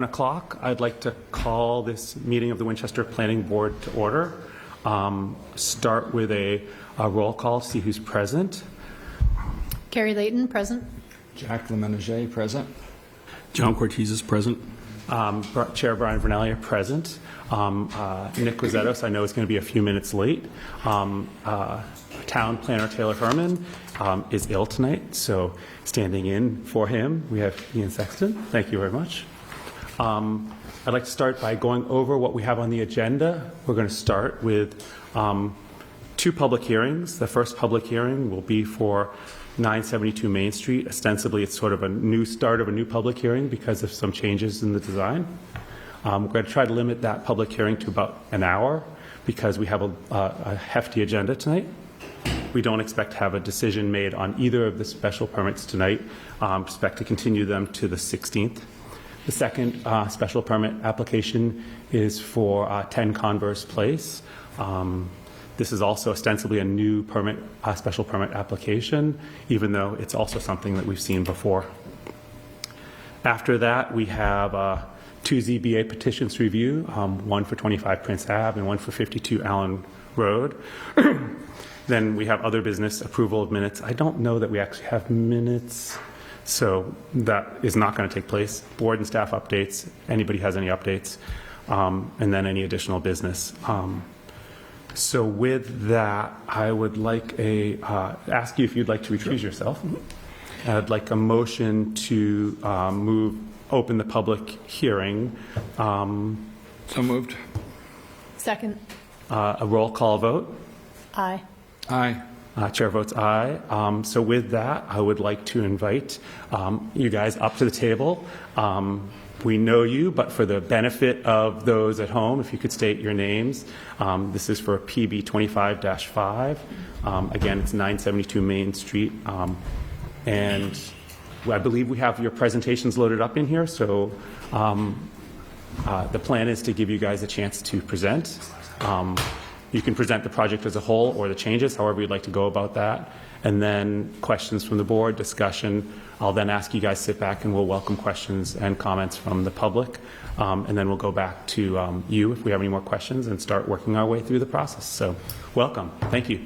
o'clock. I'd like to call this meeting of the Winchester Planning Board to order. Start with a roll call, see who's present. Carrie Layton, present. Jack Lemenager, present. John Cortez is present. Chair Brian Vernellia, present. Nick Rosettos, I know is going to be a few minutes late. Town Planner Taylor Herman is ill tonight, so standing in for him, we have Ian Sexton. Thank you very much. I'd like to start by going over what we have on the agenda. We're going to start with two public hearings. The first public hearing will be for 972 Main Street. Ostensibly, it's sort of a new start of a new public hearing because of some changes in the design. We're going to try to limit that public hearing to about an hour because we have a hefty agenda tonight. We don't expect to have a decision made on either of the special permits tonight. Expect to continue them to the 16th. The second special permit application is for 10 Converse Place. This is also ostensibly a new permit, special permit application, even though it's also something that we've seen before. After that, we have two ZBA petitions to review, one for 25 Prince Ave and one for 52 Allen Road. Then we have other business, approval of minutes. I don't know that we actually have minutes, so that is not going to take place. Board and staff updates, anybody has any updates, and then any additional business. So with that, I would like ask you if you'd like to recuse yourself. I'd like a motion to open the public hearing. So moved. Second. A roll call vote. Aye. Aye. Chair votes aye. So with that, I would like to invite you guys up to the table. We know you, but for the benefit of those at home, if you could state your names. This is for PB 25-5. Again, it's 972 Main Street. And I believe we have your presentations loaded up in here. So the plan is to give you guys a chance to present. You can present the project as a whole or the changes, however you'd like to go about that. And then questions from the board, discussion. I'll then ask you guys to sit back and we'll welcome questions and comments from the public. And then we'll go back to you if we have any more questions and start working our way through the process. So welcome. Thank you.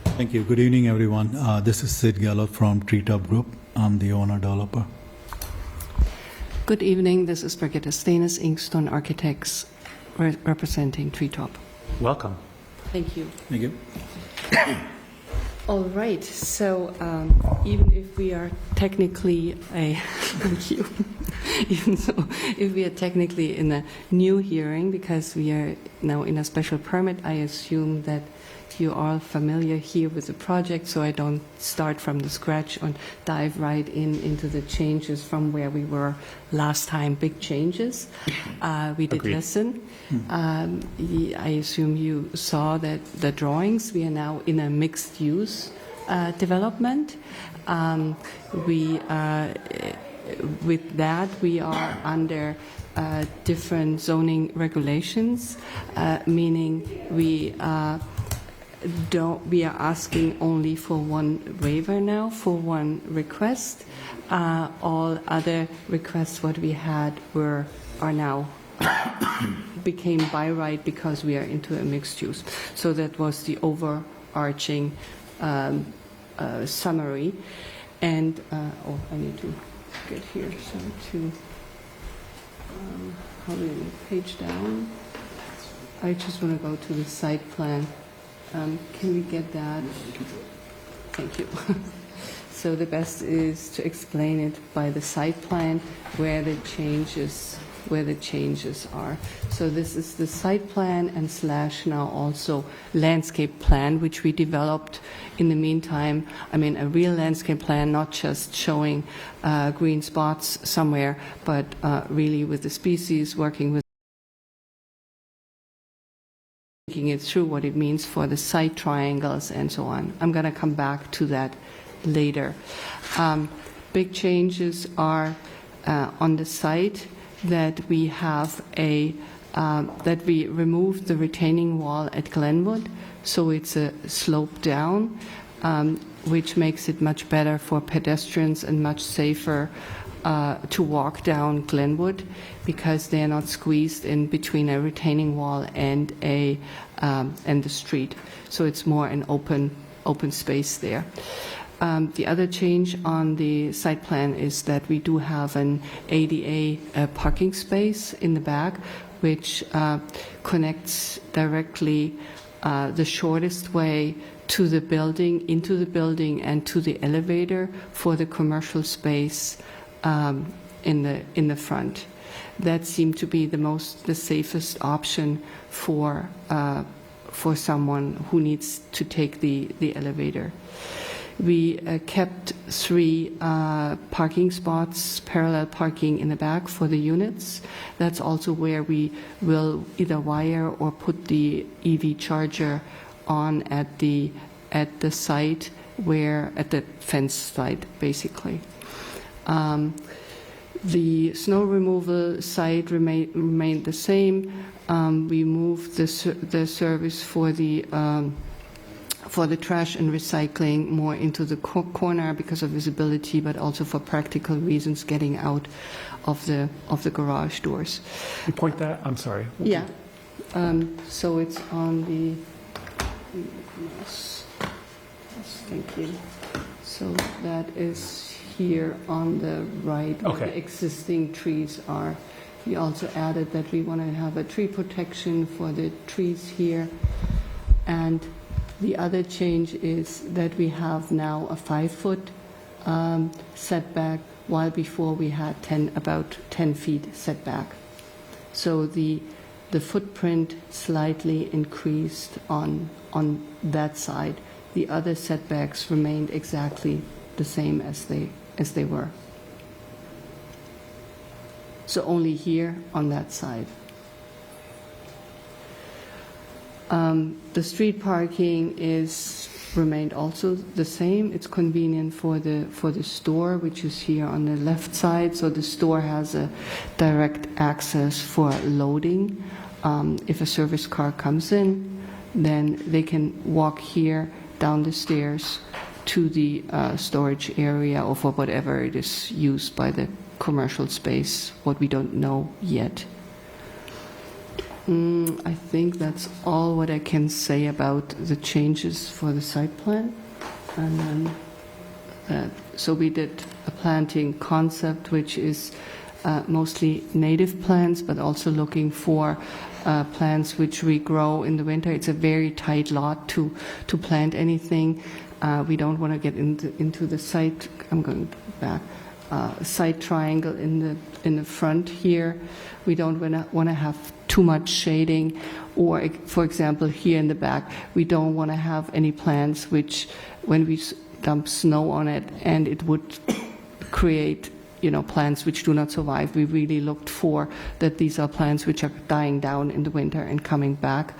Thank you. Good evening, everyone. This is Sid Gallo from Treetop Group. I'm the owner developer. Good evening. This is Brigitte Steines, Inkstone Architects, representing Treetop. Welcome. Thank you. Thank you. All right. So even if we are technically thank you. Even so, if we are technically in a new hearing, because we are now in a special permit, I assume that you are familiar here with the project, so I don't start from the scratch and dive right into the changes from where we were last time, big changes. We did Agreed. listen. I assume you saw that the drawings. We are now in a mixed-use development. With that, we are under different zoning regulations, meaning we are asking only for one waiver now, for one request. All other requests what we had are now became by right because we are into a mixed use. So that was the overarching summary. And I need to get here. So how do you page down? I just want to go to the site plan. Can we get that? Thank you. So the best is to explain it by the site plan where the changes are. So this is the site plan and / now also landscape plan, which we developed in the meantime. I mean, a real landscape plan, not just showing green spots somewhere, but really with the species, working with thinking it through what it means for the site triangles and so on. I'm going to come back to that later. Big changes are on the site that we have that we removed the retaining wall at Glenwood, so it's a slope down, which makes it much better for pedestrians and much safer to walk down Glenwood because they are not squeezed in between a retaining wall and the street. So it's more an open space there. The other change on the site plan is that we do have an ADA parking space in the back, which connects directly the shortest way to the building, into the building, and to the elevator for the commercial space in the front. That seemed to be the safest option for someone who needs to take the elevator. We kept 3 parking spots, parallel parking in the back for the units. That's also where we will either wire or put the EV charger on at the site at the fence site, basically. The snow removal site remained the same. We moved the service for the trash and recycling more into the corner because of visibility, but also for practical reasons, getting out of the garage doors. You point that? I'm sorry. Yeah. So it's on the. Yes, thank you. So that is here on the right where Okay. the existing trees are. We also added that we want to have a tree protection for the trees here. And the other change is that we have now a 5-foot setback, while before we had about 10 feet setback. So the footprint slightly increased on that side. The other setbacks remained exactly the same as they were. So only here on that side. The street parking remained also the same. It's convenient for the store, which is here on the left side. So the store has a direct access for loading. If a service car comes in, then they can walk here down the stairs to the storage area or for whatever it is used by the commercial space, what we don't know yet. I think that's all what I can say about the changes for the site plan. And then, so we did a planting concept, which is mostly native plants, but also looking for plants which regrow in the winter. It's a very tight lot to plant anything. We don't want to get into the site. I'm going back. Side triangle in the front here. We don't want to have too much shading, or for example here in the back we don't want to have any plants which when we dump snow on it and it would create plants which do not survive. We really looked for that these are plants which are dying down in the winter and coming back.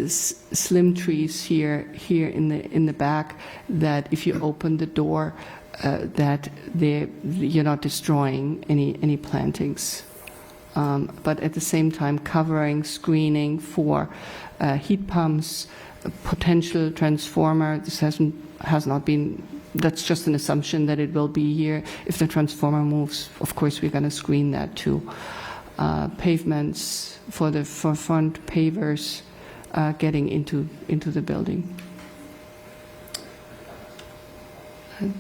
Slim trees here in the back, that if you open the door that you're not destroying any plantings, but at the same time covering, screening for heat pumps, a potential transformer. This has not been. That's just an assumption that it will be here. If the transformer moves, of course we're going to screen that too. Pavements for front pavers getting into the building.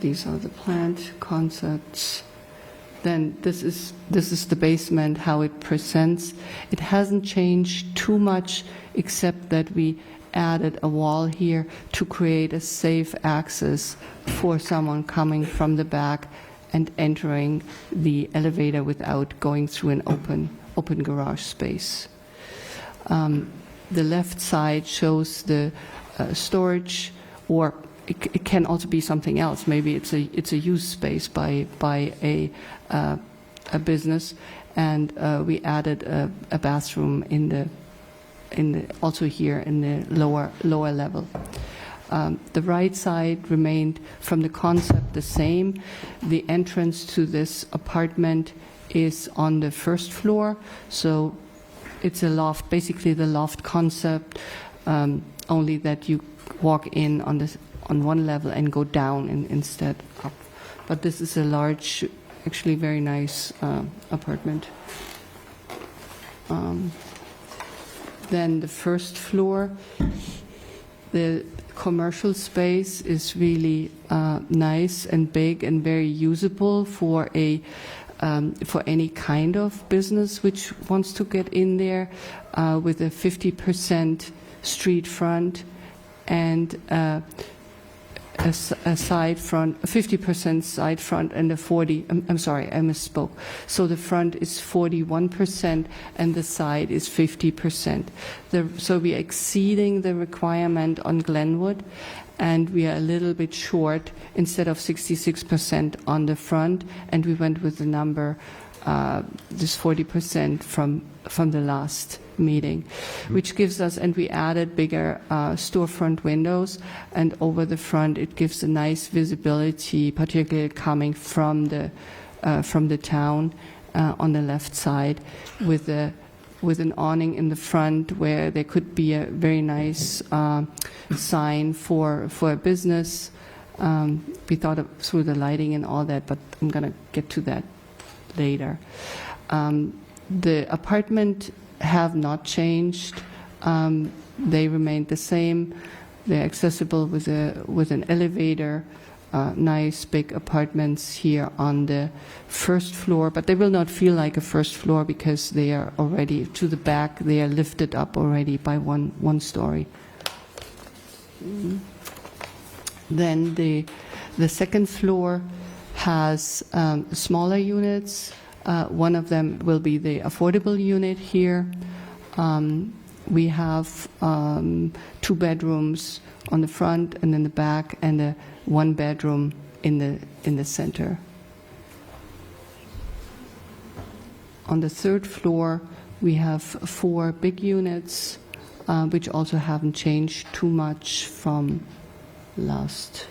These are the plant concepts. Then this is the basement, how it presents. It hasn't changed too much, except that we added a wall here to create a safe access for someone coming from the back and entering the elevator without going through an open garage space. The left side shows the storage, or it can also be something else. Maybe it's a use space by a business, and we added a bathroom in the also here in the lower level. The right side remained from the concept the same. The entrance to this apartment is on the first floor, so it's a loft, basically the loft concept, only that you walk in on one level and go down instead up but this is a large, actually very nice apartment. Then the first floor, the commercial space is really nice and big and very usable for for any kind of business which wants to get in there, with a 50% street front and a side front, a 50% side front and a 40, I'm sorry, I misspoke. So the front is 41% and the side is 50%. So we are exceeding the requirement on Glenwood, and we are a little bit short instead of 66% on the front, and we went with the number, this 40% from the last meeting, which gives us, and we added bigger storefront windows, and over the front it gives a nice visibility, particularly coming from the town on the left side, with an awning in the front where there could be a very nice sign for a business. We thought through the lighting and all that, but I'm going to get to that later. The apartment have not changed. They remained the same. They're accessible with an elevator. Nice big apartments here on the first floor, but they will not feel like a first floor because they are already to the back. They are lifted up already by one story. Then the second floor has smaller units. One of them will be the affordable unit here. We have 2 bedrooms on the front and in the back, and a 1 bedroom in the center. On the third floor, we have 4 big units, which also haven't changed too much from last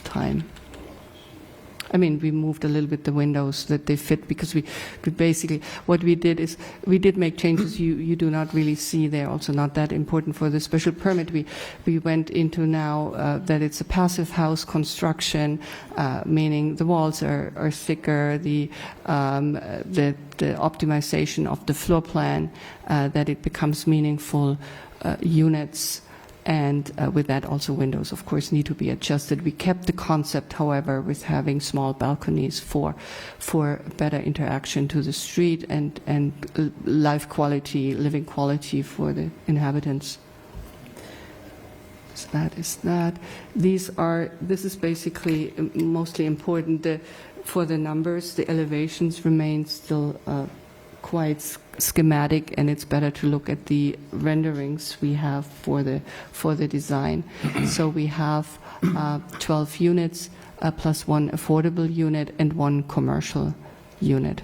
time. I mean, we moved a little bit the windows that they fit, because we basically, what we did is, we did make changes you do not really see there, also not that important for the special permit. We went into now that it's a passive house construction, meaning the walls are thicker, the optimization of the floor plan, that it becomes meaningful units. And with that, also windows, of course, need to be adjusted. We kept the concept, however, with having small balconies for better interaction to the street and life quality, living quality for the inhabitants. So that is that. This is basically mostly important. For the numbers, the elevations remain still quite schematic, and it's better to look at the renderings we have for the design. So we have 12 units plus 1 affordable unit and 1 commercial unit.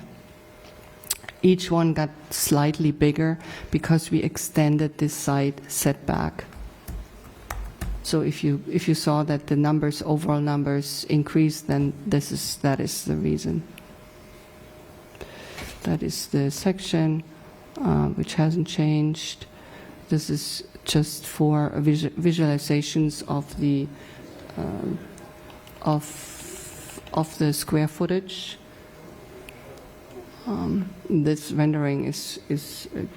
Each one got slightly bigger because we extended this side setback. So if you saw that the numbers, overall numbers, increased, then that is the reason. That is the section which hasn't changed. This is just for visualizations of the square footage. This rendering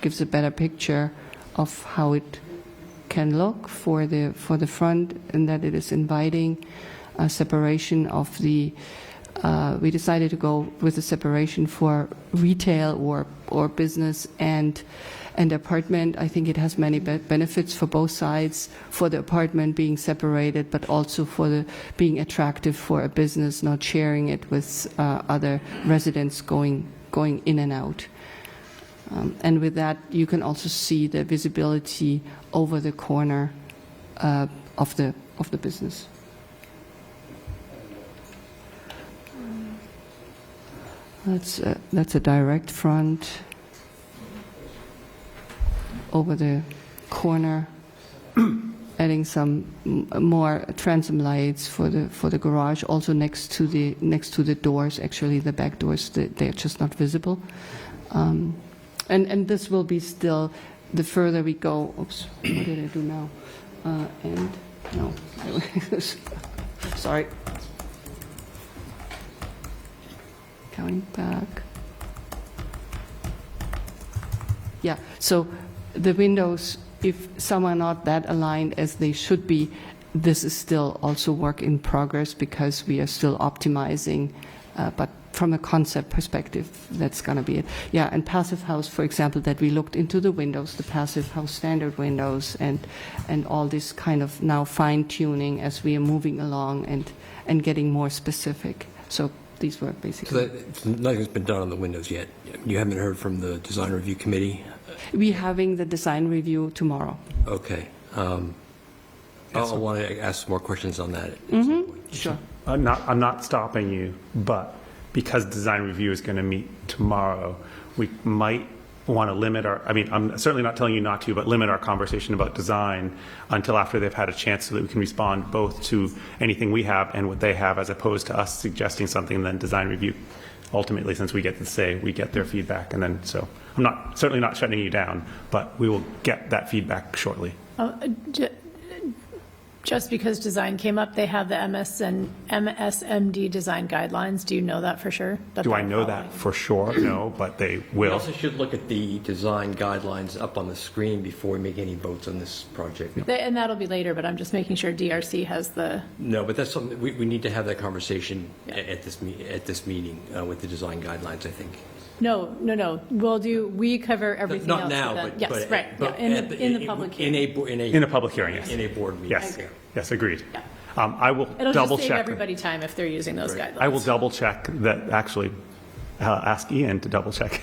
gives a better picture of how it can look for the front, and that it is inviting a separation of the. We decided to go with a separation for retail or business and apartment. I think it has many benefits for both sides, for the apartment being separated, but also for the being attractive for a business, not sharing it with other residents going in and out. And with that, you can also see the visibility over the corner of the business. That's a direct front over the corner, adding some more transom lights for the garage. Also next to the doors, actually the back doors, they're just not visible. And this will be still the further we go. Oops, what did I do now? And no, sorry. going back. Yeah, so the windows, if some are not that aligned as they should be, this is still also work in progress because we are still optimizing, but from a concept perspective, that's going to be it. Yeah, and passive house, for example, that we looked into the windows, the passive house standard windows, and all this kind of now fine-tuning as we are moving along and getting more specific. So these were basically... So nothing's been done on the windows yet? You haven't heard from the design review committee? We're having the design review tomorrow. Okay. I'll want to ask some more questions on that. Sure. I'm not stopping you, but because design review is going to meet tomorrow, we might want to limit our, I mean, I'm certainly not telling you not to, but limit our conversation about design until after they've had a chance so that we can respond both to anything we have and what they have, as opposed to us suggesting something and then design review. Ultimately, since we get to say, we get their feedback, and then, so I'm certainly not shutting you down, but we will get that feedback shortly. Just because design came up, they have the MSMD design guidelines. Do you know that for sure? Do I know that for sure? No, but they We will. also should look at the design guidelines up on the screen before we make any votes on this project. And that'll be later, but I'm just making sure DRC has the, No, but that's something, we need to have that conversation at this meeting with the design guidelines, I think. no. We cover everything else. Not now, with but... that. Yes, but- right, but yeah, at in the public hearing. In a public hearing, yes. In a board meeting. Yes, Okay. yes, agreed. Yeah. I will It'll double just save check. everybody time if they're using those guidelines. I will double check that, actually, ask Ian to double check.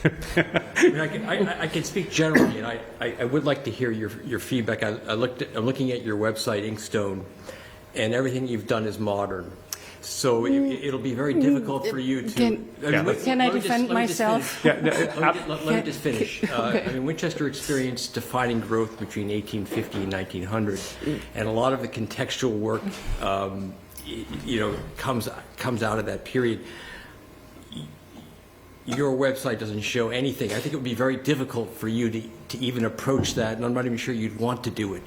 I mean, I can speak generally, and I would like to hear your feedback. I'm looking at your website, Inkstone, and everything you've done is modern. So it'll be very difficult for you to... Can I defend myself? Let me just finish. I mean, Winchester experienced defining growth between 1850 and 1900, and a lot of the contextual work, comes out of that period. Your website doesn't show anything. I think it would be very difficult for you to even approach that, and I'm not even sure you'd want to do it.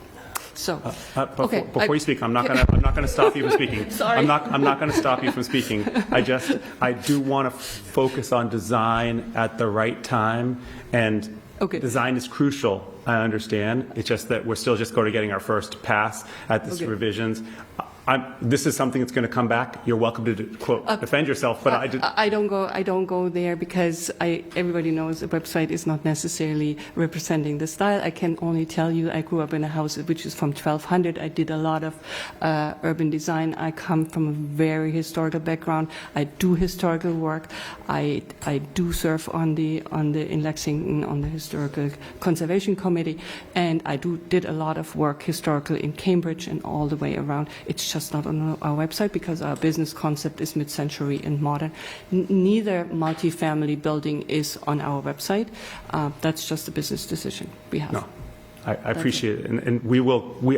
So, Before you speak, I'm not going to stop you from speaking. Sorry. I'm not going to stop you from speaking. I do want to focus on design at the right time, and design is crucial. I understand. It's just that we're still just getting our first pass at these revisions. This is something that's going to come back. You're welcome to quote defend yourself, but I don't go there because everybody knows a website is not necessarily representing the style. I can only tell you I grew up in a house which is from 1200. I did a lot of urban design. I come from a very historical background. I do historical work. I do serve in Lexington on the historical conservation committee, and I did a lot of work historical in Cambridge and all the way around. It's just not on our website because our business concept is mid-century and modern. Neither multifamily building is on our website. That's just a business decision we have. no. I appreciate it, and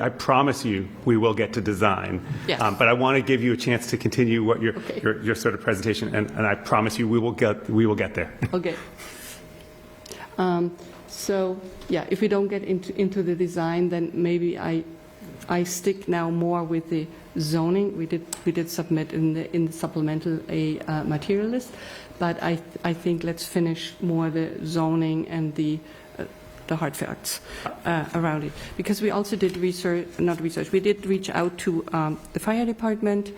I promise you, we will get to design. Yes. But I want to give you a chance to continue what your sort of presentation, and I promise you, we will get there. Okay. So yeah, if we don't get into the design, then maybe I stick now more with the zoning. We did submit in the supplemental a material list, but I think let's finish more the zoning and the hard facts around it, because we also did we did reach out to the fire department,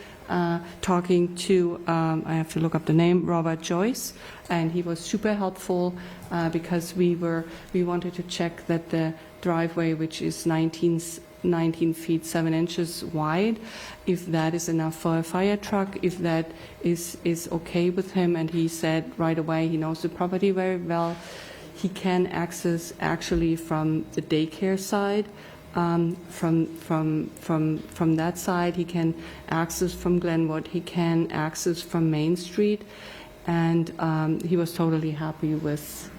talking to I have to look up the name, Robert Joyce, and he was super helpful because we wanted to check that the driveway, which is 19 feet 7 inches wide, if that is enough for a fire truck, if that is okay with him. And he said right away, he knows the property very well. He can access actually from the daycare side, from that side. He can access from Glenwood. He can access from Main Street, and he was totally happy with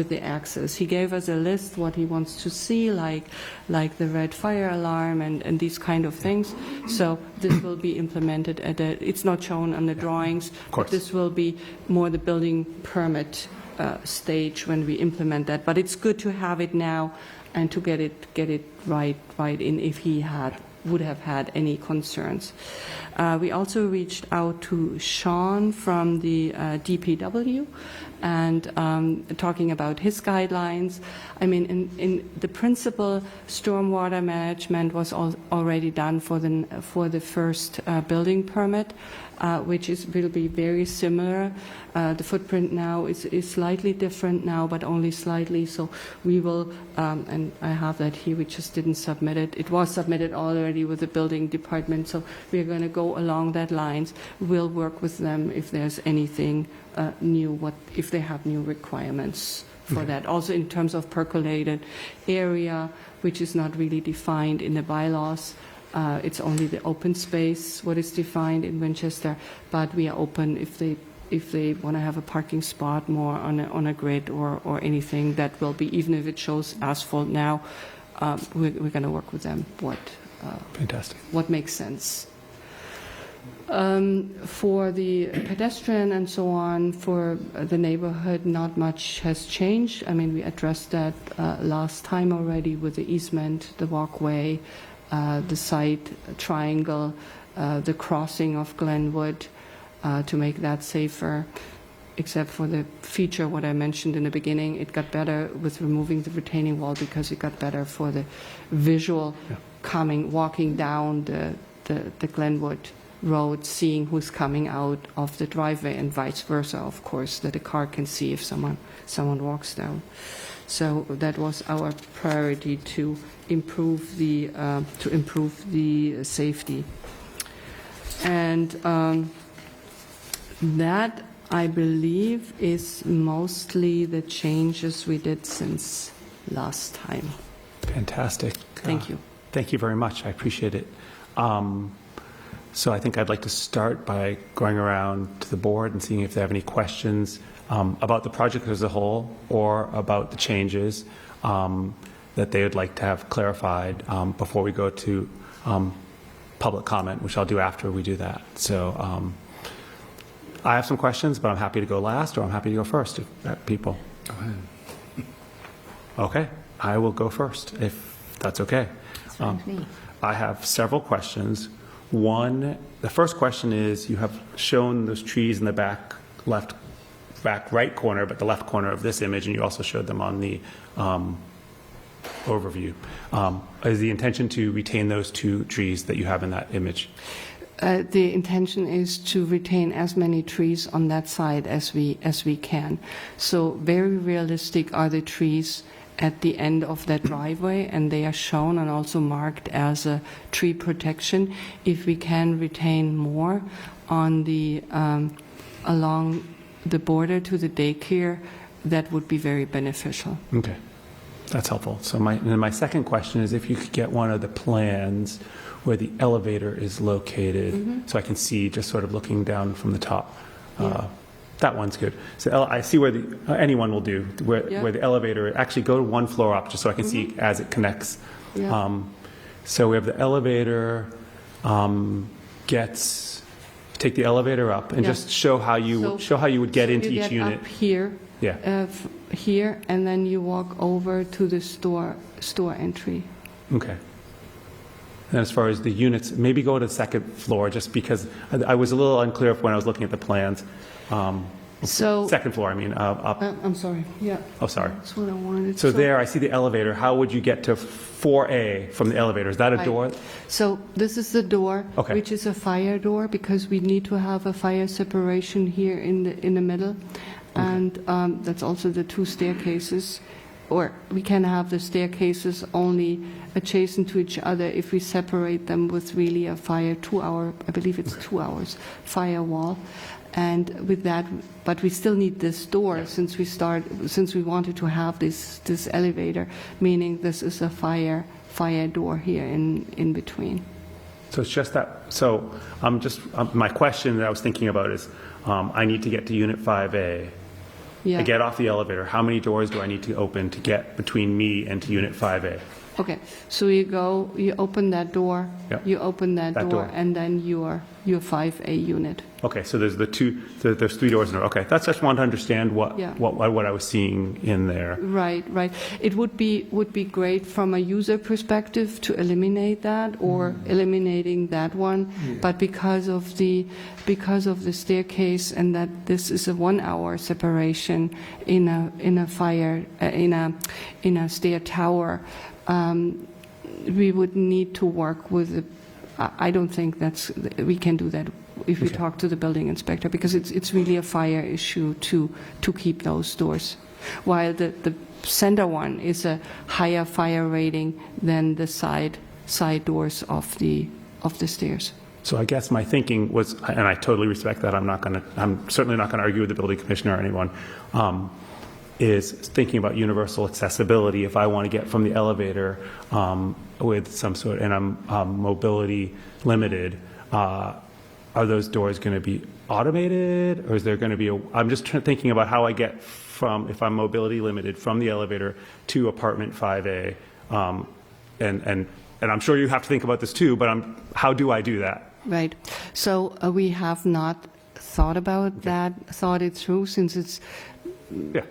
the access. He gave us a list what he wants to see, like the red fire alarm and these kind of things. So this will be implemented it's not shown on the drawings, but this will be more the building permit stage when we implement that. But it's good to have it now and to get it right in if he had would have had any concerns. We also reached out to Sean from the DPW and talking about his guidelines. I mean, in the principle, stormwater management was already done for the first building permit, which will be very similar. The footprint now is slightly different now, but only slightly. So we will, and I have that here. We just didn't submit it. It was submitted already with the building department. So we're going to go along that lines. We'll work with them if there's anything new, if they have new requirements for that. Also in terms of percolated area, which is not really defined in the bylaws. It's only the open space what is defined in Winchester, but we are open if they want to have a parking spot more on a grid or anything that will be, even if it shows asphalt now, we're going to work with them Fantastic. what makes sense. For the pedestrian and so on, for the neighborhood, not much has changed. I mean, we addressed that last time already with the easement, the walkway, the site triangle, the crossing of Glenwood to make that safer, except for the feature, what I mentioned in the beginning. It got better with removing the retaining wall because it got better for the visual walking down the Glenwood road, seeing who's coming out of the driveway and vice versa, of course, that a car can see if someone walks down. So that was our priority, to improve the safety. And that, I believe, is mostly the changes we did since last time. Fantastic. Thank you. Thank you very much. I appreciate it. So I think I'd like to start by going around to the board and seeing if they have any questions about the project as a whole or about the changes that they would like to have clarified before we go to public comment, which I'll do after we do that. So I have some questions, but I'm happy to go last, or I'm happy to go first, if people. Go ahead. Okay, I will go first, if that's okay. I have several questions. One, the first question is, you have shown those trees in the back right corner, but the left corner of this image, and you also showed them on the overview. Is the intention to retain those two trees that you have in that image? The intention is to retain as many trees on that side as we can. So very realistic are the trees at the end of that driveway, and they are shown and also marked as a tree protection. If we can retain more on the along the border to the daycare, that would be very beneficial. Okay, that's helpful. So my second question is, if you could get one of the plans where the elevator is located, so I can see, just sort of looking down from the top. That one's good. So I see where anyone will do, where the elevator, actually go to one floor up, just so I can see as it connects. Yeah. So we have the elevator take the elevator up and just show how you would get into each unit. Up here, here, and then you walk over to the store entry. Okay. And as far as the units, maybe go to the second floor, just because I was a little unclear when I was looking at the plans. Second floor, I mean, up. I'm sorry. Yeah. Oh, sorry. That's what I wanted. So there, I see the elevator. How would you get to 4A from the elevator? Is that a door? So this is the door, Okay. which is a fire door, because we need to have a fire separation here in the middle, and that's also the two staircases. Or we can have the staircases only adjacent to each other if we separate them with really a fire 2 hour, I believe it's 2 hours, firewall. And with that, but we still need this door since we wanted to have this elevator, meaning this is a fire door here in between. So it's just that. So my question that I was thinking about is, I need to get to Unit 5A. Yeah. I get off the elevator. How many doors do I need to open to get between me and to Unit 5A? Okay, so you open that door, Yeah. you open that That door, door. and then your 5A unit. Okay, so there's there's 3 doors in there. Okay, that's just wanted to understand Yeah. what I was seeing in there. Right, right. It would be great from a user perspective to eliminate that or eliminating that one, but because of the staircase and that this is a 1-hour separation in a fire in a stair tower, we would need to work with the. I don't think we can do that if we talk to the building inspector, because it's really a fire issue to keep those doors. While the center one is a higher fire rating than the side doors of the stairs. So I guess my thinking was, and I totally respect that, I'm certainly not gonna argue with the building commissioner or anyone, is thinking about universal accessibility. If I want to get from the elevator with some sort, and I'm mobility limited, are those doors going to be automated, or is there going to be I'm just thinking about how I get from, if I'm mobility limited, from the elevator to apartment 5A, and I'm sure you have to think about this too, but how do I do that? Right. So we have not thought about that, thought it through, since it's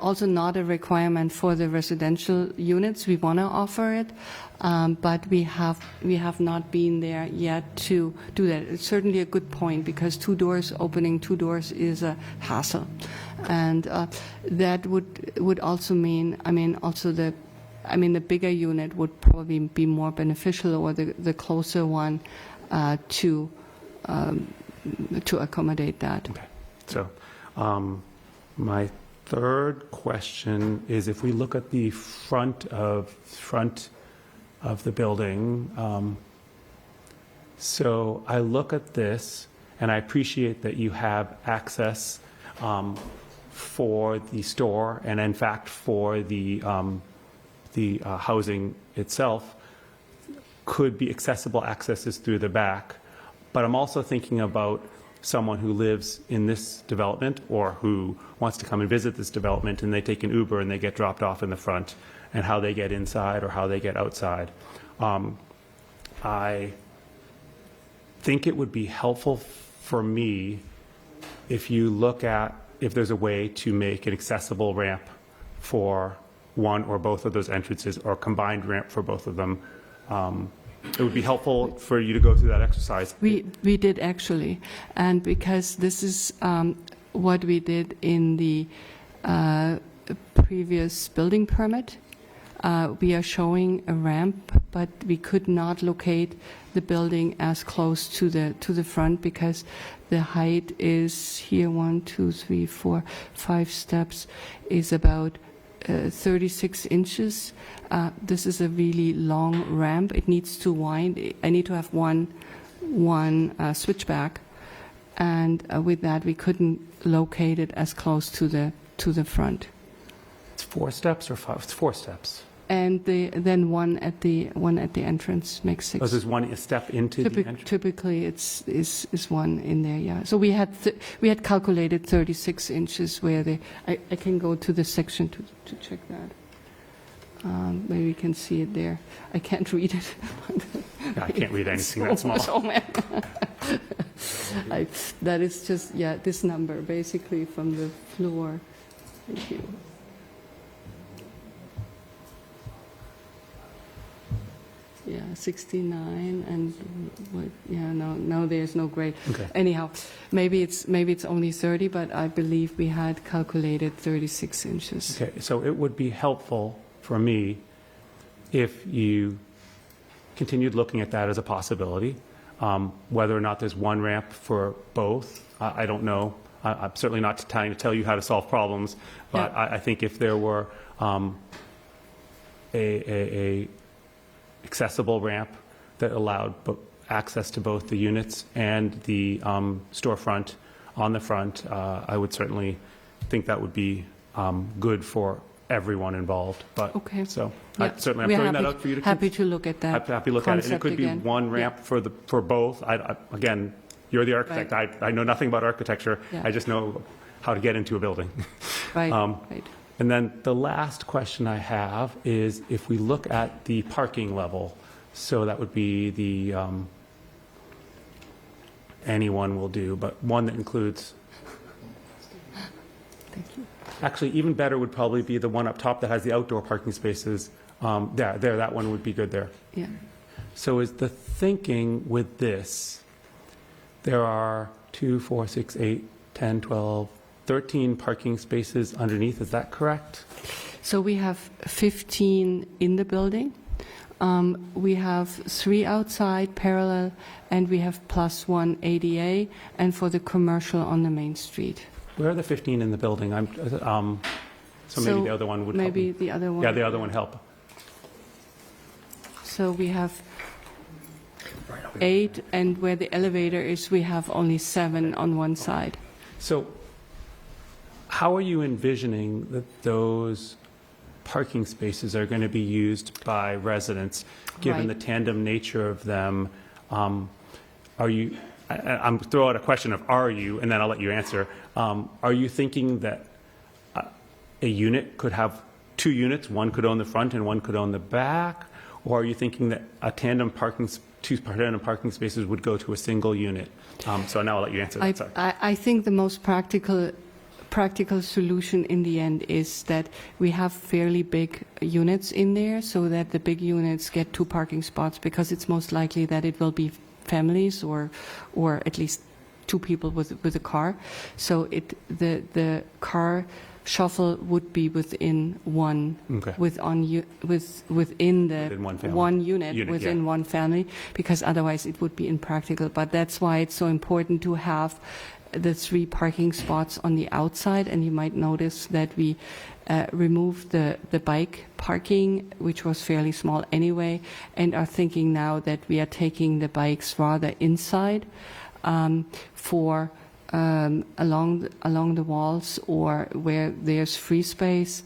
also not a requirement for the residential units. We want to offer it, but we have not been there yet to do that. It's certainly a good point, because opening two doors is a hassle, and that would also mean, the bigger unit would probably be more beneficial, or the closer one to accommodate that. Okay. So my third question is, if we look at the front of the building, so I look at this and I appreciate that you have access for the store and in fact for the housing itself could be accessible accesses through the back, but I'm also thinking about someone who lives in this development or who wants to come and visit this development, and they take an Uber and they get dropped off in the front, and how they get inside or how they get outside. I think it would be helpful for me if you look at if there's a way to make an accessible ramp for one or both of those entrances, or a combined ramp for both of them. It would be helpful for you to go through that exercise. We did actually, and because this is what we did in the previous building permit, we are showing a ramp, but we could not locate the building as close to the front, because the height is here 1, 2, 3, 4, 5 steps is about 36 inches. This is a really long ramp. It needs to wind. I need to have one switchback, and with that we couldn't locate it as close to the front. It's 4 steps or 5? It's 4 steps. And then one at the entrance makes 6. Oh, there's one step into the entrance? Typically, it's one in there, yeah. So we had calculated 36 inches where I can go to the section to check that. Maybe you can see it there. I can't read it. Yeah, I can't read anything that small. Oh, man. That is just, this number, basically from the floor. Thank you. Yeah, 69, and what? Yeah, no, there's no grade. Okay. Anyhow, maybe it's only 30, but I believe we had calculated 36 inches. Okay, so it would be helpful for me if you continued looking at that as a possibility. Whether or not there's one ramp for both, I don't know. I'm certainly not trying to tell you how to solve problems, but Yeah. I think if there were a accessible ramp that allowed access to both the units and the storefront on the front, I would certainly think that would be good for everyone involved. But Okay. so Yeah. I'm throwing We're that out for you to happy to look at that. happy to look at it, and it could be concept one again. ramp for both. Again, you're the architect. I know nothing about architecture. Yeah. I just know how to get into a building. Right, Um, right. And then the last question I have is if we look at the parking level, so that would be the, anyone will do, but one that includes, Thank you. actually even better would probably be the one up top that has the outdoor parking spaces. There, that one would be good there. Yeah. So is the thinking with this, there are 2, 4, 6, 8, 10, 12, 13 parking spaces underneath, is that correct? So we have 15 in the building. We have 3 outside parallel, and we have +1 ADA, and for the commercial on the main street. Where are the 15 in the building? So maybe the other one would help. Maybe the other one. Yeah, the other one help. So we have 8, and where the elevator is, we have only 7 on one side. So how are you envisioning that those parking spaces are going to be used by residents, given the Right. tandem nature of them? Are you, I'm throw out a question of are you, and then I'll let you answer. Are you thinking that a unit could have 2 units, one could own the front and one could own the back? Or are you thinking that two tandem parking spaces would go to a single unit? So now I'll let you answer that. Sorry. I think the most practical solution in the end is that we have fairly big units in there, so that the big units get 2 parking spots, because it's most likely that it will be families or at least 2 people with a car. So the car shuffle would be within one, Okay. within the Within one family. one unit within yeah. one family, because otherwise it would be impractical. But that's why it's so important to have the 3 parking spots on the outside. And you might notice that we removed the bike parking, which was fairly small anyway, and are thinking now that we are taking the bikes rather inside for along the walls or where there's free space.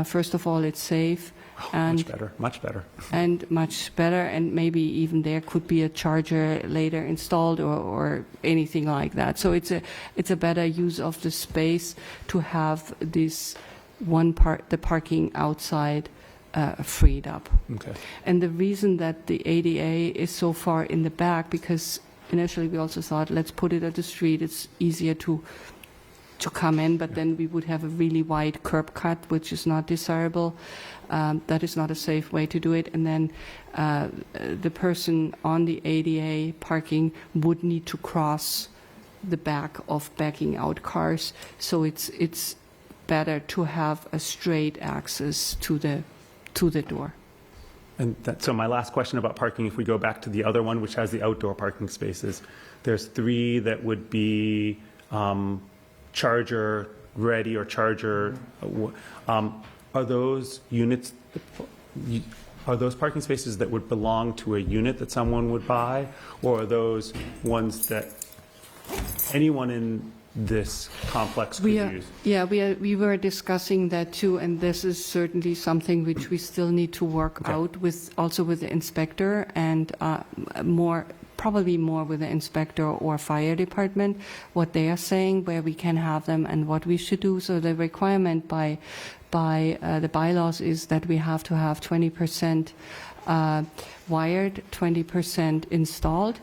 First of all, it's safe. And Much better, much better. and much better, and maybe even there could be a charger later installed or anything like that. So it's a better use of the space to have this the parking outside freed up. Okay. And the reason that the ADA is so far in the back, because initially we also thought, let's put it at the street, it's easier to come in, but then we would have a really wide curb cut, which is not desirable. That is not a safe way to do it. And then the person on the ADA parking would need to cross the back of backing out cars. So it's better to have a straight access to the door. And so my last question about parking, if we go back to the other one, which has the outdoor parking spaces, there's 3 that would be charger ready or charger. Are those units, are those parking spaces that would belong to a unit that someone would buy? Or are those ones that anyone in this complex could use? We were discussing that too, and this is certainly something which we still need to work out with the inspector, and probably more with the inspector or fire department, what they are saying, where we can have them and what we should do. So the requirement by the bylaws is that we have to have 20% wired, 20% installed,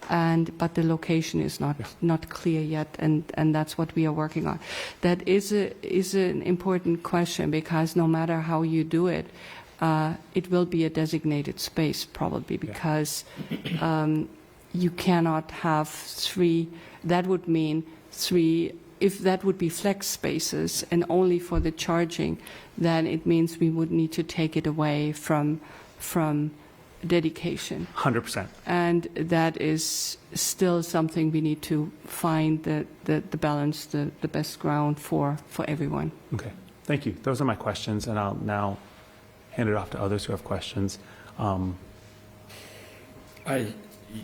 but the location is not clear yet, and that's what we are working on. That is an important question, because no matter how you do it, it will be a designated space probably, because you cannot have 3. That would mean 3. If that would be flex spaces and only for the charging, then it means we would need to take it away from dedication. 100%. And that is still something we need to find the balance, the best ground for everyone. Okay, thank you. Those are my questions, and I'll now hand it off to others who have questions.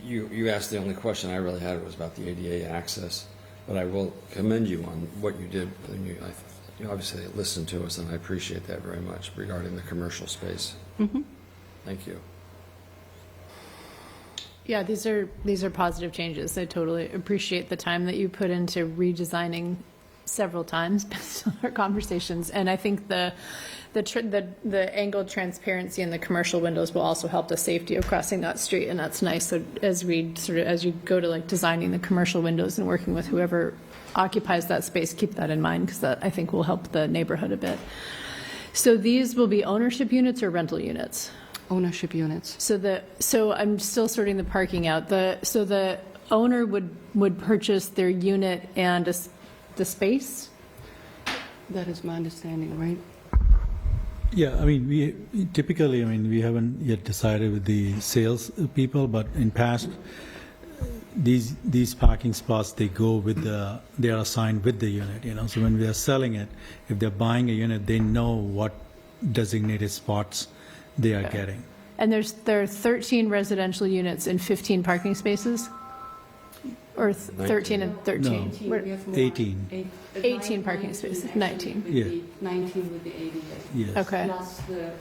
You asked the only question I really had was about the ADA access, but I will commend you on what you did. And you obviously listened to us, and I appreciate that very much regarding the commercial space. Mm-hmm. Thank you. Yeah, these are positive changes. I totally appreciate the time that you put into redesigning several times based on our conversations, and I think the angled transparency in the commercial windows will also help the safety of crossing that street, and that's nice. So as you go to like designing the commercial windows and working with whoever occupies that space, keep that in mind, because that I think will help the neighborhood a bit. So these will be ownership units or rental units? Ownership units. So I'm still sorting the parking out. So the owner would purchase their unit and the space? That is my understanding, right? Yeah, I mean, we haven't yet decided with the sales people, but in past, these parking spots, they are assigned with the unit, so when we are selling it, if they're buying a unit, they know what designated spots they are getting. And there are 13 residential units and 15 parking spaces? Or 13 and 13? We have more. 18. 18 parking spaces, 19. Yeah. 19 with the ADA. Yes. Okay, Plus the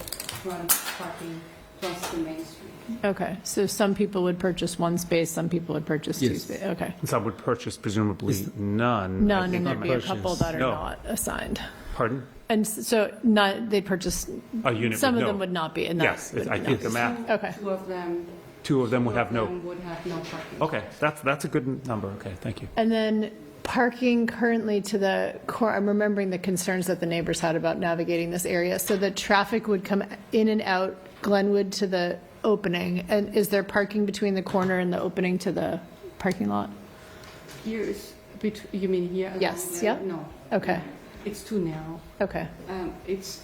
front parking, plus the Main Street. okay. So some people would purchase one space, some people would purchase two Yes. spaces. Okay. And some would purchase presumably none. I None, think and there'd on be a the- couple that are No. not assigned. Pardon? And so they'd purchase, A unit some with of no. them would not be, and Yes, that's. I think the math, Okay. Two of them two of them would have no. would have no parking. Okay, that's a good number. Okay, thank you. And then parking currently to the core, I'm remembering the concerns that the neighbors had about navigating this area. So the traffic would come in and out Glenwood to the opening. And is there parking between the corner and the opening to the parking lot? Here is, you mean here? Yes, along yeah. there? No. Okay, It's too narrow. okay, It's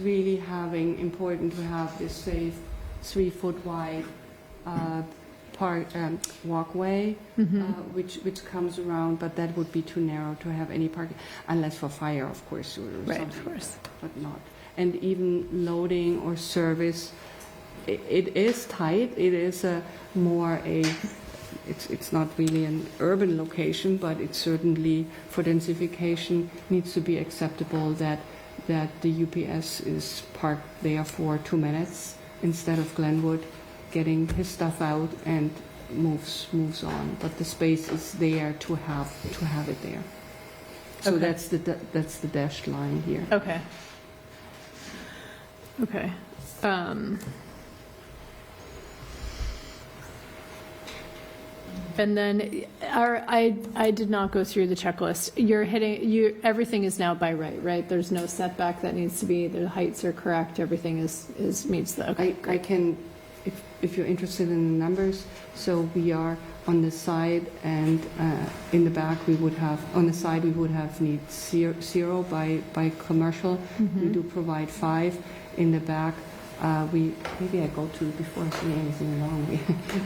really important to have this safe 3-foot wide walkway, which comes around, but that would be too narrow to have any parking, unless for fire, of course, or right, something. of course. But not. And even loading or service, it is tight. It is it's not really an urban location, but it's certainly for densification needs to be acceptable that the UPS is parked there for 2 minutes instead of Glenwood getting his stuff out and moves on. But the space is there to have it there. So Okay. that's the dashed line here. Okay. Okay. And then I did not go through the checklist. Everything is now by right? There's no setback that needs to be, the heights are correct, everything meets the, okay, I great. can, if you're interested in the numbers, so we are on the side and in the back we would have, on the side we would have need 0 by commercial. We do provide 5. In the back, maybe I go to before I say anything wrong,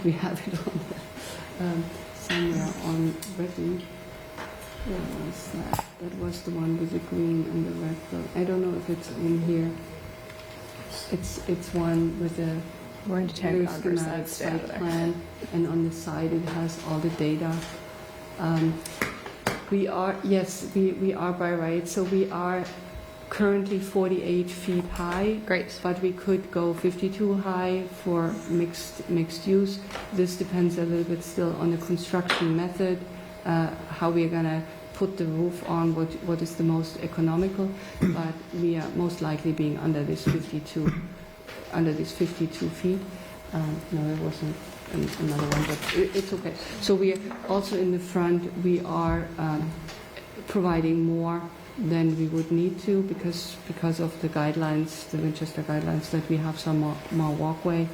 we have it on somewhere on written. Where was that? That was the one with the green and the red. I don't know if it's in here. It's one with a We're into very 10 schematic site plan, and on the side it has all the data. We are by right, so we are currently 48 feet high. Great. But we could go 52 high for mixed use. This depends a little bit still on the construction method, how we're gonna put the roof on, what is the most economical, but we are most likely being under this 52 feet. No, there wasn't another one, but it's okay. So we are also in the front, we are providing more than we would need to because of the guidelines, the Winchester guidelines, that we have some more walkway.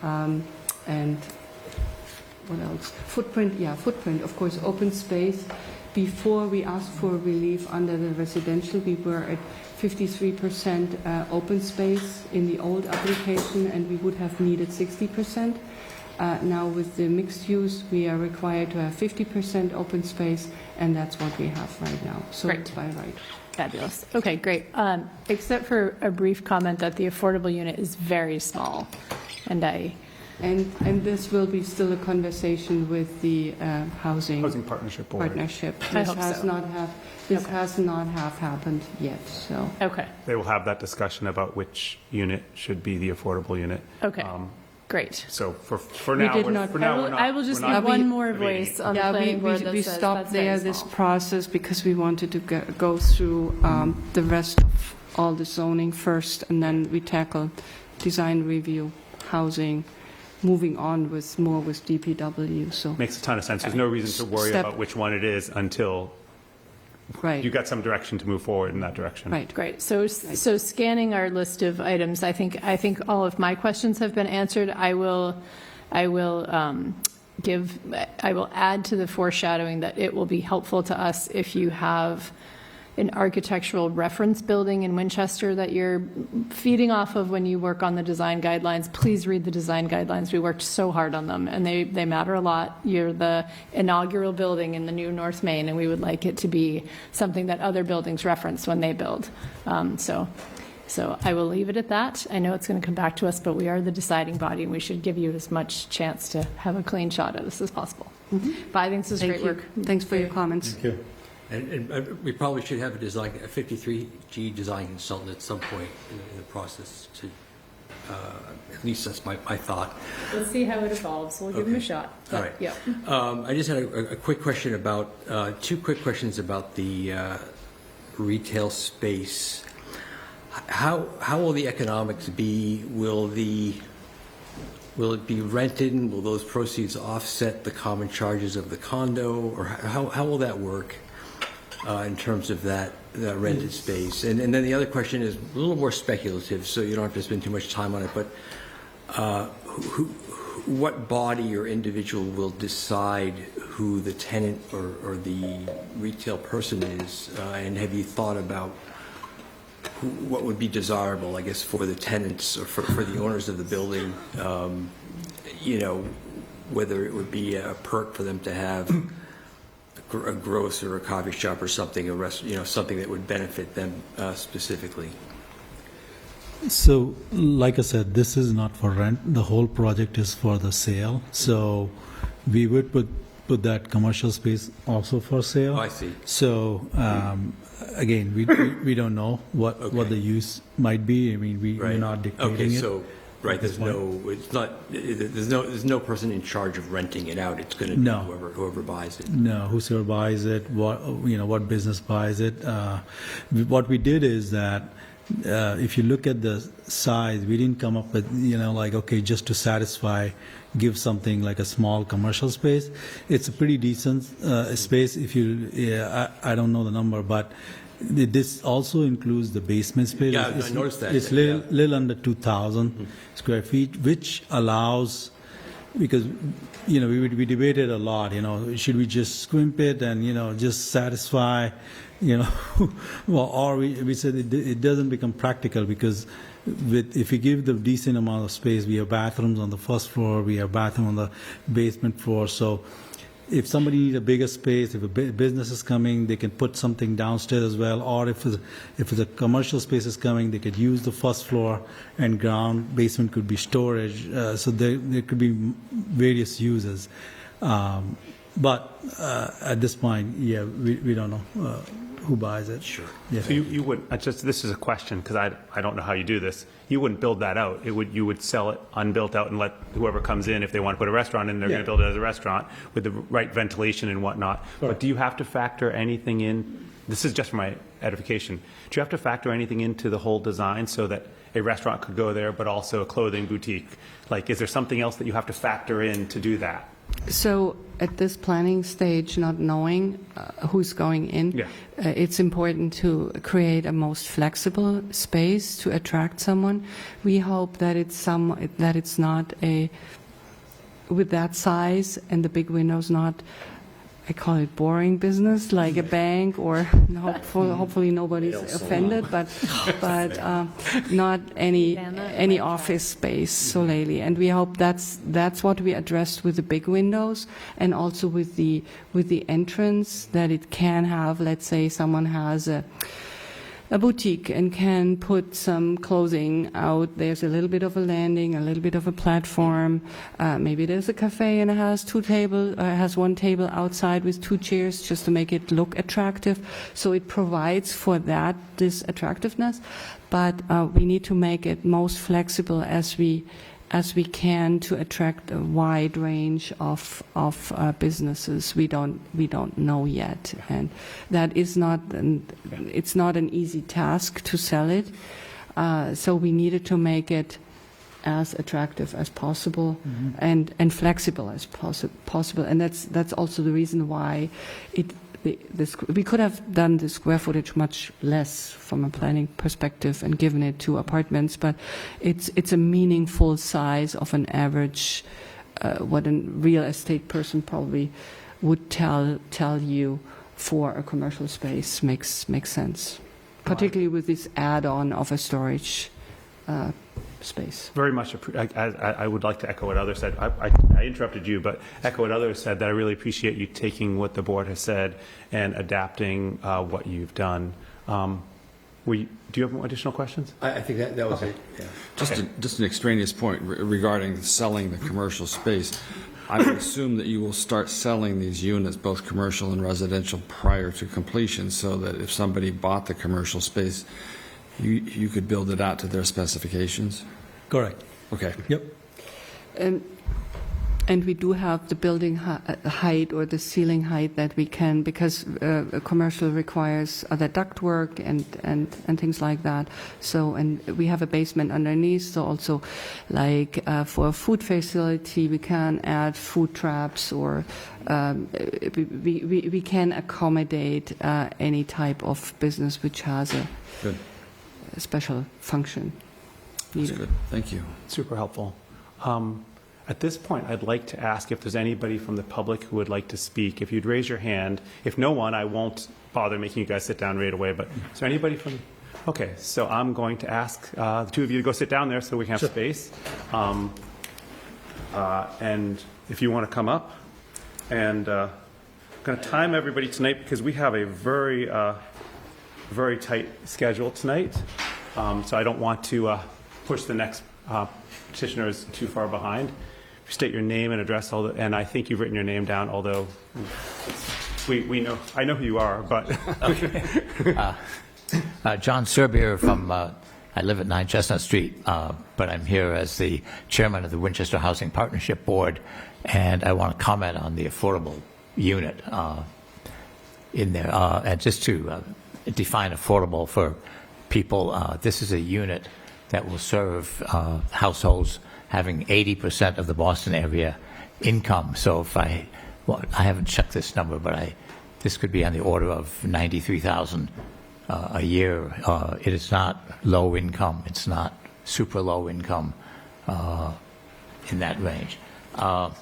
And what else? Footprint, of course, open space. Before we asked for relief under the residential, we were at 53% open space in the old application, and we would have needed 60%. Now with the mixed use, we are required to have 50% open space, and that's what we have right now. So Great. it's by right. Fabulous. Okay, great. Except for a brief comment that the affordable unit is very small, and And this will be still a conversation with the housing Partnership Board. partnership. I This hope has so. not have happened yet, so. Okay, They will have that discussion about which unit should be the affordable unit. okay, Great. So for We now, did we're, not- for now, we're not. I will just we're need not one more debating. voice on the Yeah, planning board that we says stopped that's very there, this small. process, because we wanted to go through the rest of all the zoning first, and then we tackled design review, housing, moving on with more with DPW, so, Makes a ton of sense. There's no reason to worry Step- about which one it is until right, you got some direction to move forward in that direction. right. Great. So scanning our list of items, I think all of my questions have been answered. I will add to the foreshadowing that it will be helpful to us if you have an architectural reference building in Winchester that you're feeding off of when you work on the design guidelines. Please read the design guidelines. We worked so hard on them, and they matter a lot. You're the inaugural building in the new North Main, and we would like it to be something that other buildings reference when they build. So I will leave it at that. I know it's going to come back to us, but we are the deciding body, and we should give you as much chance to have a clean shot at this as possible. But I think this is Thank great you. work. Thanks for your comments. Thank you. And we probably should have a 53G design consultant at some point in the process to, at least that's my thought. Let's see how it evolves. We'll give them a shot. All right. Yeah. I just had a quick question about, two quick questions about the retail space. How will the economics be? Will it be rented, and will those proceeds offset the common charges of the condo, or how will that work in terms of that rented space? And then the other question is a little more speculative, so you don't have to spend too much time on it, but what body or individual will decide who the tenant or the retail person is? And have you thought about what would be desirable, I guess, for the tenants or for the owners of the building, whether it would be a perk for them to have a grocer or a coffee shop or something, something that would benefit them specifically. So, like I said, this is not for rent. The whole project is for the sale. So, we would put that commercial space also for sale. Oh, I see. So, again, we don't know what the use might be. I mean, we're not dictating Okay, it. so, right, at this there's no person in charge of renting it out. It's going to be No. whoever buys it. No, whosoever buys it, what business buys it. What we did is that if you look at the size, we didn't come up with just to satisfy, give something like a small commercial space. It's a pretty decent space. If I don't know the number, but this also includes the basement space. Yeah, I noticed that. It's little under 2,000 square feet, which allows, because we debated a lot. Should we just scrimp it and just satisfy, or we said it doesn't become practical, because if you give the decent amount of space, we have bathrooms on the first floor, we have bathroom on the basement floor. So if somebody needs a bigger space, if a business is coming, they can put something downstairs as well. Or if the commercial space is coming, they could use the first floor and ground. Basement could be storage. So there could be various uses. But at this point, we don't know who buys it. Sure. Yeah. So you wouldn't, this is a question, because I don't know how you do this. You wouldn't build that out. You would sell it unbuilt out and let whoever comes in, if they want to put a restaurant in, they're going to build it as a restaurant with the right ventilation and whatnot. But do you have to factor anything in? This is just for my edification. Do you have to factor anything into the whole design so that a restaurant could go there, but also a clothing boutique? Like, is there something else that you have to factor in to do that? So at this planning stage, not knowing who's going in, it's important to create a most flexible space to attract someone. We hope that it's not with that size and the big windows, not, I call it boring business, like a bank, or hopefully nobody's offended, but not any office space solely. And we hope that's what we addressed with the big windows, and also with the entrance, that it can have, let's say someone has a boutique and can put some clothing out. There's a little bit of a landing, a little bit of a platform. Maybe there's a cafe and it has one table outside with 2 chairs, just to make it look attractive. So it provides for this attractiveness. But we need to make it most flexible as we as we can to attract a wide range of businesses. We don't know yet, and that is it's not an easy task to sell it. So we needed to make it as attractive as possible and flexible as possible, and that's also the reason why we could have done the square footage much less from a planning perspective and given it to apartments, but it's a meaningful size of an average, what a real estate person probably would tell you for a commercial space makes sense, particularly with this add-on of a storage space. Very much. I would like to echo what others said. I interrupted you, but echo what others said, that I really appreciate you taking what the board has said and adapting what you've done. Do you have additional questions? I think that was it. Yeah. Just an extraneous point regarding selling the commercial space. I would assume that you will start selling these units, both commercial and residential, prior to completion, so that if somebody bought the commercial space, you could build it out to their specifications? Correct. Okay. Yep. And we do have the building height or the ceiling height that we can, because a commercial requires other ductwork and things like that. So, and we have a basement underneath, so also like for a food facility, we can add food traps, or we can accommodate any type of business which has a Good. special function That's needed. good. Thank you. Super helpful. At this point, I'd like to ask if there's anybody from the public who would like to speak. If you'd raise your hand. If no one, I won't bother making you guys sit down right away. But is there anybody from? Okay, so I'm going to ask the two of you to go sit down there so we can have space. And if you want to come up, and I'm going to time everybody tonight because we have a very, very tight schedule tonight. So I don't want to push the next petitioners too far behind. State your name and address, and I think you've written your name down, although we know, I know who you are, but. John Serbier from, I live at 9 Chestnut Street, but I'm here as the chairman of the Winchester Housing Partnership Board, and I want to comment on the affordable unit in there. And just to define affordable for people, this is a unit that will serve households having 80% of the Boston area income. So if I haven't checked this number, but this could be on the order of $93,000 a year. It is not low income. It's not super low income in that range. The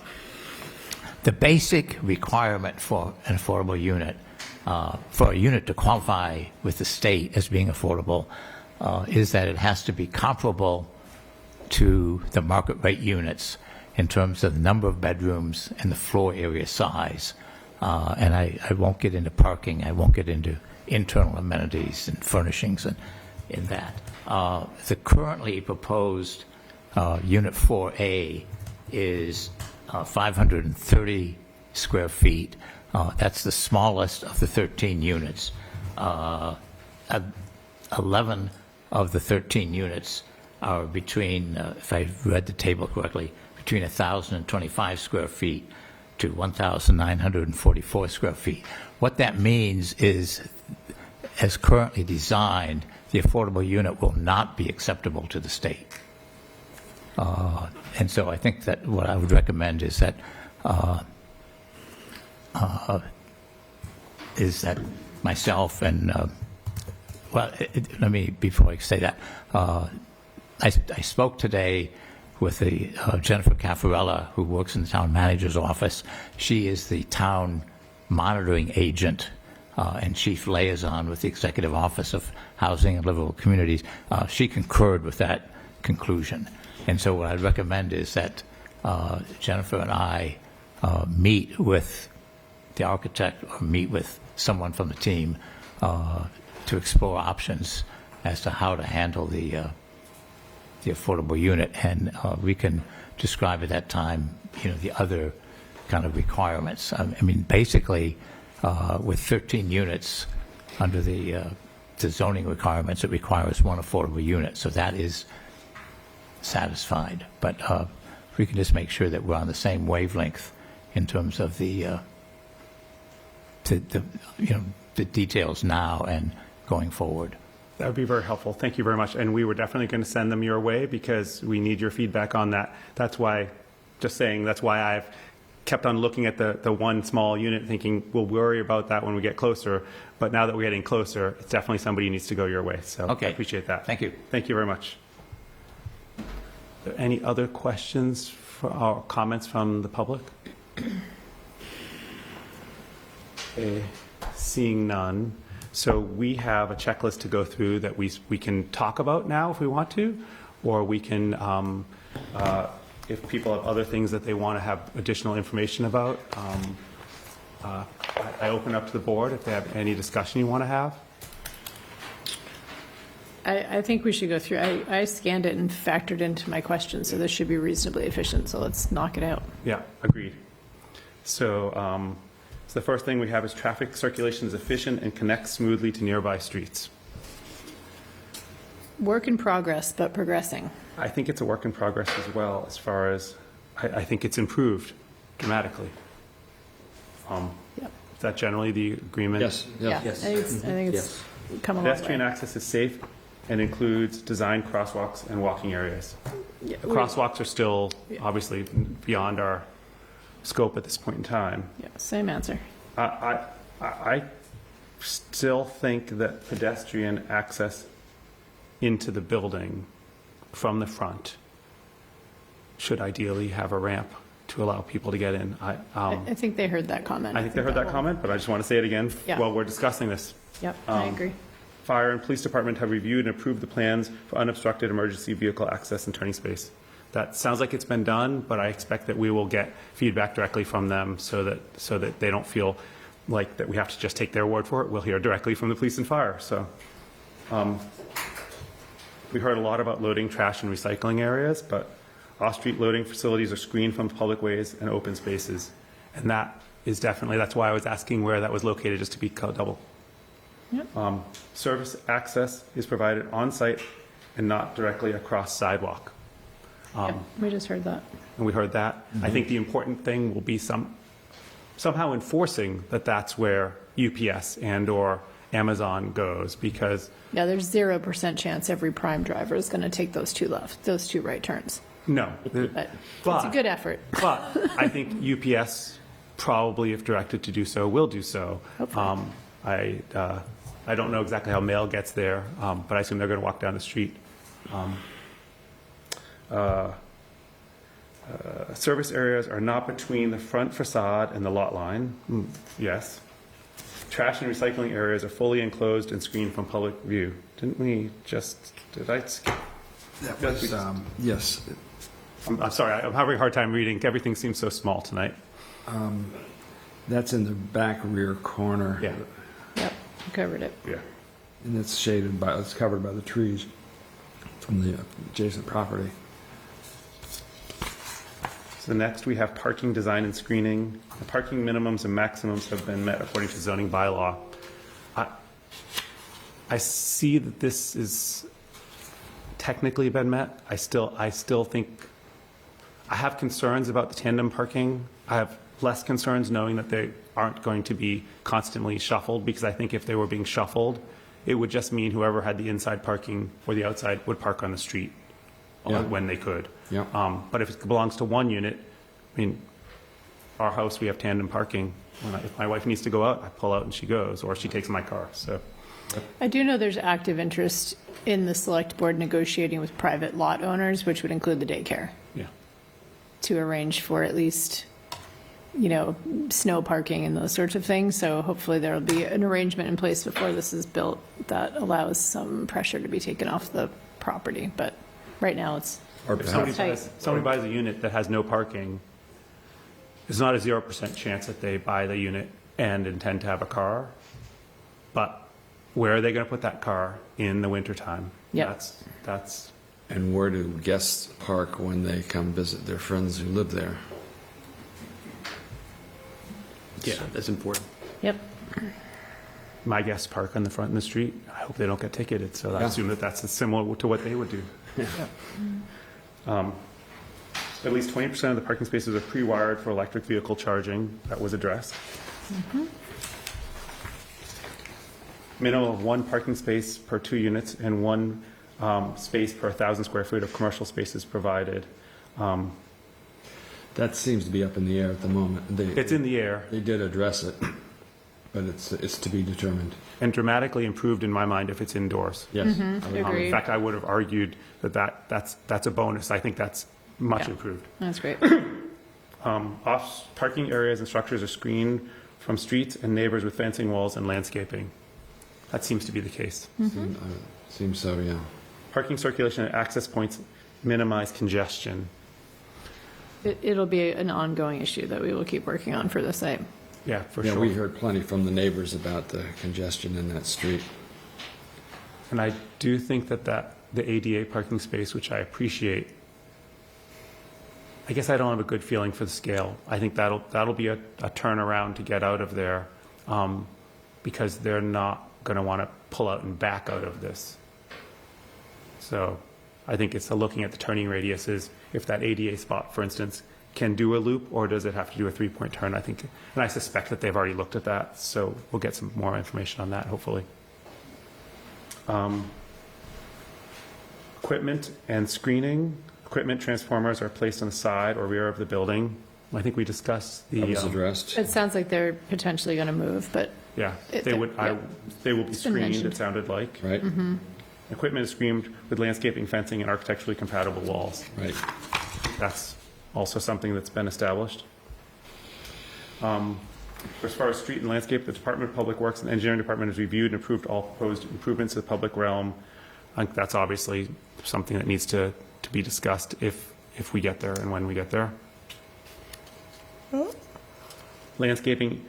basic requirement for an affordable unit, for a unit to qualify with the state as being affordable, is that it has to be comparable to the market rate units in terms of the number of bedrooms and the floor area size. And I won't get into parking. I won't get into internal amenities and furnishings and in that. The currently proposed Unit 4A is 530 square feet. That's the smallest of the 13 units. 11 of the 13 units are between, if I read the table correctly, between 1,025 square feet to 1,944 square feet. What that means is, as currently designed, the affordable unit will not be acceptable to the state. And so I think that what I would recommend is that myself and let me, before I say that, I spoke today with Jennifer Caffarella, who works in the town manager's office. She is the town monitoring agent and chief liaison with the Executive Office of Housing and Livable Communities. She concurred with that conclusion. And so what I'd recommend is that Jennifer and I meet with the architect or meet with someone from the team to explore options as to how to handle the affordable unit, and we can describe at that time, the other kind of requirements. I mean, basically, with 13 units under the zoning requirements, it requires one affordable unit. So that is satisfied. But we can just make sure that we're on the same wavelength in terms of the details now and going forward. That would be very helpful. Thank you very much. And we were definitely going to send them your way because we need your feedback on that. That's why, just saying, that's why I've kept on looking at the one small unit thinking we'll worry about that when we get closer. But now that we're getting closer, it's definitely somebody who needs to go your way. So Okay. I appreciate that. Thank you. Thank you very much. Are there any other questions or comments from the public? Okay. Seeing none. So we have a checklist to go through that we can talk about now if we want to, or we can, if people have other things that they want to have additional information about, I open up to the board if they have any discussion you want to have. I think we should go through, I scanned it and factored into my questions, so this should be reasonably efficient, so let's knock it out. Yeah, agreed. So, so the first thing we have is traffic circulation is efficient and connects smoothly to nearby streets. Work in progress, but progressing. I think it's a work in progress as well, as far as, I think it's improved dramatically. Yep. Is that generally the agreement? Yes, Yeah, yes. I think it's come a long Pedestrian way. access is safe and includes designed crosswalks and walking areas. Yeah, The crosswalks are still obviously beyond our scope at this point in time. Yeah, same answer. I still think that pedestrian access into the building from the front should ideally have a ramp to allow people to get in. I think they heard that comment. I think they heard that comment, but I just want to say it again Yeah. while we're discussing this. Yep, I agree. Fire and police department have reviewed and approved the plans for unobstructed emergency vehicle access and turning space. That sounds like it's been done, but I expect that we will get feedback directly from them so that they don't feel like that we have to just take their word for it. We'll hear directly from the police and fire. So we heard a lot about loading trash and recycling areas, but off-street loading facilities are screened from public ways and open spaces. And that is definitely, that's why I was asking where that was located, just to be double. Yep. Service access is provided on-site and not directly across sidewalk. Yep, we just heard that. And we heard that. I think the important thing will be somehow enforcing that that's where UPS and/or Amazon goes, because Yeah, there's 0% chance every Prime driver is going to take those two right turns. no. But it's a good effort. But I think UPS probably, if directed to do so, will do so. Hopefully. I don't know exactly how mail gets there, but I assume they're going to walk down the street. Service areas are not between the front facade and the lot line. Yes. Trash and recycling areas are fully enclosed and screened from public view. Didn't we just, did I skip? That was, yes. I'm sorry, I'm having a hard time reading. Everything seems so small tonight. That's in the back rear corner. Yeah, Yep, we covered it. yeah. And it's it's covered by the trees from the adjacent property. So next, we have parking design and screening. The parking minimums and maximums have been met according to zoning bylaw. I see that this is technically been met. I still think, I have concerns about the tandem parking. I have less concerns knowing that they aren't going to be constantly shuffled, because I think if they were being shuffled, it would just mean whoever had the inside parking or the outside would park on the street when they could. Yeah. But if it belongs to one unit, I mean, our house, we have tandem parking. If my wife needs to go out, I pull out and she goes, or she takes my car, so. I do know there's active interest in the select board negotiating with private lot owners, which would include the daycare, Yeah. to arrange for at least, snow parking and those sorts of things. So hopefully there'll be an arrangement in place before this is built that allows some pressure to be taken off the property. But right now it's Or If somebody perhaps, somebody buys a unit that has no parking, it's not a 0% chance that they buy the unit and intend to have a car. But where are they going to put that car in the wintertime? Yep. That's, and where do guests park when they come visit their friends who live there? Yeah, that's important. Yep. my guests park on the front in the street. I hope they don't get ticketed, so I Yeah. assume that that's similar to what they would do. At least 20% of the parking spaces are pre-wired for electric vehicle charging. That was addressed. Minimum of 1 parking space per 2 units and 1 space per 1,000 square feet of commercial spaces provided. That seems to be up in the air at the moment. It's in the air They did address it, but it's to be determined. and dramatically improved in my mind if it's indoors. Yes. In Agreed. fact, I would have argued that's a bonus. I think that's much Yeah. improved. That's great. Off parking areas and structures are screened from streets and neighbors with fencing walls and landscaping. That seems to be the case. Seems so, yeah. Parking circulation at access points minimize congestion. It'll be an ongoing issue that we will keep working on for the site. Yeah, for Yeah, sure. we heard plenty from the neighbors about the congestion in that street. And I do think that the ADA parking space, which I appreciate, I guess I don't have a good feeling for the scale. I think that'll be a turnaround to get out of there, because they're not going to want to pull out and back out of this. So I think it's looking at the turning radiuses. If that ADA spot, for instance, can do a loop, or does it have to do a 3-point turn? I think, and I suspect that they've already looked at that. So we'll get some more information on that, hopefully. Equipment and screening. Equipment transformers are placed on the side or rear of the building. I think we discussed That was the, addressed. It sounds like they're potentially going to move, but yeah, It- they would, yeah. they will be It's been screened, mentioned. it sounded like. Right, Equipment is screened with landscaping, fencing, and architecturally compatible walls. right. That's also something that's been established. As far as street and landscape, the Department of Public Works and Engineering Department has reviewed and approved all proposed improvements to the public realm. I think that's obviously something that needs to be discussed if we get there and when we get there. Landscaping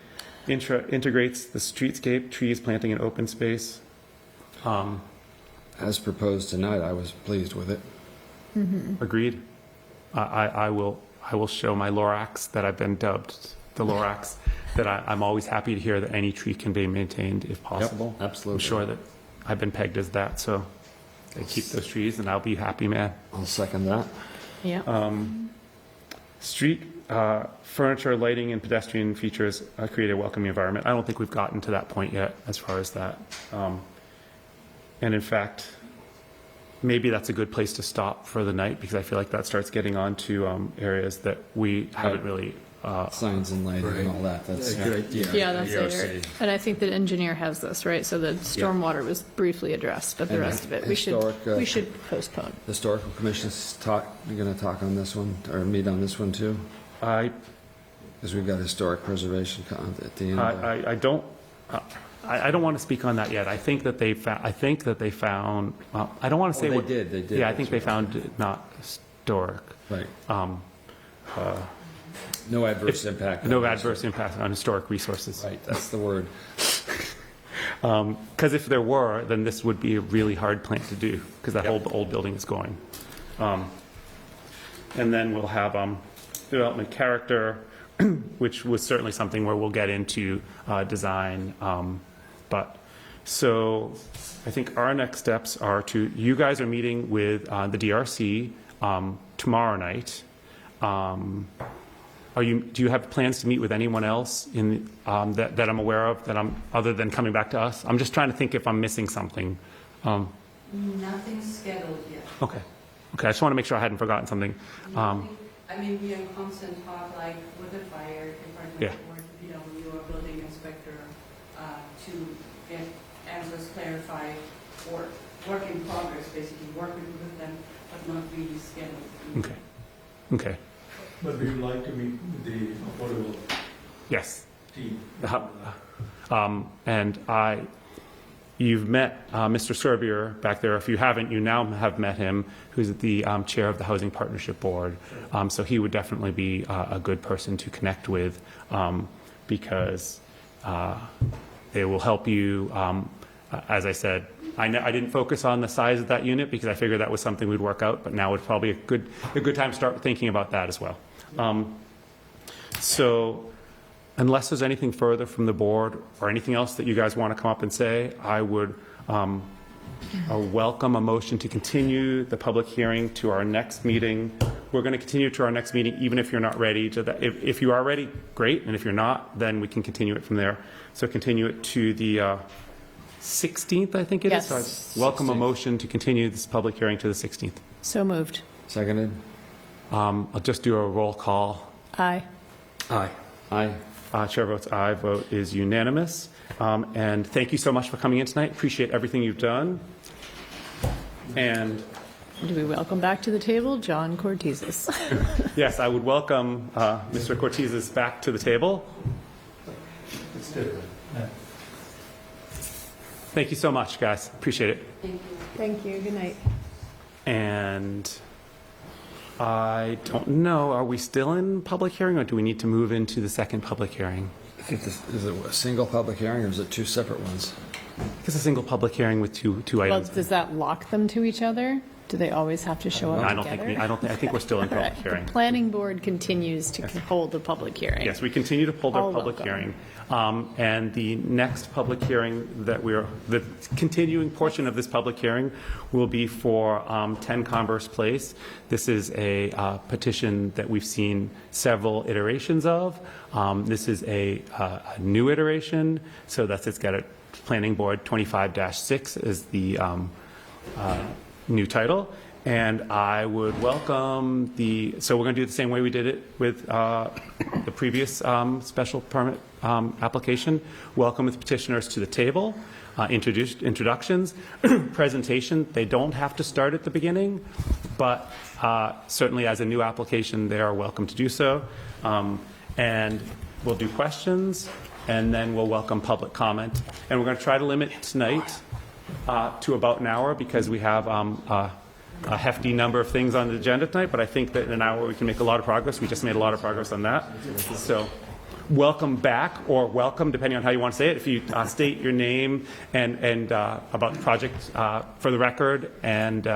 integrates the streetscape, trees, planting, and open space. As proposed tonight, I was pleased with it. Agreed. I will show my Lorax that I've been dubbed the Lorax, that I'm always happy to hear that any tree can be maintained if possible. absolutely. I'm sure that I've been pegged as that, so I keep those trees and I'll be happy, man. I'll second that. yeah. Street furniture, lighting, and pedestrian features create a welcoming environment. I don't think we've gotten to that point yet as far as that. And in fact, maybe that's a good place to stop for the night, because I feel like that starts getting on to areas that we haven't really. Signs and lighting and all that, that's a good idea. Yeah, that's it. And I think the engineer has this, right? So the stormwater was briefly addressed, but the And rest of it, historic, we should postpone. Historical Commission's you're going to talk on this one, or meet on this one too? Because we've got historic preservation at the end. I don't. I don't want to speak on that yet. I think that they found. Well, I don't want to say they what did. Yeah, I That's think they right. found it not historic. Right. No adverse impact. No adverse impact on historic resources. Right, that's the word. Because if there were, then this would be a really hard plant to do, because that whole old building is going. And then we'll have development character, which was certainly something where we'll get into design. But so I think our next steps are you guys are meeting with the DRC tomorrow night. Do you have plans to meet with anyone else that I'm aware of, other than coming back to us? I'm just trying to think if I'm missing something. Nothing's scheduled yet. Okay. I just want to make sure I hadn't forgotten something. I mean, we are in constant talk, like with the fire department, Yeah. or, your building inspector, to get answers clarified, or work in progress, basically, working with them, but not really scheduled. Okay. But we would like to meet with the affordable Yes. team. And you've met Mr. Serbier back there. If you haven't, you now have met him, who's the chair of the Housing Partnership Board. So he would definitely be a good person to connect with, because they will help you. As I said, I didn't focus on the size of that unit because I figured that was something we'd work out, but now it's probably a good time to start thinking about that as well. So unless there's anything further from the board or anything else that you guys want to come up and say, I would welcome a motion to continue the public hearing to our next meeting. We're going to continue to our next meeting, even if you're not ready to that. If you are ready, great. And if you're not, then we can continue it from there. So continue it to the 16th, I think it is. Yes. So I welcome a motion to continue this public hearing to the 16th. So moved. Seconded? I'll just do a roll call. Aye. Aye. Aye. Chair votes aye. Vote is unanimous. And thank you so much for coming in tonight. Appreciate everything you've done. And Do we welcome back to the table John Cortezes? yes, I would welcome Mr. Cortezes back to the table. Thank you so much, guys. Appreciate it. Thank you. Good night. And I don't know, are we still in public hearing or do we need to move into the second public hearing? I think is it a single public hearing or is it two separate ones? It's a single public hearing with two Well, items. does that lock them to each other? Do they always have to show up I don't together? think, I think we're still in All public right. hearing. The planning board continues to hold the public hearing. Yes, we continue to hold our All public welcome. hearing. And the next public hearing the continuing portion of this public hearing will be for 10 Converse Place. This is a petition that we've seen several iterations of. This is a new iteration, so it's got a planning board 25-6 is the new title. And I would welcome so we're going to do it the same way we did it with the previous special permit application. Welcome the petitioners to the table, introductions, presentation. They don't have to start at the beginning, but certainly as a new application, they are welcome to do so. And we'll do questions, and then we'll welcome public comment. And we're going to try to limit tonight to about an hour because we have a hefty number of things on the agenda tonight, but I think that in an hour we can make a lot of progress. We just made a lot of progress on that. So welcome back, or welcome, depending on how you want to say it. If you state your name and about the project for the record, and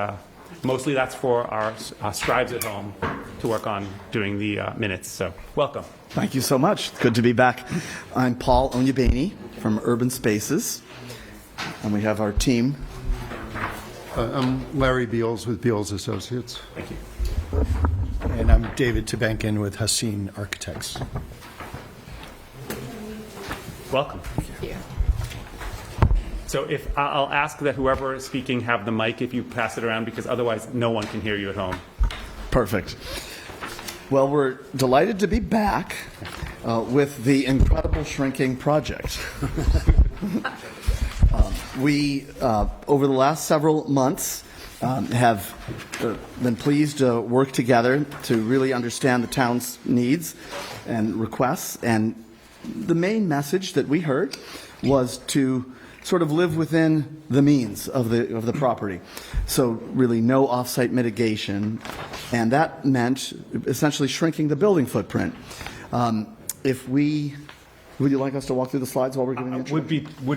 mostly that's for our scribes at home to work on doing the minutes. So welcome. Thank you so much. It's good to be back. I'm Paul Onyebane from Urban Spaces, and we have our team. I'm Larry Beals with Beals Associates. Thank you. And I'm David Tebenkin with Hassin Architects. Welcome. Thank you. So if I'll ask that whoever is speaking have the mic if you pass it around, because otherwise no one can hear you at home. Perfect. Well, we're delighted to be back with the incredible shrinking project. We, over the last several months, have been pleased to work together to really understand the town's needs and requests. And the main message that we heard was to sort of live within the means of the property. So really no off-site mitigation. And that meant essentially shrinking the building footprint. Would you like us to walk through the slides while we're giving the Would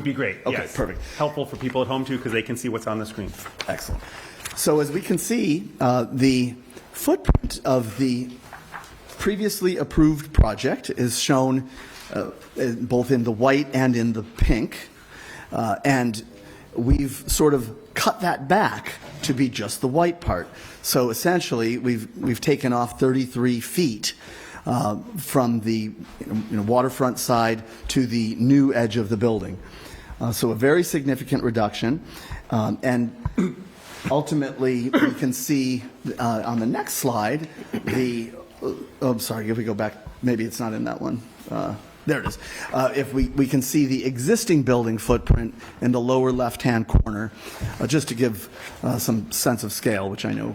be great. Okay, yes. perfect. Helpful for people at home too, because they can see what's on the screen. Excellent. So as we can see, the footprint of the previously approved project is shown both in the white and in the pink. And we've sort of cut that back to be just the white part. So essentially, we've taken off 33 feet from the waterfront side to the new edge of the building. So a very significant reduction. And ultimately, we can see on the next slide I'm sorry, if we go back, maybe it's not in that one. There it is. If we can see the existing building footprint in the lower left-hand corner, just to give some sense of scale, which I know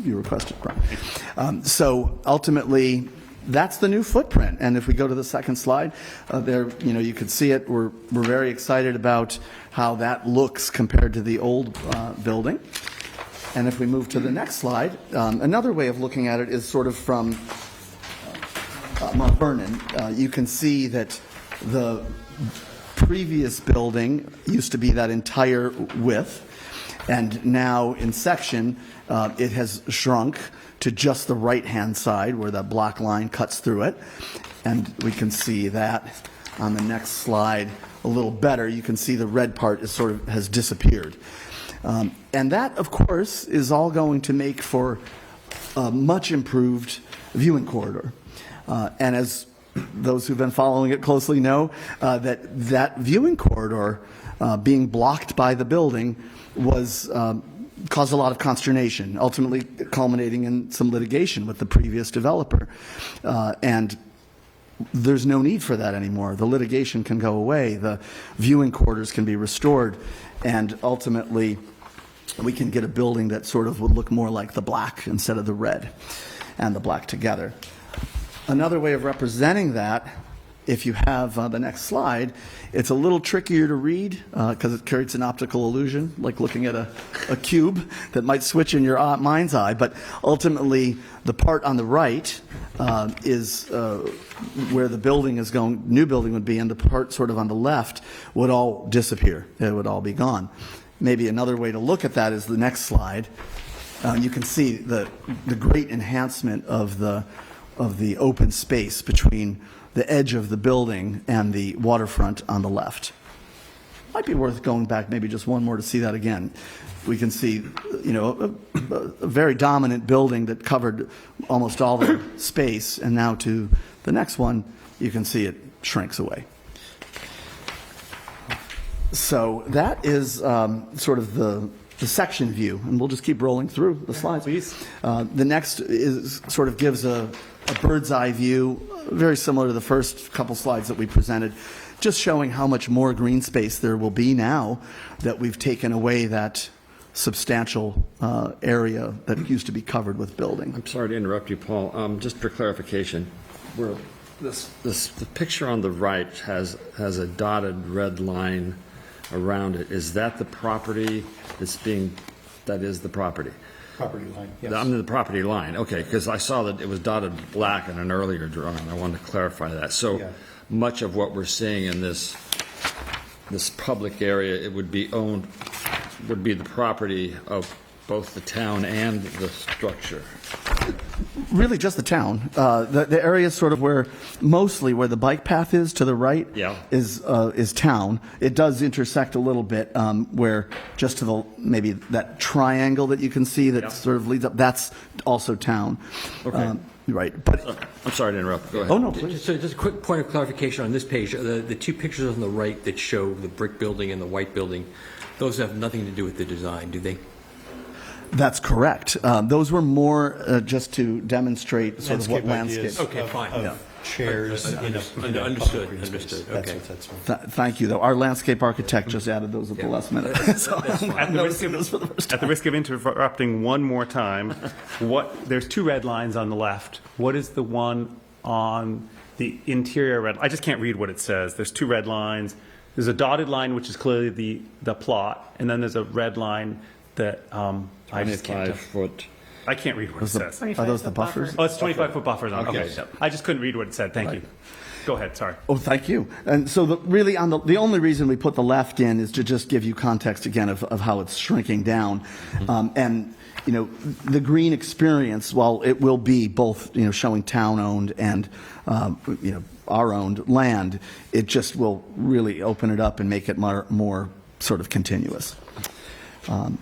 you requested, Brian. So ultimately, that's the new footprint. And if we go to the second slide, there, you can see it. We're very excited about how that looks compared to the old building. And if we move to the next slide, another way of looking at it is sort of from Mount Vernon. You can see that the previous building used to be that entire width, and now in section it has shrunk to just the right-hand side where that black line cuts through it. And we can see that on the next slide a little better. You can see the red part is has disappeared. And that, of course, is all going to make for a much improved viewing corridor. And as those who've been following it closely know, that viewing corridor being blocked by the building was caused a lot of consternation, ultimately culminating in some litigation with the previous developer. And there's no need for that anymore. The litigation can go away, the viewing corridors can be restored, and ultimately we can get a building that sort of would look more like the black instead of the red and the black together. Another way of representing that, if you have the next slide, it's a little trickier to read because it creates an optical illusion, like looking at a cube that might switch in your mind's eye. But ultimately, the part on the right is where the building is going, new building would be, and the part sort of on the left would all disappear. It would all be gone. Maybe another way to look at that is the next slide. You can see the great enhancement of the open space between the edge of the building and the waterfront on the left. Might be worth going back maybe just one more to see that again. We can see, you know, a very dominant building that covered almost all the space, and now to the next one, you can see it shrinks away. So that is sort of the section view, and we'll just keep rolling through the slides. Please. The next is sort of gives a bird's eye view, very similar to the first couple slides that we presented, just showing how much more green space there will be now that we've taken away that substantial area that used to be covered with building. I'm sorry to interrupt you, Paul. Just for clarification, where the picture on the right has a dotted red line around it. Is that the property that is the property? Property line, yes. I'm in the property line, okay, because I saw that it was dotted black in an earlier drawing. I wanted to clarify that. So Yeah. much of what we're seeing in this public area, it would be the property of both the town and the structure. Really just the town. The area sort of mostly where the bike path is to the right Yeah. is town. It does intersect a little bit where just to maybe that triangle that you can see that Yeah. sort of leads up, that's also town. Okay. Right. But I'm sorry to interrupt. Go ahead. oh no, please. Just a quick point of clarification on this page. The two pictures on the right that show the brick building and the white building, those have nothing to do with the design, do they? That's correct. Those were more just to demonstrate sort of what Landscape landscape. ideas. Okay, fine. Of chairs in a Understood, public green space. understood, That's okay. what that's for. Thank you, though. Our landscape architect just added those at the last minute. So I'm noticing those for the first At the risk of interrupting one more time, there's two red lines on the left. What is the one on the interior red? I just can't read what it says. There's two red lines. There's a dotted line, which is clearly the plot, and then there's a red line that I just can't. 25-foot. I can't read what it says. Are those the buffers? Oh, it's 25-foot buffers on. Okay, Okay. I just couldn't read what it said. Thank you. Go ahead. Sorry. Oh, thank you. And so really the only reason we put the left in is to just give you context again of how it's shrinking down. And, you know, the green experience, while it will be both, you know, showing town-owned and, you know, our owned land, it just will really open it up and make it more sort of continuous.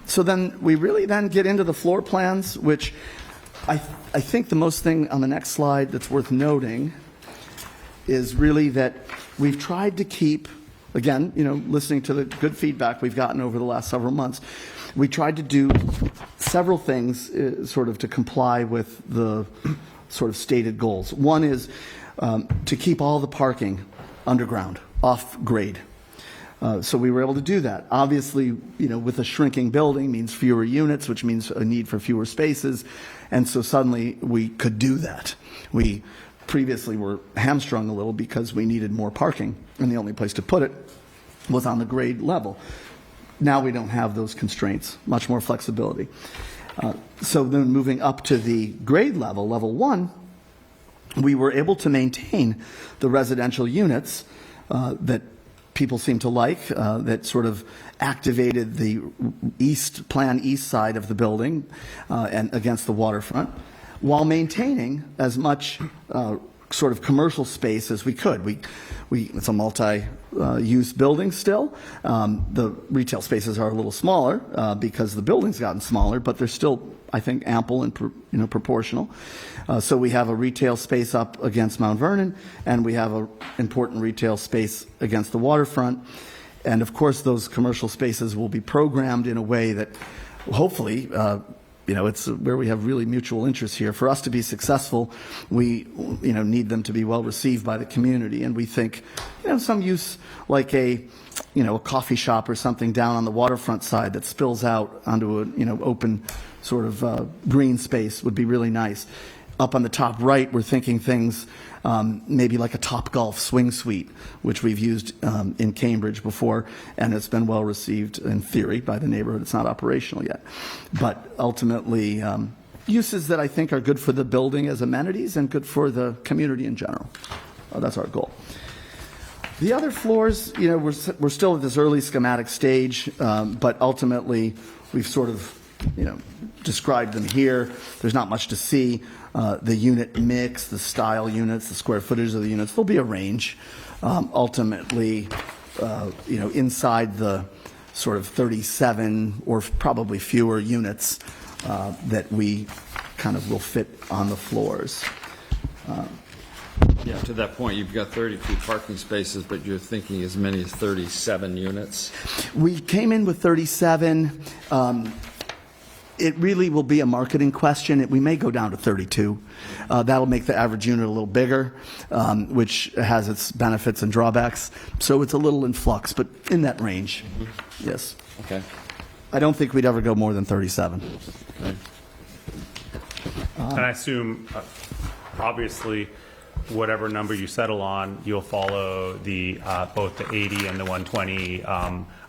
So then we really then get into the floor plans, which I think the most thing on the next slide that's worth noting is really that we've tried to keep, again, you know, listening to the good feedback we've gotten over the last several months, we tried to do several things sort of to comply with the sort of stated goals. One is to keep all the parking underground, off grade. So we were able to do that. Obviously, you know, with a shrinking building means fewer units, which means a need for fewer spaces. And so suddenly we could do that. We previously were hamstrung a little because we needed more parking, and the only place to put it was on the grade level. Now we don't have those constraints, much more flexibility. So then moving up to the grade level, level 1, we were able to maintain the residential units that people seem to like, that sort of activated the plan east side of the building and against the waterfront, while maintaining as much sort of commercial space as we could. It's a multi-use building still. The retail spaces are a little smaller because the building's gotten smaller, but they're still, I think, ample and proportional. So we have a retail space up against Mount Vernon, and we have an important retail space against the waterfront. And of course, those commercial spaces will be programmed in a way that hopefully, it's where we have really mutual interest here. For us to be successful, we, need them to be well received by the community. And we think, some use like a coffee shop or something down on the waterfront side that spills out onto a, open sort of green space would be really nice. Up on the top right, we're thinking things maybe like a Topgolf swing suite, which we've used in Cambridge before, and it's been well received in theory by the neighborhood. It's not operational yet. But ultimately, uses that I think are good for the building as amenities and good for the community in general. That's our goal. The other floors, we're still at this early schematic stage, but ultimately we've sort of, described them here. There's not much to see. The unit mix, the style units, the square footage of the units, there'll be a range. Ultimately, inside the sort of 37 or probably fewer units that we kind of will fit on the floors. Yeah, to that point, you've got 32 parking spaces, but you're thinking as many as 37 units? We came in with 37. It really will be a marketing question. We may go down to 32. That'll make the average unit a little bigger, which has its benefits and drawbacks. So it's a little in flux, but in that range, yes. Okay. I don't think we'd ever go more than 37. Okay. And I assume, obviously, whatever number you settle on, you'll follow the both the 80 and the 120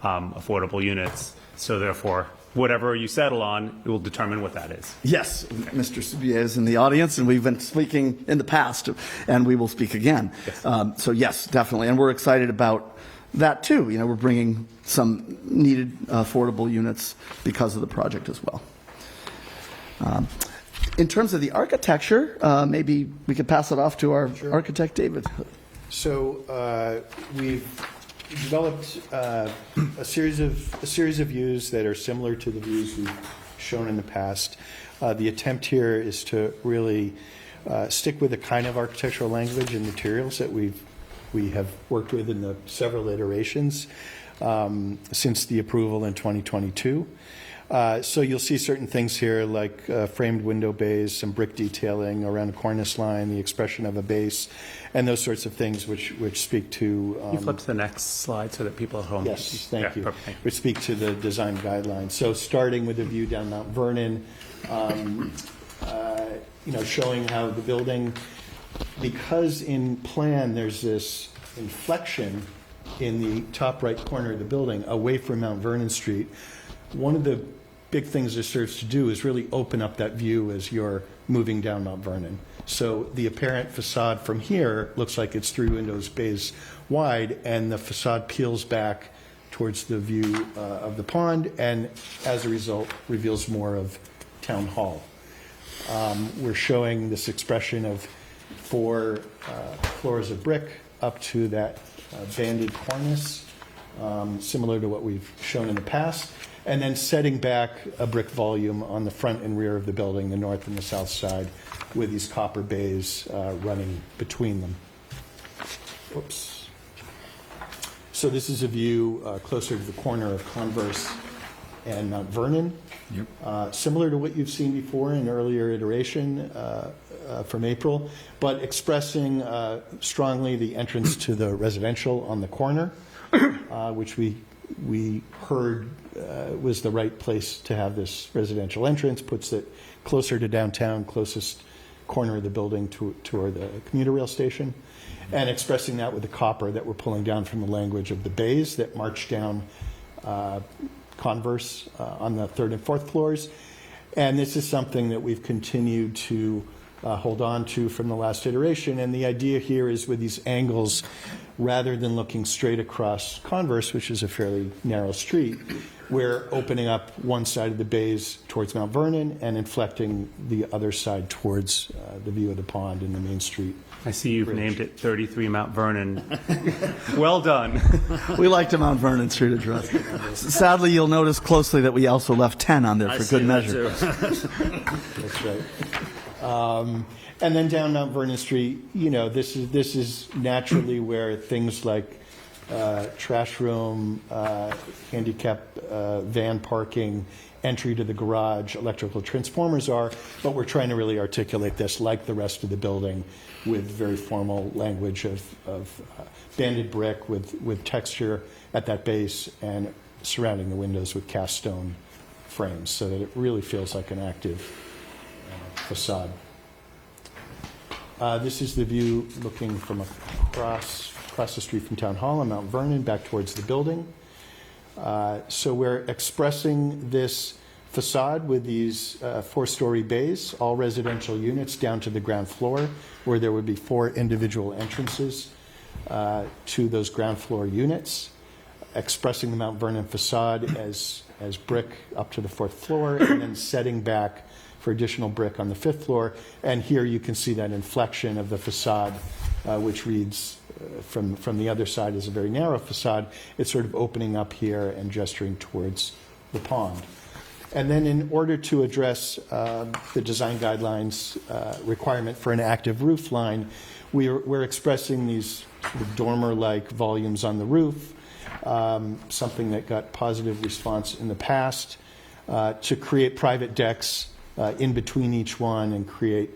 affordable units. So therefore, whatever you settle on, it will determine what that is. Yes, Mr. Subier is in the audience, and we've been speaking in the past, and we will speak again. Yes. So yes, definitely, and we're excited about that too. We're bringing some needed affordable units because of the project as well. In terms of the architecture, maybe we could pass it off to our architect, David. So we've developed a series of views that are similar to the views we've shown in the past. The attempt here is to really stick with the kind of architectural language and materials that we have worked with in the several iterations since the approval in 2022. So you'll see certain things here like framed window bays, some brick detailing around a cornice line, the expression of a base, and those sorts of things which speak to... you flip to the next slide so that people at home... Yes, thank you. Perfect. Which speak to the design guidelines. So starting with a view down Mount Vernon, showing how the building, because in plan there's this inflection in the top right corner of the building away from Mount Vernon Street. One of the big things this serves to do is really open up that view as you're moving down Mount Vernon. So the apparent facade from here looks like it's 3 windows bays wide, and the facade peels back towards the view of the pond, and as a result reveals more of Town Hall. We're showing this expression of 4 floors of brick up to that banded cornice, similar to what we've shown in the past, and then setting back a brick volume on the front and rear of the building, the north and the south side, with these copper bays running between them. Whoops. So this is a view closer to the corner of Converse and Mount Vernon. Yep. Similar to what you've seen before in earlier iteration from April, but expressing strongly the entrance to the residential on the corner, which we heard was the right place to have this residential entrance, puts it closer to downtown, closest corner of the building toward the commuter rail station, and expressing that with the copper that we're pulling down from the language of the bays that march down Converse on the 3rd and 4th floors. And this is something that we've continued to hold on to from the last iteration. And the idea here is with these angles, rather than looking straight across Converse, which is a fairly narrow street, we're opening up one side of the bays towards Mount Vernon and inflecting the other side towards the view of the pond and the Main Street. I see you've named it 33 Mount Vernon. Well done. We like to Mount Vernon Street address. Sadly, you'll notice closely that we also left 10 on there for good measure. That's right. And then down Mount Vernon Street, you know, this is naturally where things like trash room, handicap van parking, entry to the garage, electrical transformers are, but we're trying to really articulate this like the rest of the building with very formal language of banded brick with texture at that base and surrounding the windows with cast stone frames so that it really feels like an active facade. This is the view looking from across the street from Town Hall on Mount Vernon back towards the building. So we're expressing this facade with these 4-story bays, all residential units down to the ground floor, where there would be 4 individual entrances to those ground floor units, expressing the Mount Vernon facade as brick up to the 4th floor, and then setting back for additional brick on the 5th floor. And here you can see that inflection of the facade, which reads from the other side as a very narrow facade. It's sort of opening up here and gesturing towards the pond. And then in order to address the design guidelines requirement for an active roof line, we're expressing these sort of dormer-like volumes on the roof, something that got positive response in the past, to create private decks in between each one and create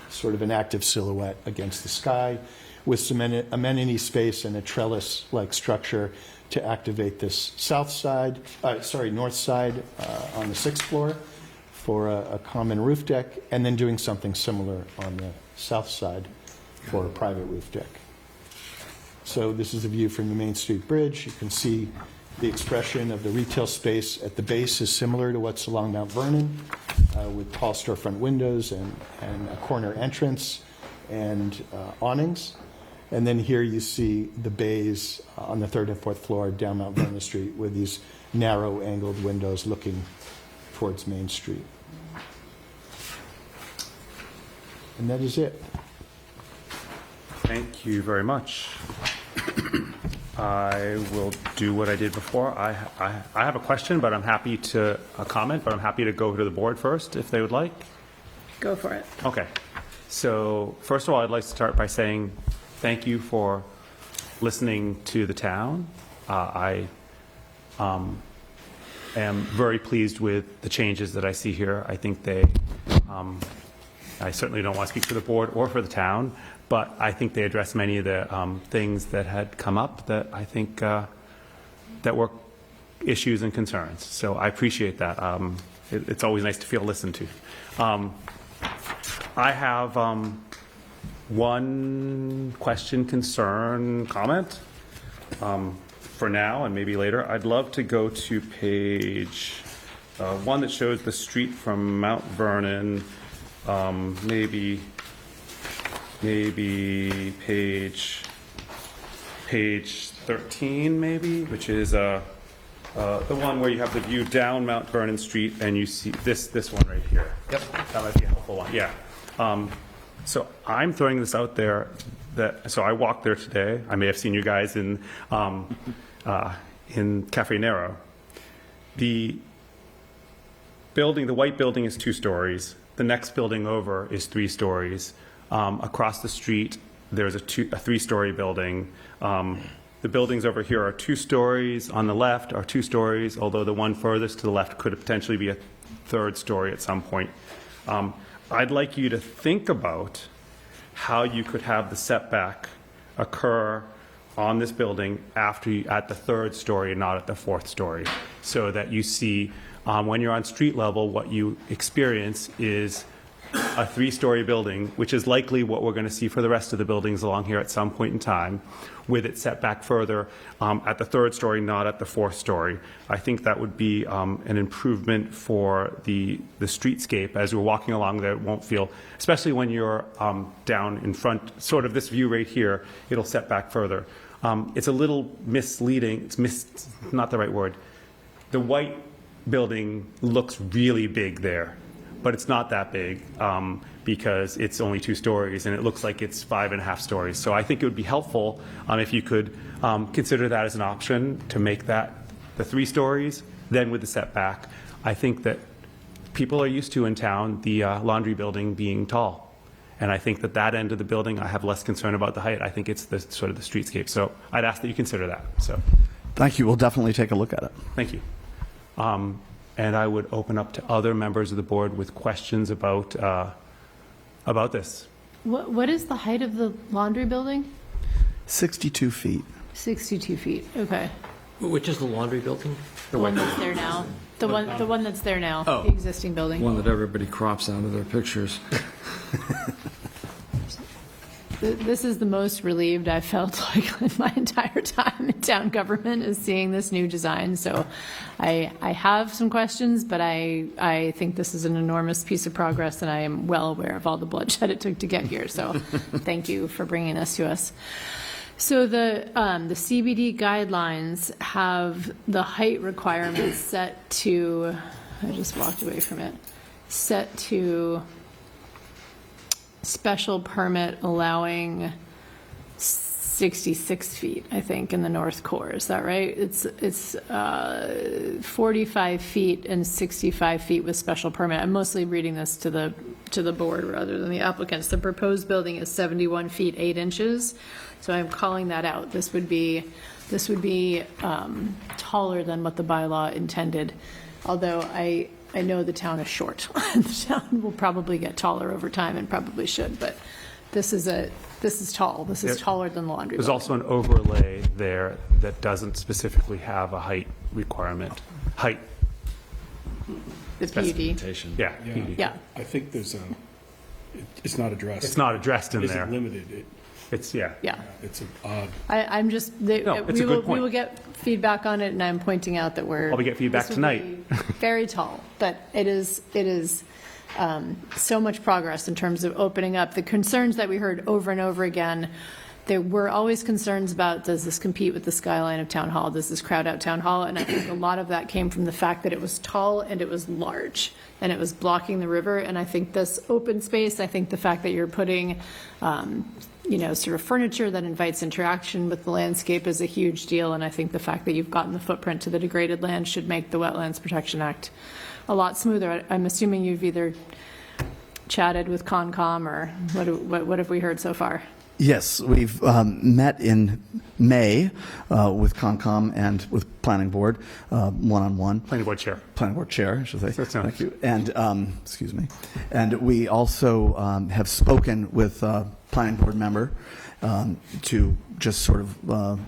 sort of an active silhouette against the sky with some amenity space and a trellis-like structure to activate this north side on the 6th floor for a common roof deck, and then doing something similar on the south side for a private roof deck. So this is a view from the Main Street Bridge. You can see the expression of the retail space at the base is similar to what's along Mount Vernon, with tall storefront windows and a corner entrance and awnings. And then here you see the bays on the 3rd and 4th floor down Mount Vernon Street with these narrow angled windows looking towards Main Street. And that is it. Thank you very much. I will do what I did before. I have a question, but I'm happy to comment, but I'm happy to go to the board first if they would like. Go for it. Okay. So first of all, I'd like to start by saying thank you for listening to the town. I am very pleased with the changes that I see here. I think I certainly don't want to speak for the board or for the town, but I think they address many of the things that had come up that I think that were issues and concerns. So I appreciate that. It's always nice to feel listened to. I have one question, concern, comment for now and maybe later. I'd love to go to page one that shows the street from Mount Vernon, maybe page 13 maybe, which is the one where you have the view down Mount Vernon Street and you see this one right here. Yep. That might be a helpful one. Yeah. So I'm throwing this out there so I walked there today. I may have seen you guys in Cafe Nero. The white building is 2 stories. The next building over is 3 stories. Across the street, there's a 3-story building. The buildings over here are 2 stories. On the left are 2 stories, although the one furthest to the left could potentially be a 3rd story at some point. I'd like you to think about how you could have the setback occur on this building at the 3rd story and not at the 4th story, so that you see when you're on street level, what you experience is a three-story building, which is likely what we're going to see for the rest of the buildings along here at some point in time, with it set back further at the third story, not at the fourth story. I think that would be an improvement for the streetscape as we're walking along there. It won't feel, especially when you're down in front, sort of this view right here, it'll set back further. It's a little misleading. It's not the right word. The white building looks really big there, but it's not that big because it's only 2 stories, and it looks like it's 5.5 stories. So I think it would be helpful if you could consider that as an option to make that the 3 stories, then with the setback. I think that people are used to in town the laundry building being tall. And I think that that end of the building, I have less concern about the height. I think it's the sort of the streetscape. So I'd ask that you consider that. So Thank you. We'll definitely take a look at it. thank you. And I would open up to other members of the board with questions about this. What is the height of the laundry building? 62 feet. 62 feet, okay. Which is the laundry building? The one that's there now. The one that's there now, Oh. the existing building. One that everybody crops out of their pictures. This is the most relieved I've felt like in my entire time in town government, is seeing this new design. So I have some questions, but I think this is an enormous piece of progress, and I am well aware of all the bloodshed it took to get here. So thank you for bringing this to us. So the CBD guidelines have the height requirements set to, I just walked away from it, set to special permit allowing 66 feet, I think, in the north core. Is that right? It's 45 feet and 65 feet with special permit. I'm mostly reading this to the board rather than the applicants. The proposed building is 71 feet 8 inches, so I'm calling that out. This would be taller than what the bylaw intended, although I know the town is short. The town will probably get taller over time and probably should, but this is tall. This is taller than the laundry There's building. also an overlay there that doesn't specifically have a height requirement. Height, The PUD. yeah. PUD. Yeah. I think it's not addressed. It's not addressed in Is there. it limited? It's, yeah. Yeah. It's an odd. I'm just, No, it's a good we point. will get feedback on it, and I'm pointing out that we're. Well, we get feedback this will tonight. be Very tall, but it is so much progress in terms of opening up. The concerns that we heard over and over again, there were always concerns about, does this compete with the skyline of Town Hall? Does this crowd out Town Hall? And I think a lot of that came from the fact that it was tall and it was large, and it was blocking the river. And I think this open space, I think the fact that you're putting sort of furniture that invites interaction with the landscape is a huge deal, and I think the fact that you've gotten the footprint to the degraded land should make the Wetlands Protection Act a lot smoother. I'm assuming you've either chatted with Concom, or what have we heard so far? Yes, we've met in May with Concom and with Planning Board, one-on-one. Planning board chair. Planning Board Chair, I should say. That's nice. Thank you. And, excuse me. And we also have spoken with a Planning Board member to just sort of,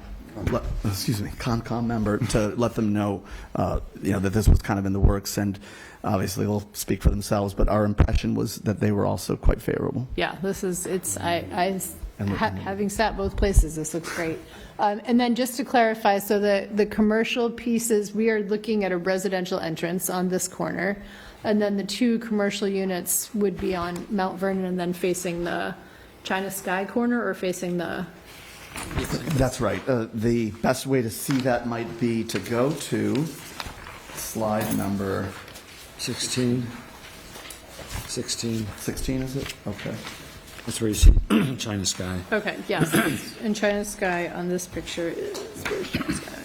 Concom member, to let them know, that this was kind of in the works, and obviously they'll speak for themselves, but our impression was that they were also quite favorable. Yeah, having sat both places, this looks great. And then just to clarify, so the commercial pieces, we are looking at a residential entrance on this corner, and then the 2 commercial units would be on Mount Vernon and then facing the China Sky corner, or facing the... That's right. The best way to see that might be to go to slide number 16, 16, 16, is it? Okay. that's where you see China Sky. Okay, yes, and China Sky on this picture is, where's China Sky?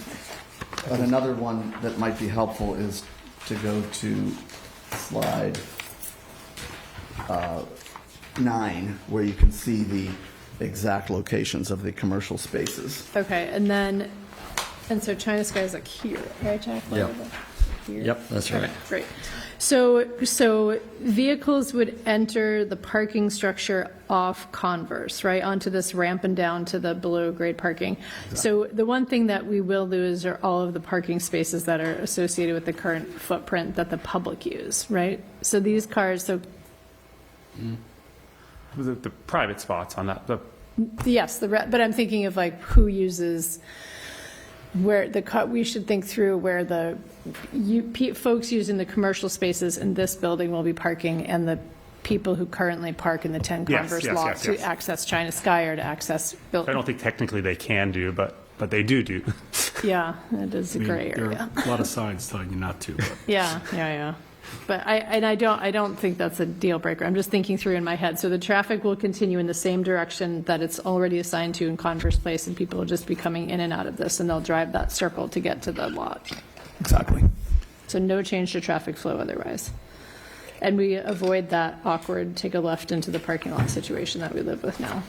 But another one that might be helpful is to go to slide 9, where you can see the exact locations of the commercial spaces. Okay, and so China Sky is like here, right, Jack? Yep. Here? Yep, that's right. Okay, great. So vehicles would enter the parking structure off Converse, right, onto this ramp and down to the below grade parking. Exactly. So the one thing that we will lose are all of the parking spaces that are associated with the current footprint that the public use, right? So these cars, The private spots on that, Yes, but I'm thinking of like who uses, where we should think through where folks using the commercial spaces in this building will be parking, and the people who currently park in the 10 Converse lot to access China Sky or to access. I don't think technically they can do, but they do. Yeah, it is a gray There area. are a lot of signs telling you not to. But Yeah. But I don't think that's a deal breaker. I'm just thinking through in my head. So the traffic will continue in the same direction that it's already assigned to in Converse Place, and people will just be coming in and out of this, and they'll drive that circle to get to the lot. Exactly. So no change to traffic flow otherwise. And we avoid that awkward take a left into the parking lot situation that we live with now.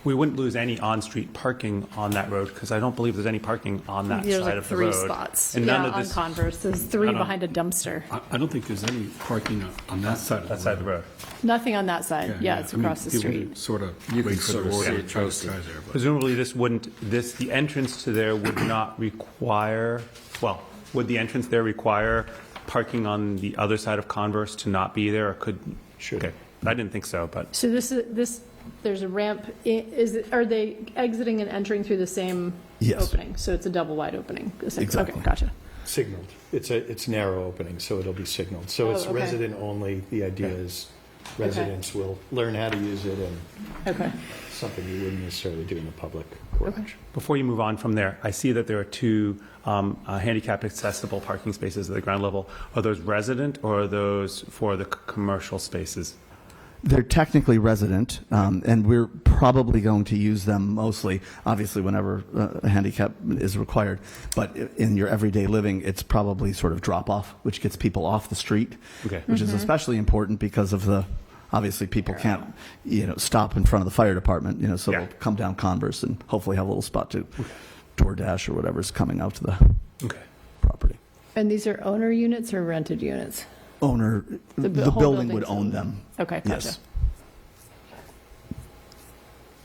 We wouldn't lose any on-street parking on that road, because I don't believe there's any parking on that There's side like of the 3 road. spots. And Yeah, none of on this, Converse. There's 3 None on- behind a dumpster. I don't think there's any parking on that side of the road. that side of the road. Nothing on that side. Yeah, it's I mean, across the people street. would sort of You wait can for sort the of see order it to try to posted. drive there. But Presumably the entrance to there would not require, well, would the entrance there require parking on the other side of Converse to not be there, or could? Should. Okay, I didn't think so, but So there's a ramp. Are they exiting and entering through the same Yes. opening? So it's a double wide opening. Exactly. Okay, gotcha. Signaled. It's narrow opening, so it'll be signaled. So it's Oh, okay. resident only. The idea is residents will learn how to use it, and Okay. something you wouldn't necessarily do in the public garage. before you move on from there, I see that there are 2 handicap accessible parking spaces at the ground level. Are those resident, or are those for the commercial spaces? They're technically resident, and we're probably going to use them mostly, obviously, whenever a handicap is required. But in your everyday living, it's probably sort of drop-off, which gets people off the street, Okay. which is especially important because of obviously, people can't, stop in front of the fire department, so Yeah. they'll come down Converse and hopefully have a little spot to DoorDash or whatever's coming out to the Okay. property. And these are owner units or rented units? Owner, The the whole building would building's own them. Okay, gotcha. Yes.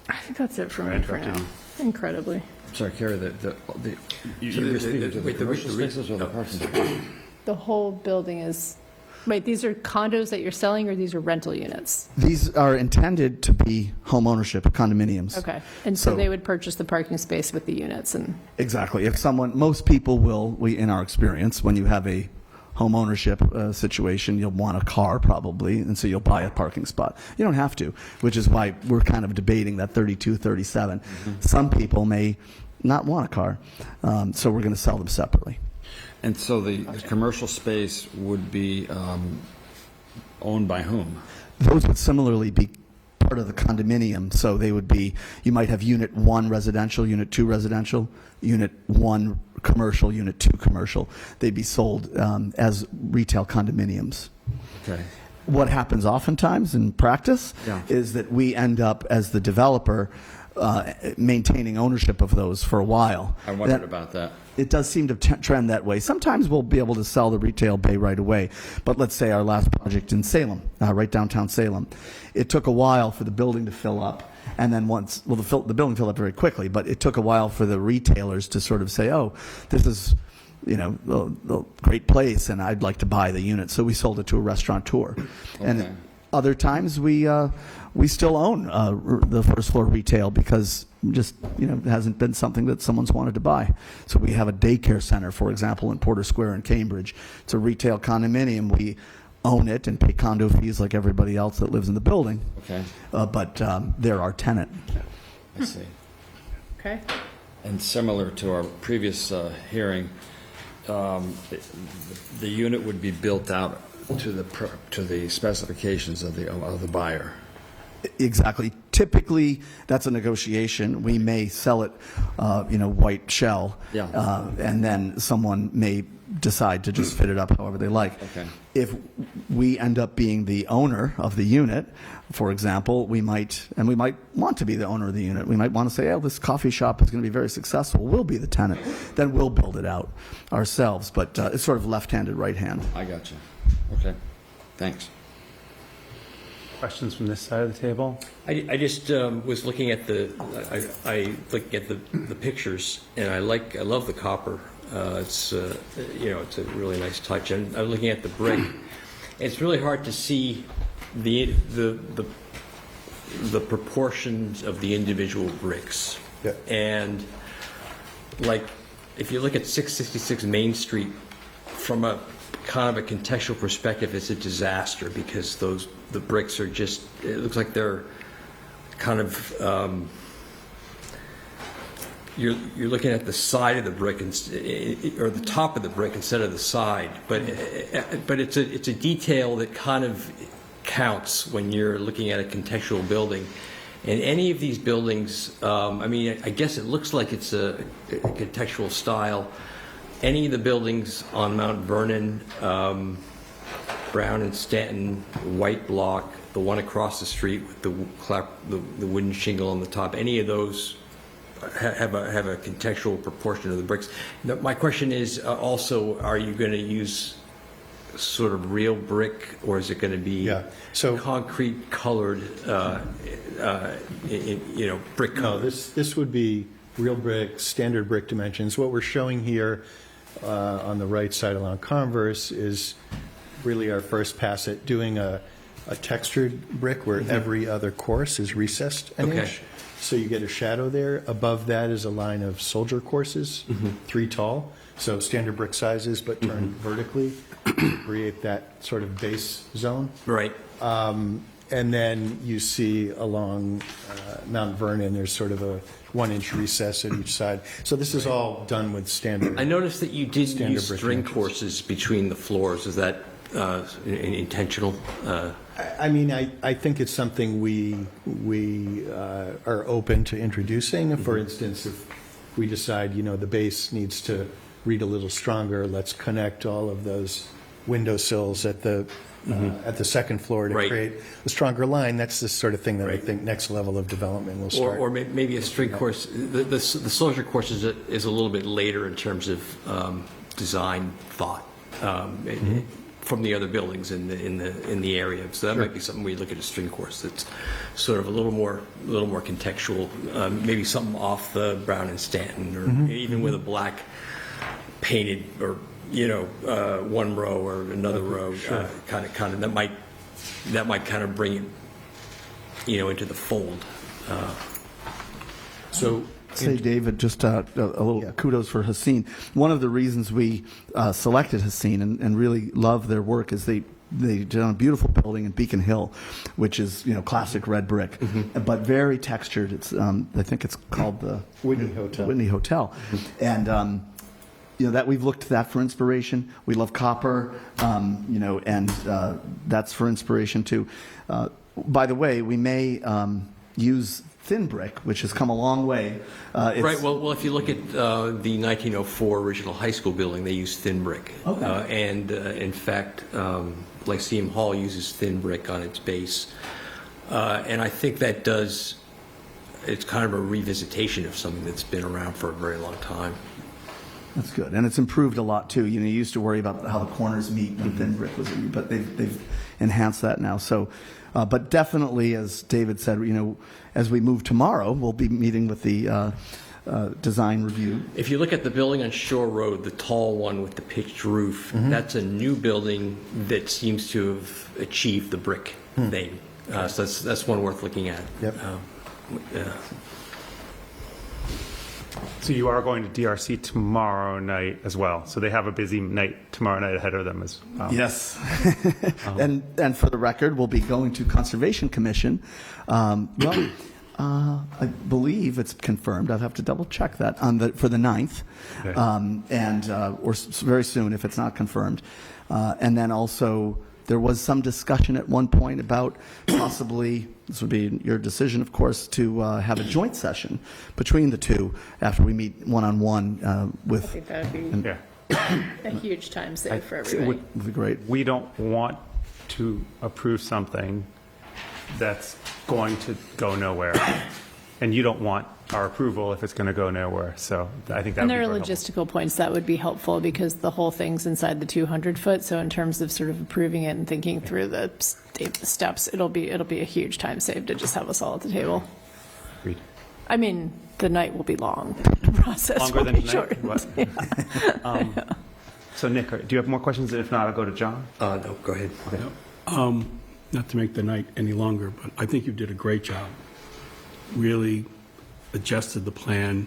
I think that's it for Sorry, me for interrupted now. Incredibly. Sorry, Carrie, you were speaking to the wait, commercial spaces or the parking spaces? The whole building is, wait, these are condos that you're selling, or these are rental units? These are intended to be home ownership condominiums. Okay. And so So- they would purchase the parking space with the units and, Exactly. Most people will, in our experience, when you have a home ownership situation, you'll want a car probably, and so you'll buy a parking spot. You don't have to, which is why we're kind of debating that 32, 37. Some people may not want a car, so we're going to sell them separately. And so the commercial space would be owned by whom? Those would similarly be part of the condominium, so they would be, you might have unit 1 residential, unit 2 residential, unit 1 commercial, unit 2 commercial. They'd be sold as retail condominiums. Okay. What happens oftentimes in practice Yeah. is that we end up, as the developer, maintaining ownership of those for a while. I wondered about that. It does seem to trend that way. Sometimes we'll be able to sell the retail bay right away. But let's say our last project in Salem, right downtown Salem, it took a while for the building to fill up. And then the building filled up very quickly, but it took a while for the retailers to sort of say, oh, this is, a great place, and I'd like to buy the unit. So we sold it to a restaurateur. Okay. And other times we still own the first floor retail because just it hasn't been something that someone's wanted to buy. So we have a daycare center, for example, in Porter Square in Cambridge. It's a retail condominium. We own it and pay condo fees like everybody else that lives in the building. Okay, But they're our tenant. I see. okay? And similar to our previous hearing, the unit would be built out to the specifications of the buyer. Exactly. Typically, that's a negotiation. We may sell it, white shell. Yeah. And then someone may decide to just fit it up however they like. Okay. If we end up being the owner of the unit, for example, we might want to be the owner of the unit. We might want to say, oh, this coffee shop is going to be very successful. We'll be the tenant. Then we'll build it out ourselves. But it's sort of left-handed, right-hand. I got you. Okay, thanks. Questions from this side of the table? I just was looking at I looked at the pictures, and I love the copper. It's it's a really nice touch. And I'm looking at the brick. It's really hard to see the proportions of the individual bricks. Yeah. And like, if you look at 666 Main Street, from a kind of a contextual perspective, it's a disaster because the bricks are just, it looks like they're kind of, you're looking at the side of the brick or the top of the brick instead of the side, but it's a detail that kind of counts when you're looking at a contextual building. And any of these buildings, I mean, I guess it looks like it's a contextual style. Any of the buildings on Mount Vernon, Brown and Stanton, White Block, the one across the street with the wooden shingle on the top, any of those have a contextual proportion of the bricks. Now, my question is also, are you going to use sort of real brick, or is it going to be concrete colored, brick No, color? this would be real brick, standard brick dimensions. What we're showing here on the right side along Converse is really our first pass at doing a textured brick where every other course is recessed an inch. So you get a shadow there. Above that is a line of soldier courses, 3 tall. So standard brick sizes, but turned vertically to create that sort of base zone. Right. And then you see along Mount Vernon, there's sort of a 1-inch recess at each side. So this is all done with standard. I noticed that you did use brick string dimensions. courses between the floors. Is that intentional? I mean, I think it's something we are open to introducing. For instance, if we decide, the base needs to read a little stronger, let's connect all of those windowsills at the second floor to create a stronger line. That's the sort of thing that I think next level of development will start. Or maybe a string course. The soldier course is a little bit later in terms of design thought. From the other buildings in the area, so that might be something we look at a string course that's sort of a little more contextual, maybe something off the Brown and Stanton, or even with a black painted, or one row or another row, kind of that might kind of bring it into the fold. So. Say, David, just a little kudos for Haseen. One of the reasons we selected Haseen and really love their work is they did a beautiful building in Beacon Hill, which is classic red brick, but very textured. It's I think it's called the Whitney Hotel. Whitney Hotel, and that we've looked to that for inspiration. We love copper, and that's for inspiration too. By the way, we may use thin brick, which has come a long way. Right. Well, if you look at the 1904 original high school building, they use thin brick. Okay. And in fact, Lyceum Hall uses thin brick on its base. And I think that it's kind of a revisitation of something that's been around for a very long time. That's good, and it's improved a lot too. You used to worry about how the corners meet when thin brick was, but they've enhanced that now. So, but definitely, as David said, as we move tomorrow, we'll be meeting with the design review. If you look at the building on Shore Road, the tall one with the pitched roof, that's a new building that seems to have achieved the brick thing. So that's one worth looking at. Yep. So you are going to DRC tomorrow night as well. So they have a busy night tomorrow night ahead of them as well. Yes. And for the record, we'll be going to Conservation Commission. I believe it's confirmed. I'll have to double check that for the 9th. Okay. Or very soon if it's not confirmed. And then also there was some discussion at one point about possibly, this would be your decision, of course, to have a joint session between the two after we meet one-on-one with... I think that would be a huge time save for everybody. It would be great. We don't want to approve something that's going to go nowhere. And you don't want our approval if it's going to go nowhere. So I think that would be And there are very helpful. logistical points that would be helpful because the whole thing's inside the 200-foot. So in terms of sort of approving it and thinking through the steps, it'll be a huge time save to just have us all at the table. Agreed. I mean, the night will be long. The process Longer will than be tonight? short. So Nick, do you have more questions? If not, I'll go to John. No, go ahead. Okay. not to make the night any longer, but I think you did a great job. Really adjusted the plan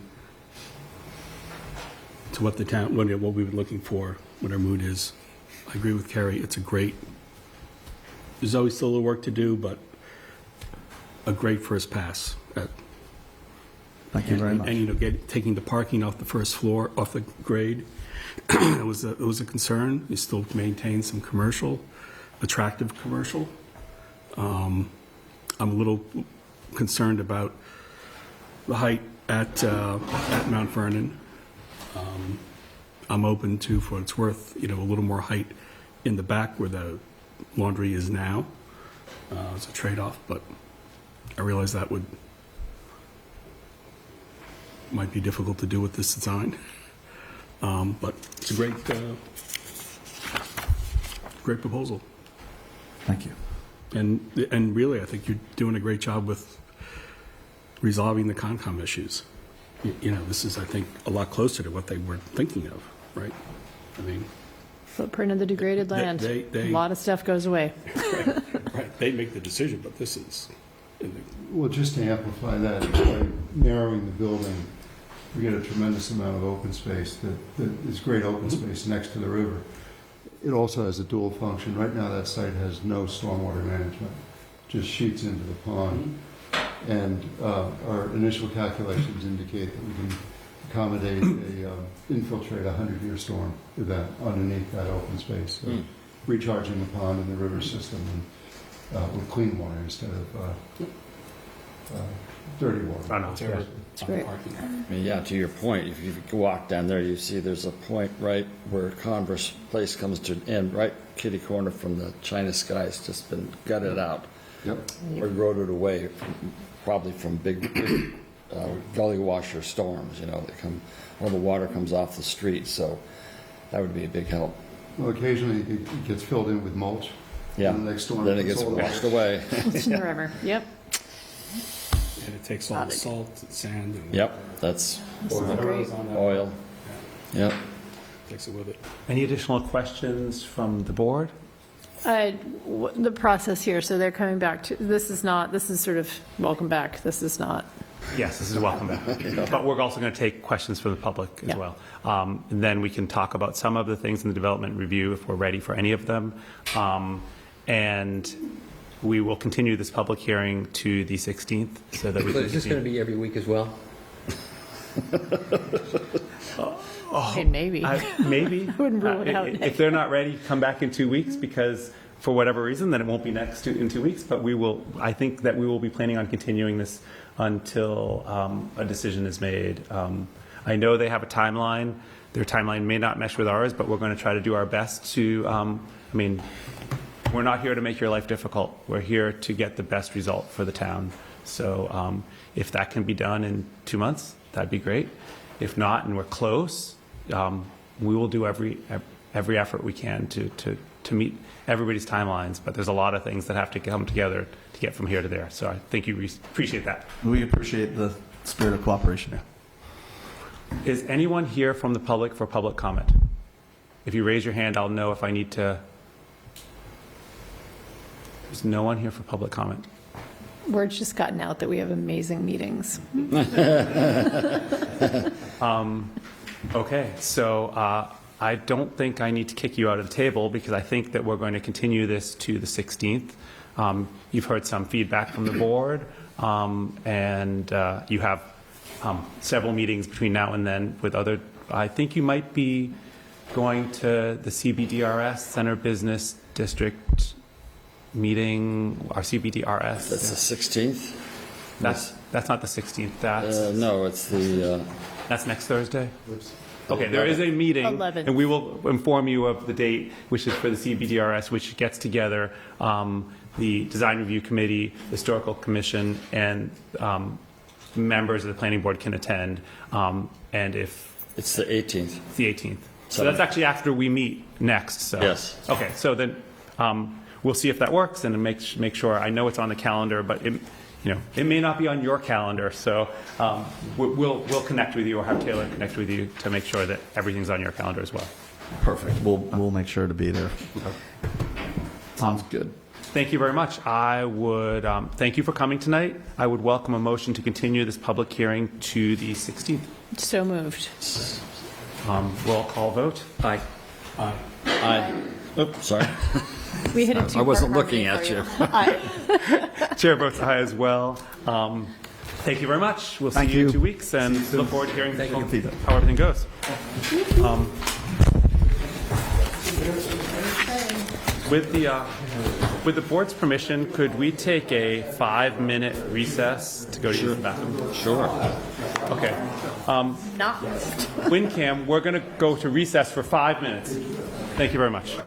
to what the town, what we were looking for, what our mood is. I agree with Carrie, it's a great, there's always still a little work to do, but a great first pass. Thank you very much. And, you know, taking the parking off the first floor, off the grade, it was a concern. You still maintain some commercial, attractive commercial. I'm a little concerned about the height at Mount Vernon. I'm open to, for what it's worth, you know, a little more height in the back where the laundry is now. It's a trade-off, but I realize that might be difficult to do with this design. But it's a great proposal. Thank you. And really, I think you're doing a great job with resolving the Concom issues. You know, this is, I think, a lot closer to what they were thinking of, right? I mean, Footprint of the degraded land. they- A lot of stuff goes away. right, they make the decision, but this is, Well, just to amplify that, by narrowing the building, we get a tremendous amount of open space that is great open space next to the river. It also has a dual function. Right now, that site has no stormwater management, just sheets into the pond. And our initial calculations indicate that we can accommodate infiltrate a 100-year storm event underneath that open space, recharging the pond and the river system and, with clean water instead of dirty water. Oh, no, it's great. It's great. I mean, yeah, to your point, if you walk down there, you see there's a point right where Converse Place comes to an end, right kitty corner from the China Sky. It's just been gutted out. Yep. Or eroded away, probably from big gully washer storms, you know, that come, all the water comes off the street, so that would be a big help. Well, occasionally it gets filled in with mulch. Yeah, And the next storm then it puts gets all the washed water. away. It's in the river. Yep. and it takes all the salt and sand and Yep, that's Great. oil. Yep. takes it with it. Any additional questions from the board? The process here, so they're coming back to, this is sort of, welcome back. This is not, Yes, this is welcome back. But we're also going to take questions from the public as Yeah. well. And then we can talk about some of the things in the development review if we're ready for any of them. And we will continue this public hearing to the 16th so that we So can. is this going to be every week as well? hey, maybe. Maybe. I wouldn't rule it out. If they're not ready, come back in 2 weeks because for whatever reason, then it won't be in 2 weeks. But I think that we will be planning on continuing this until a decision is made. I know they have a timeline. Their timeline may not mesh with ours, but we're going to try to do our best to, we're not here to make your life difficult. We're here to get the best result for the town. So if that can be done in 2 months, that'd be great. If not, and we're close, we will do every effort we can to meet everybody's timelines. But there's a lot of things that have to come together to get from here to there. So I think you appreciate that. We appreciate the spirit of cooperation. Is anyone here from the public for public comment? If you raise your hand, I'll know if I need to. There's no one here for public comment. Word's just gotten out that we have amazing meetings. Okay, so I don't think I need to kick you out of the table because I think that we're going to continue this to the 16th. You've heard some feedback from the board, and you have several meetings between now and then with other, I think you might be going to the CBDRS, Center Business District meeting, our CBDRS. That's the 16th? That's not the 16th, that's, No, it's the, that's next Thursday? Okay, there is a meeting, 11th. and we will inform you of the date, which is for the CBDRS, which gets together the Design Review Committee, Historical Commission, and members of the Planning Board can attend. And if it's the 18th. it's the 18th, so that's actually after we meet next. So Yes. Okay, so then we'll see if that works and make sure. I know it's on the calendar, but it may not be on your calendar. So we'll connect with you or have Taylor connect with you to make sure that everything's on your calendar as well. Perfect. We'll make sure to be there. Sounds good. Thank you very much. I would thank you for coming tonight. I would welcome a motion to continue this public hearing to the 16th. So moved. Roll call vote. Aye. Aye. Oops, sorry. We hit a I wasn't two-part looking harmony at for you. Chair votes aye as well. Thank you very much. We'll see Thank you in you. 2 weeks and look forward to hearing Thank from you. how everything goes. With the board's permission, could we take a 5-minute recess to go to use the bathroom? Sure. Okay. Not moved. WinCam, we're going to go to recess for 5 minutes. Thank you very much.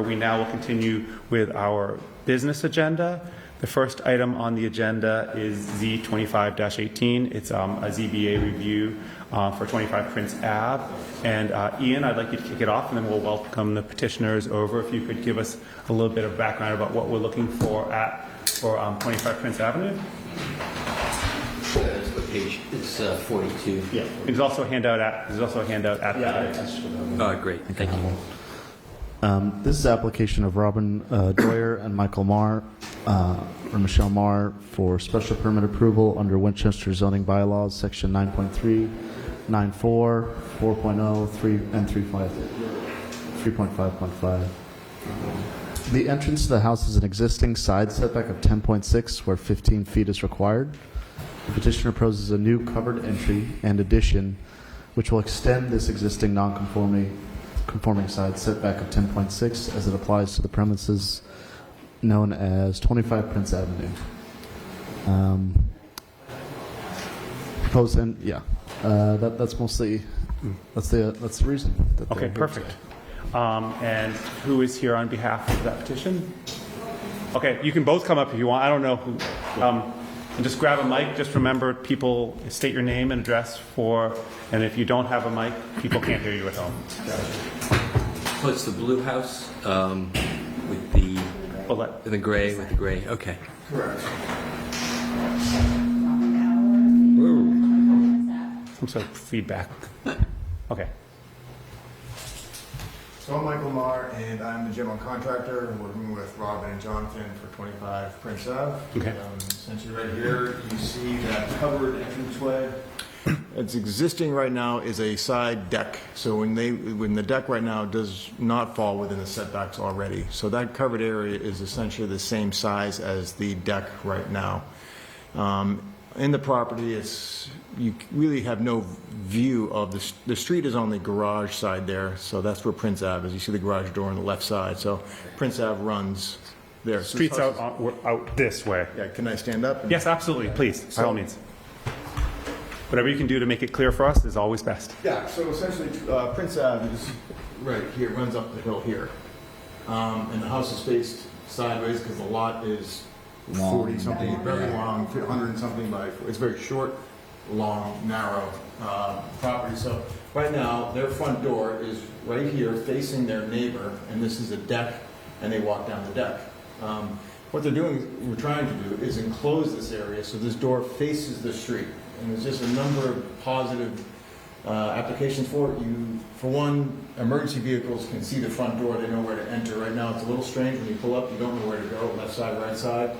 We now will continue with our business agenda. The first item on the agenda is Z25-18. It's a ZBA review for 25 Prince Ave. And Ian, I'd like you to kick it off, and then we'll welcome the petitioners over. If you could give us a little bit of background about what we're looking for 25 Prince Avenue. What page? It's 42. Yeah. There's also a handout at the Great, thank you. This is application of Robin Doyer and Michael Marr, or Michelle Marr, for special permit approval under Winchester zoning bylaws, section 9.3, 9.4, 4.0, 3, and 3.5.5. The entrance to the house is an existing side setback of 10.6, where 15 feet is required. The petitioner proposes a new covered entry and addition, which will extend this existing non-conforming side setback of 10.6 as it applies to the premises known as 25 Prince Avenue. Proposed, and that's mostly that's the reason. That Okay, perfect. And who is here on behalf of that petition? Okay, you can both come up if you want. I don't know who. And just grab a mic. Just remember, people state your name and address and if you don't have a mic, people can't hear you at home. So it's the blue house with the gray, okay. Correct. Some sort of feedback. Okay. So I'm Michael Marr, and I'm the general contractor, and working with Robin and Jonathan for 25 Prince Ave. Okay. Essentially right here, you see that covered entranceway. It's existing right now is a side deck. So when the deck right now does not fall within the setbacks already. So that covered area is essentially the same size as the deck right now. In the property, you really have no view of the street is on the garage side there, so that's where Prince Ave is. You see the garage door on the left side, so Prince Ave runs there. So Street's out this way. Yeah, can I stand up? Yes, absolutely. Please, by all means. Whatever you can do to make it clear for us is always best. Yeah, so essentially Prince Ave is right here, runs up the hill here. And the house is faced sideways because the lot is 40-something, very long, 100 and something by, it's very short, long, narrow property. So right now, their front door is right here facing their neighbor, and this is a deck, and they walk down the deck. What we're trying to do is enclose this area so this door faces the street. And there's just a number of positive applications for it. For one, emergency vehicles can see the front door, they know where to enter. Right now, it's a little strange when you pull up, you don't know where to go, left side, right side.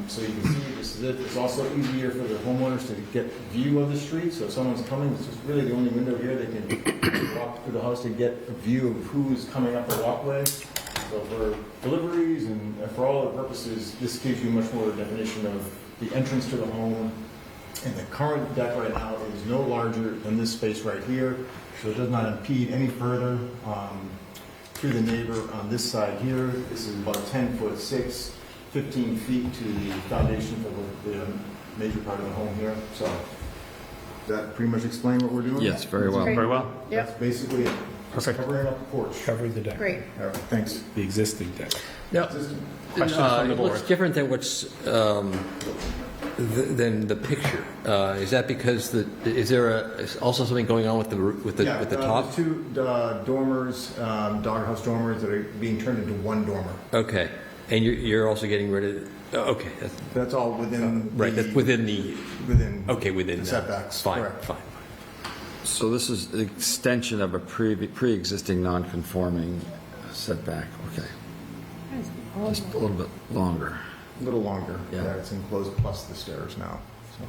So you can see this is it. It's also easier for the homeowners to get view of the street. So if someone's coming, this is really the only window here. They can walk through the house to get a view of who's coming up the walkway. So for deliveries and for all other purposes, this gives you much more definition of the entrance to the home. And the current deck right now is no larger than this space right here, so it does not impede any further to the neighbor on this side here. This is about 10'6", 15 feet to the foundation for the major part of the home here. So does that pretty much explain what we're doing? Yes, very well. Very well. That's basically it. Perfect. Covering up the porch. Covering the deck. Great. All right, thanks. The existing deck. Now, Questions from the it board? looks different than than the picture. Is that because is there also something going on with the top? There's two dormers, doghouse dormers that are being turned into one dormer. Okay, and you're also getting rid of. Okay, That's all within. right. That's within the the setbacks. Fine, Correct. fine. So this is the extension of a pre-existing non-conforming setback, okay. Just a little bit longer. A little longer. Yeah. It's enclosed plus the stairs now. So.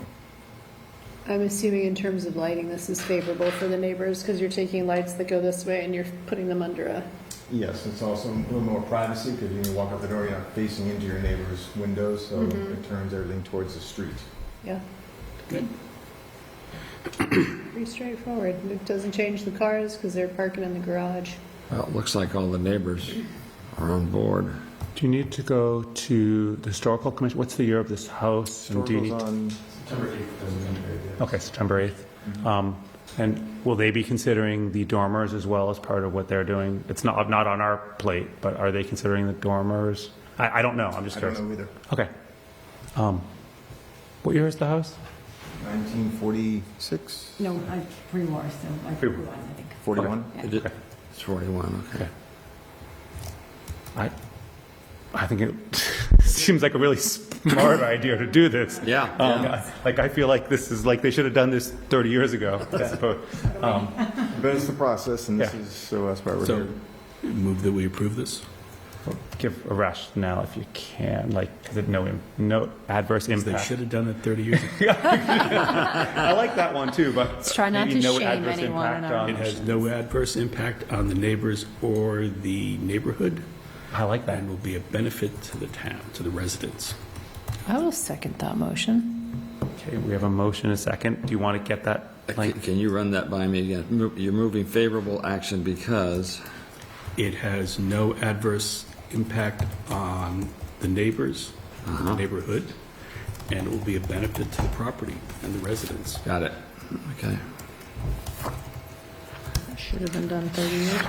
I'm assuming in terms of lighting, this is favorable for the neighbors because you're taking lights that go this way and you're putting them under a... Yes, it's also a little more privacy because when you walk out the door, you're not facing into your neighbor's windows, so it turns everything towards the street. Yeah, good. Pretty straightforward. It doesn't change the cars because they're parking in the garage. Well, it looks like all the neighbors are on board. Do you need to go to the historical commission? What's the year of this house? And do you need on September 8th. Okay, September 8th. And will they be considering the dormers as well as part of what they're doing? It's not on our plate, but are they considering the dormers? I don't know, I'm just I don't curious. know either. Okay. What year is the house? 1946? No, three more, so I Three think. more. 41? Okay. It's 41, okay. I think it seems like a really smart idea to do this. Yeah. Like, I feel like this is like they should have done this 30 years ago, I suppose. But it's the process, and this Yeah. is, so that's why we're So, here. move that we approve this? Give a rationale if you can, like, is it no adverse They impact? should have done it 30 years ago. I like that one too, but Let's try not maybe to no shame adverse anyone in impact our on- It has no adverse impact on the neighbors or the neighborhood, I like that. and will be a benefit to the town, to the residents. I will second that motion. Okay, we have a motion, a second. Do you want to get that? Like, Can you run that by me again? You're moving favorable action because, It has no adverse impact on the neighbors, the neighborhood, and it will be a benefit to the property and the residents. got it. Okay. That should have been done 30 years ago.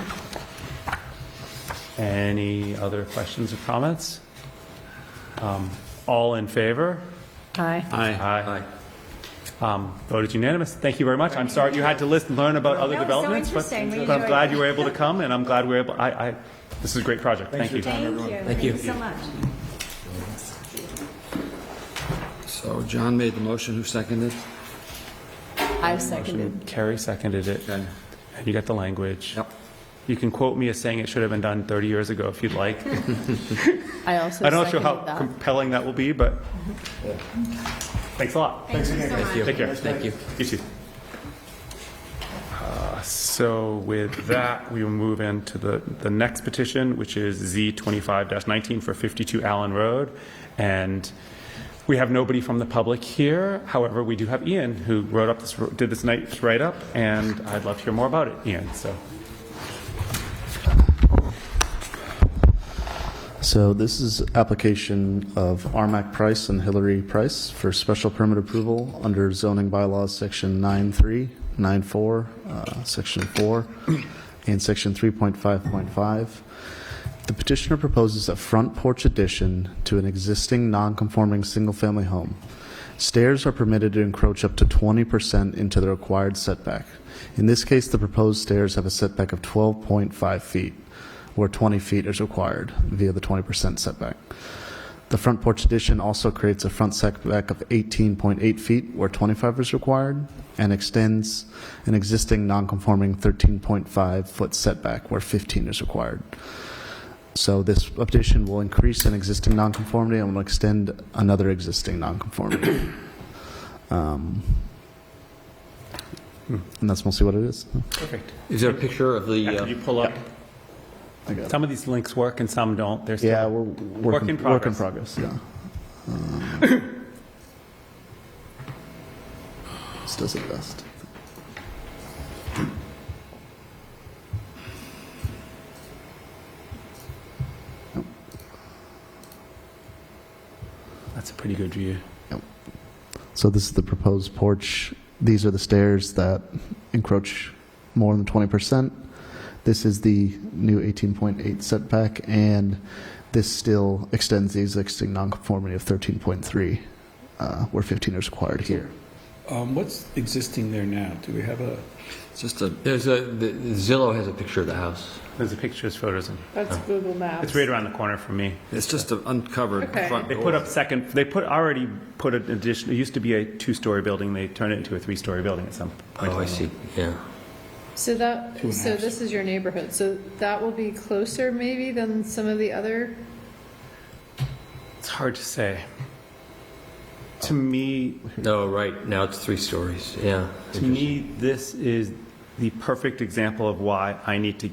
any other questions or comments? All in favor? Aye. Aye. Voted unanimous. Thank you very much. I'm sorry you had to learn about other No, it's so developments, interesting. We but I'm enjoyed glad it. you were able to come, and I'm glad we were able, this is a great project. Thank you. Thank you so much. So John made the motion, who seconded? I seconded. Carrie seconded it, Okay. and you got the language. Yep. You can quote me as saying it should have been done 30 years ago if you'd like. I also I'm not sure seconded how that. compelling that will be, but thanks a lot. Thank you so much. Take care. Thank you. You too. So with that, we will move into the next petition, which is Z25-19 for 52 Allen Road. And we have nobody from the public here. However, we do have Ian, who did this night's write-up, and I'd love to hear more about it, Ian. So this is application of Armac Price and Hillary Price for special permit approval under zoning bylaws section 9.3, 9.4, section 4, and section 3.5.5. The petitioner proposes a front porch addition to an existing non-conforming single-family home. Stairs are permitted to encroach up to 20% into the required setback. In this case, the proposed stairs have a setback of 12.5 feet, where 20 feet is required via the 20% setback. The front porch addition also creates a front setback of 18.8 feet, where 25 is required, and extends an existing non-conforming 13.5-foot setback, where 15 is required. So this addition will increase an existing nonconformity and will extend another existing nonconformity. And that's mostly what it is. Perfect. Is there a picture of the? Can you pull up? I got it. Some of these links work and some don't. They're still Yeah, we're work in progress. Yeah. This does it best. That's a pretty good view. So this is the proposed porch. These are the stairs that encroach more than 20%. This is the new 18.8 setback, and this still extends the existing nonconformity of 13.3, where 15 is required here. What's existing there now? Do we have a? It's just a, The Zillow has a picture of the house. There's a pictures, photos, and That's Google Maps. it's right around the corner from me. it's just an uncovered Okay. front They door. put up already put an addition, it used to be a 2-story building, they turned it into a 3-story building at some point. Oh, I see, yeah. So this is your neighborhood. So that will be closer maybe than some of the other? It's hard to say. To me, No, right, now it's 3 stories, yeah. this is the perfect example of why I need to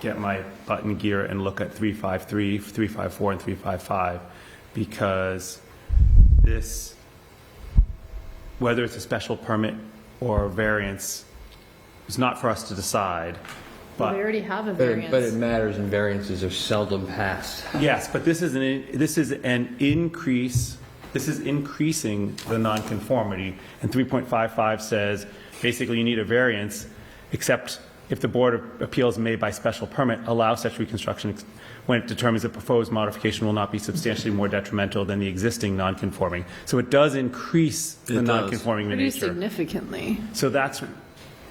get my butt in gear and look at 353, 354, and 355, because this, whether it's a special permit or a variance, is not for us to decide. Well, But we already have a But variance. it matters, and variances are seldom passed. yes, but this is an increase. This is increasing the nonconformity, and 3.55 says basically you need a variance, except if the Board of Appeals made by special permit allows such reconstruction when it determines the proposed modification will not be substantially more detrimental than the existing non-conforming. So it does increase the non-conforming Pretty nature. significantly. So that's,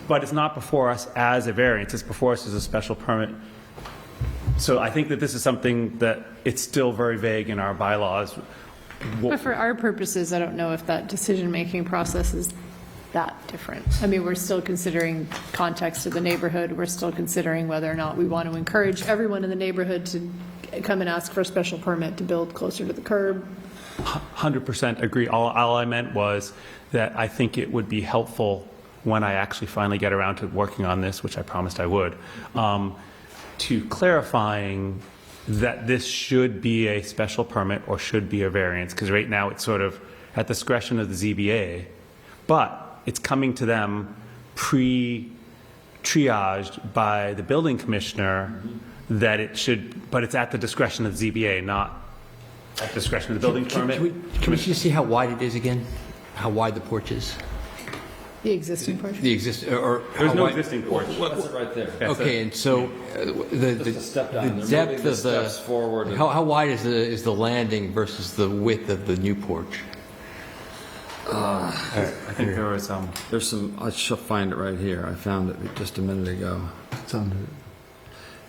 but it's not before us as a variance, it's before us as a special permit. So I think that this is something that it's still very vague in our bylaws. But for our purposes, I don't know if that decision-making process is that different. I mean, we're still considering context of the neighborhood. We're still considering whether or not we want to encourage everyone in the neighborhood to come and ask for a special permit to build closer to the curb. 100% agree. All I meant was that I think it would be helpful when I actually finally get around to working on this, which I promised I would, to clarifying that this should be a special permit or should be a variance, because right now it's sort of at the discretion of the ZBA, but it's coming to them pre-triaged by the building commissioner that it should, but it's at the discretion of the ZBA, not at the discretion of the building permit. Can we just see how wide it is again? How wide the porch is? The existing porch? The existing, or There's how no wide- existing porch. That's it right there. That's Okay, it. and so the Just a step down. the They're moving depth the of the steps forward. how wide is the landing versus the width of the new porch? I think there was There's some, I shall find it right here. I found it just a minute ago. It's under.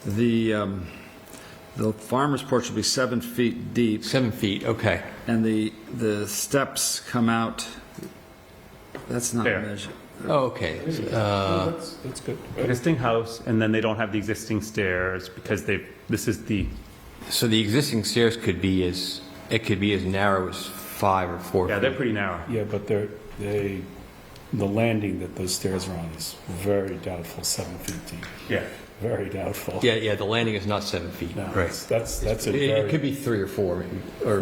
The farmer's porch will be 7 feet deep, 7 feet. Okay. and the steps come out, that's not There. measured. Oh, okay. That's good. existing house, and then they don't have the existing stairs because this is the, So the existing stairs could be as narrow as 5 or 4 yeah, feet. they're pretty narrow. Yeah, but the landing that those stairs are on is very doubtful, 7 feet deep. Yeah. Very doubtful. Yeah, the landing is not 7 feet. No, Right. that's a very. It could be 3 or 4, maybe, or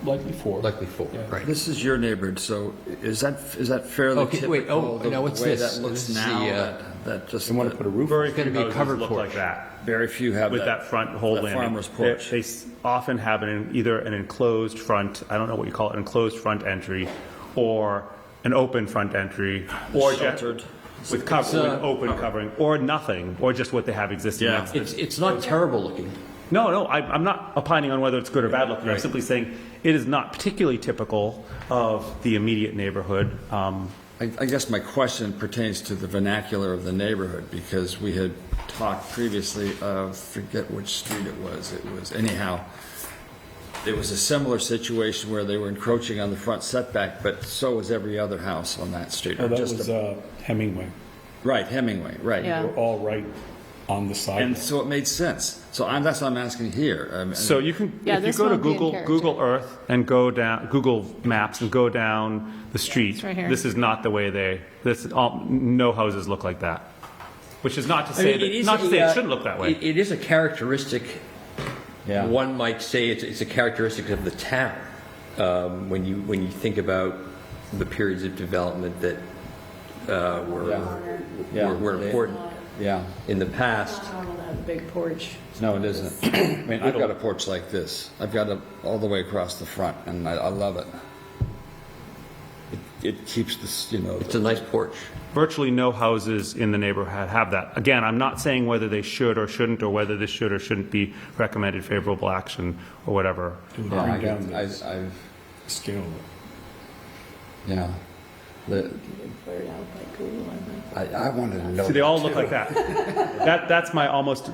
Likely 4. likely 4. Yeah. Right. This is your neighborhood, so is that fairly Okay, typical? wait, oh, the now what's way this? that looks This is now, the, that just, They want to put a roof? Very It's gonna few be a houses covered look porch. like that. very few have With that front whole that landing. farmer's porch. They often have either an enclosed front, I don't know what you call it, enclosed front entry, or an open front entry, or Sheltered. with open covering, or nothing, or just what they have existing. Yeah. That's- It's not terrible looking. No, I'm not opining on whether it's good or bad looking. I'm simply saying it is not particularly typical of the immediate neighborhood. I guess my question pertains to the vernacular of the neighborhood, because we had talked previously of, forget which street it was, anyhow, it was a similar situation where they were encroaching on the front setback, but so was every other house on that street. Oh, or that just was a- Hemingway. Right, Hemingway, right. Yeah. We're all right on the side. And so it made sense. So that's what I'm asking here. So you can, Yeah, if you this go to won't be in character. Google Earth and go down, Google Maps and go down the street, It's right here. this is not the way no houses look like that. Which is not to say, it shouldn't look that way. It is a characteristic. Yeah. One might say it's a characteristic of the town. When you think about the periods of development that were important Yeah. in the past. I don't have a big porch. No, it isn't. I mean, I've got a porch like this. I've got it all the way across the front, and I love it. It keeps this, It's a nice porch. Virtually no houses in the neighborhood have that. Again, I'm not saying whether they should or shouldn't, or whether this should or shouldn't be recommended favorable action, or whatever. It would Yeah, bring down the I've, scale. yeah. I wanted to know. See, they all look like that. That's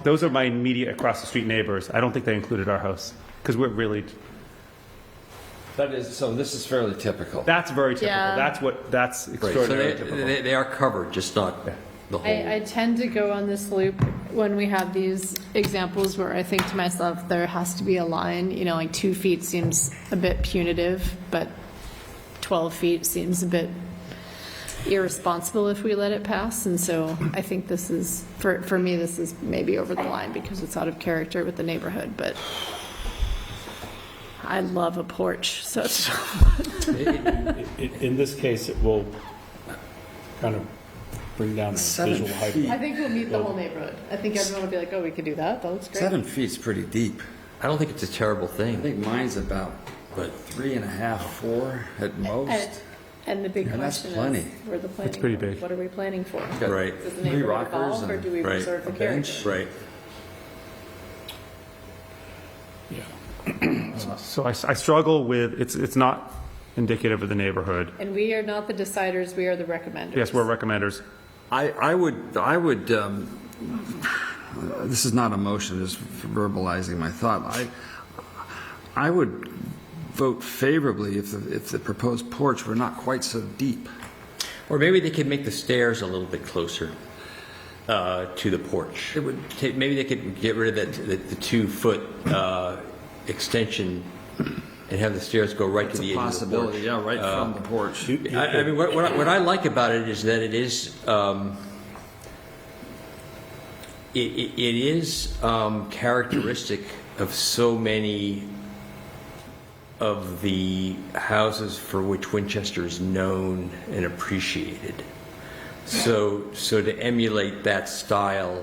those are my immediate across the street neighbors. I don't think they included our house, because we're really, So this is fairly typical. that's very typical. Yeah. That's So extraordinarily typical. they are covered, just not the whole. I tend to go on this loop when we have these examples where I think to myself, there has to be a line, like 2 feet seems a bit punitive, but 12 feet seems a bit irresponsible if we let it pass. And so I think this is, for me, this is maybe over the line because it's out of character with the neighborhood, but I love a porch, so it's In this case, it will kind of bring down the 7 visual height. feet. I think we'll meet the whole neighborhood. I think everyone will be like, oh, we could do that. That looks great. 7 feet's pretty deep. I don't think it's a terrible I thing. think mine's about, 3.5, 4 at most. And the big Yeah, that's question plenty. is, we're the planning. It's pretty board. big. What are we planning for? Right. Does the 3 neighborhood rockers evolve, or and- do we right, preserve the a character? bench. Right. Yeah. So I struggle with, it's not indicative of the neighborhood. And we are not the deciders, we are the recommenders. Yes, we're recommenders. I would, this is not a motion, just verbalizing my thought. I would vote favorably if the proposed porch were not quite so deep. Or maybe they could make the stairs a little bit closer to the porch. It would take, maybe they could get rid of the 2-foot extension and have the stairs go right to the edge of the porch. Possibility, yeah, right from the porch. I mean, what I like about it is that it is characteristic of so many of the houses for which Winchester is known and appreciated. So to emulate that style,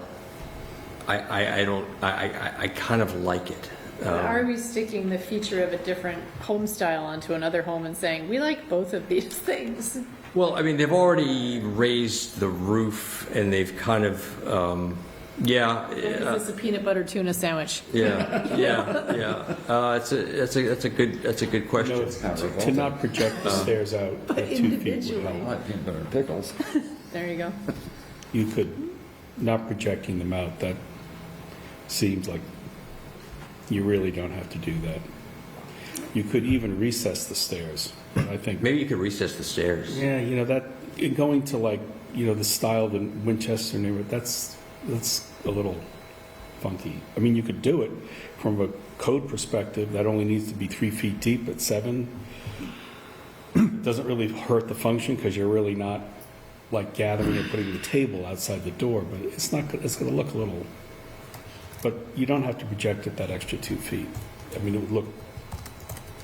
I kind of like it. Are we sticking the feature of a different home style onto another home and saying, we like both of these things? Well, I mean, they've already raised the roof and they've kind of, Is this a peanut butter tuna sandwich? That's a good question. To not project the stairs out at 2 feet would help. I like peanut butter and pickles. There you go. You could, not projecting them out, that seems like you really don't have to do that. You could even recess the stairs, I think. Maybe you could recess the stairs. Yeah, that, going to like, the style of the Winchester neighborhood, that's a little funky. I mean, you could do it from a code perspective. That only needs to be 3 feet deep at 7. It doesn't really hurt the function because you're really not like gathering and putting the table outside the door, but it's going to look a little, but you don't have to project it that extra 2 feet. I mean, it would look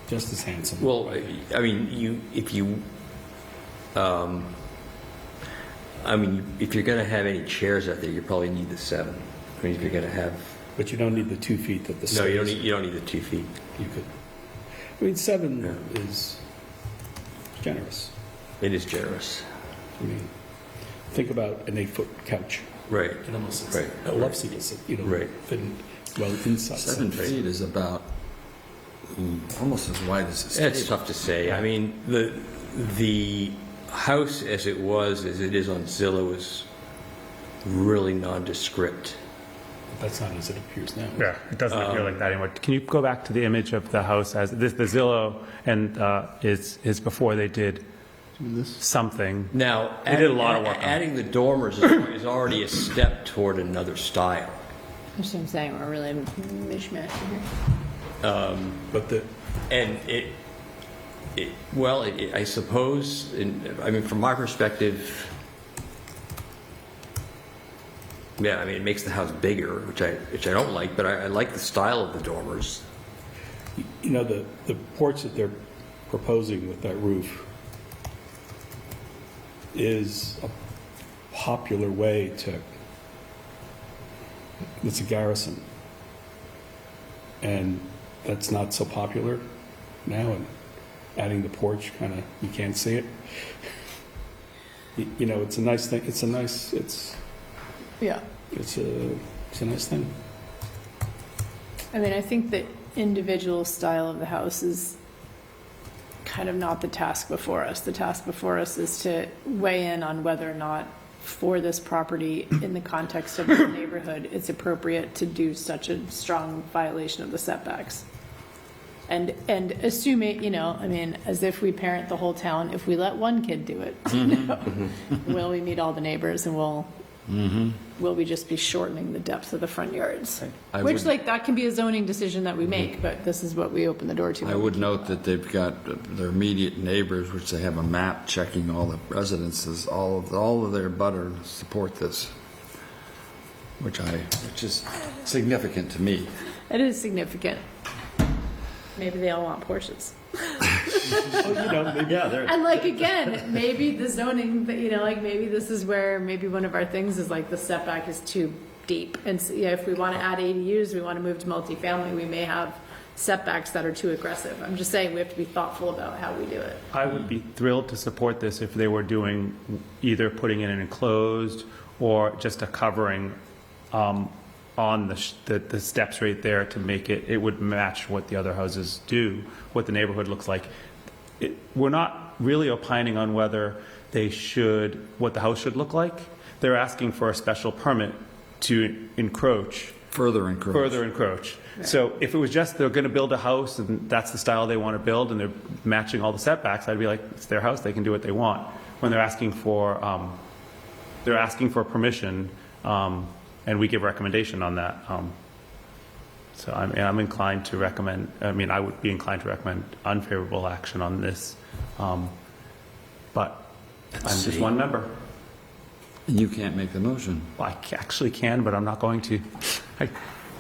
just as handsome. Well, I mean, if you're going to have any chairs out there, you probably need the 7. I mean, if you're going to have. But you don't need the 2 feet that the. No, you don't need the 2 feet. You could. I mean, 7 is generous. It is generous. I mean, think about an 8-foot couch. Right. It almost is Right. a love seat, Right. Well, inside. 7 feet is about almost as wide as this It's table. tough to say. I mean, the house as it is on Zillow is really nondescript. That's not as it appears now. Yeah, it doesn't appear like that anymore. Can you go back to the image of the house as the Zillow and is before they did something? Now, They did a lot of work on it. adding the dormers is already a step toward another style. That's what I'm saying, we're really mishmashing here. But the I suppose, I mean, from my perspective, yeah, I mean, it makes the house bigger, which I don't like, but I like the style of the dormers. the porch that they're proposing with that roof is a popular way to. It's a garrison, and that's not so popular now. And adding the porch, kind of, you can't see it. It's a nice thing. It's a nice thing. I mean, I think the individual style of the house is kind of not the task before us. The task before us is to weigh in on whether or not for this property in the context of the neighborhood, it's appropriate to do such a strong violation of the setbacks. And assuming, I mean, as if we parent the whole town, if we let one kid do it, will we meet all the neighbors and will we just be shortening the depth of the front yards? Which, that can be a zoning decision that we make, but this is what we open the door to. I would note that they've got their immediate neighbors, which they have a map checking all the residences, all of their butter support this, which is significant to me. It is significant. Maybe they all want Porsches. And again, maybe the zoning, maybe this is where maybe one of our things is the setback is too deep. And so, if we want to add ADUs, we want to move to multifamily, we may have setbacks that are too aggressive. I'm just saying we have to be thoughtful about how we do it. I would be thrilled to support this if they were doing, either putting in an enclosed or just a covering on the steps right there to make it would match what the other houses do, what the neighborhood looks like. We're not really opining on whether what the house should look like. They're asking for a special permit to further encroach. So if it was just they're going to build a house and that's the style they want to build and they're matching all the setbacks, I'd be like, it's their house, they can do what they want. When they're asking for permission, and we give recommendation on that. So I'm inclined to recommend. I would be inclined to recommend unfavorable action on this, but I'm just one member. You can't make the motion. Well, I actually can, but I'm not going to.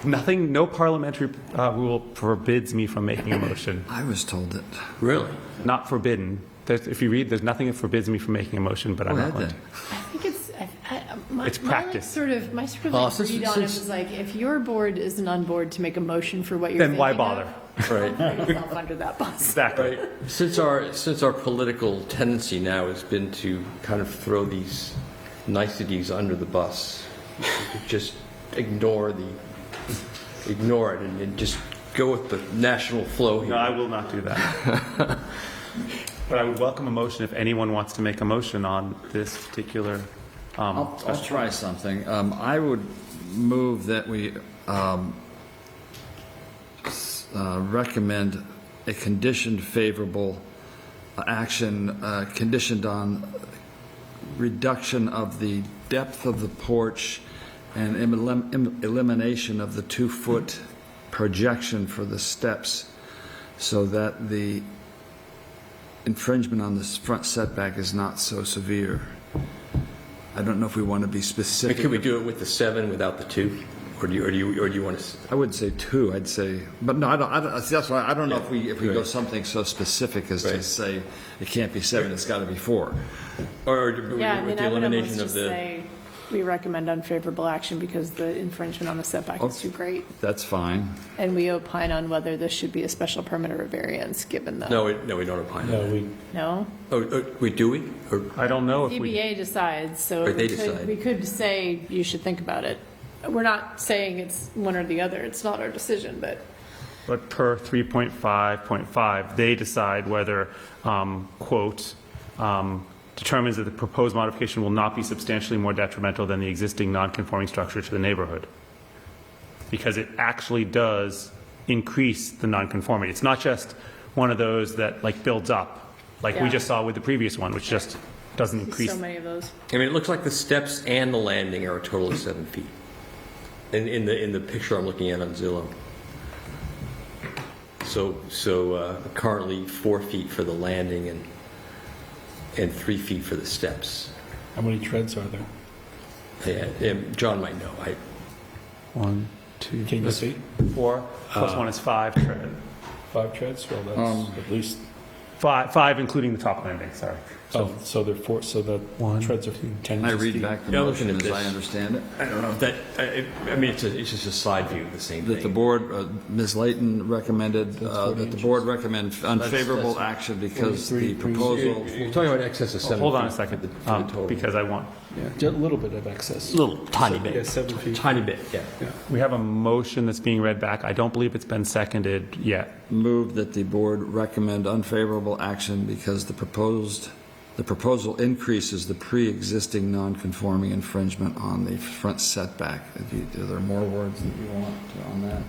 No parliamentary rule forbids me from making a motion. I was told that. Really? Not forbidden. If you read, there's nothing that forbids me from making a motion, but I'm not going to. I think it's practice. My sort of read on it was like, if your board isn't on board to make a motion for what you're then why bother? Right. Throw yourself under that bus. Exactly. Right. Since our political tendency now has been to kind of throw these niceties under the bus, just ignore it and just go with the national flow here. No, I will not do that. But I would welcome a motion if anyone wants to make a motion on this particular. I'll try something. I would move that we recommend a conditioned favorable action conditioned on reduction of the depth of the porch and elimination of the 2-foot projection for the steps so that the infringement on this front setback is not so severe. I don't know if we want to be specific. Could we do it with the 7 without the 2? Or do you want to? I would say 2. I'd say, but no, I don't. That's why I don't know if we go something so specific as to say it can't be 7. It's got to be 4. Or Yeah, with the I would elimination almost of just the. say we recommend unfavorable action because the infringement on the setback is too great. That's fine. And we opine on whether this should be a special permit or a variance, given the. No, we don't opine. No? Do we? Or, I don't know if we. ZBA decides, so Or they decide. we could say you should think about it. We're not saying it's one or the other. It's not our decision, but. But per 3.5.5, they decide whether, quote, determines that the proposed modification will not be substantially more detrimental than the existing non-conforming structure to the neighborhood. Because it actually does increase the non-conformity. It's not just one of those that like builds up, like we just saw with the previous one, which just doesn't increase. So many of those. it looks like the steps and the landing are a total of 7 feet. In the picture I'm looking at on Zillow. So currently 4 feet for the landing and 3 feet for the steps. How many treads are there? Yeah, John might know. 1, 2, Can you see? 4, plus 1 is 5 tread. 5 treads? Well, that's at least. 5 including the top landing, sorry. So they're 4, so the treads are 10 I to read 15. back the Yeah, motion looking at as this. I understand it. I don't know if that. It's just a side view of the same thing. That the board, Ms. Layton recommended that the board recommend unfavorable action because the proposal. You're talking about excess of 7 Hold on feet a second, to the total. because I want. Just a little bit of excess. Little tiny bit. Yeah, 7 feet. Tiny bit, yeah. We have a motion that's being read back. I don't believe it's been seconded yet. Move that the board recommend unfavorable action because the proposal increases the pre-existing non-conforming infringement on the front setback. Are there more words that you want on that?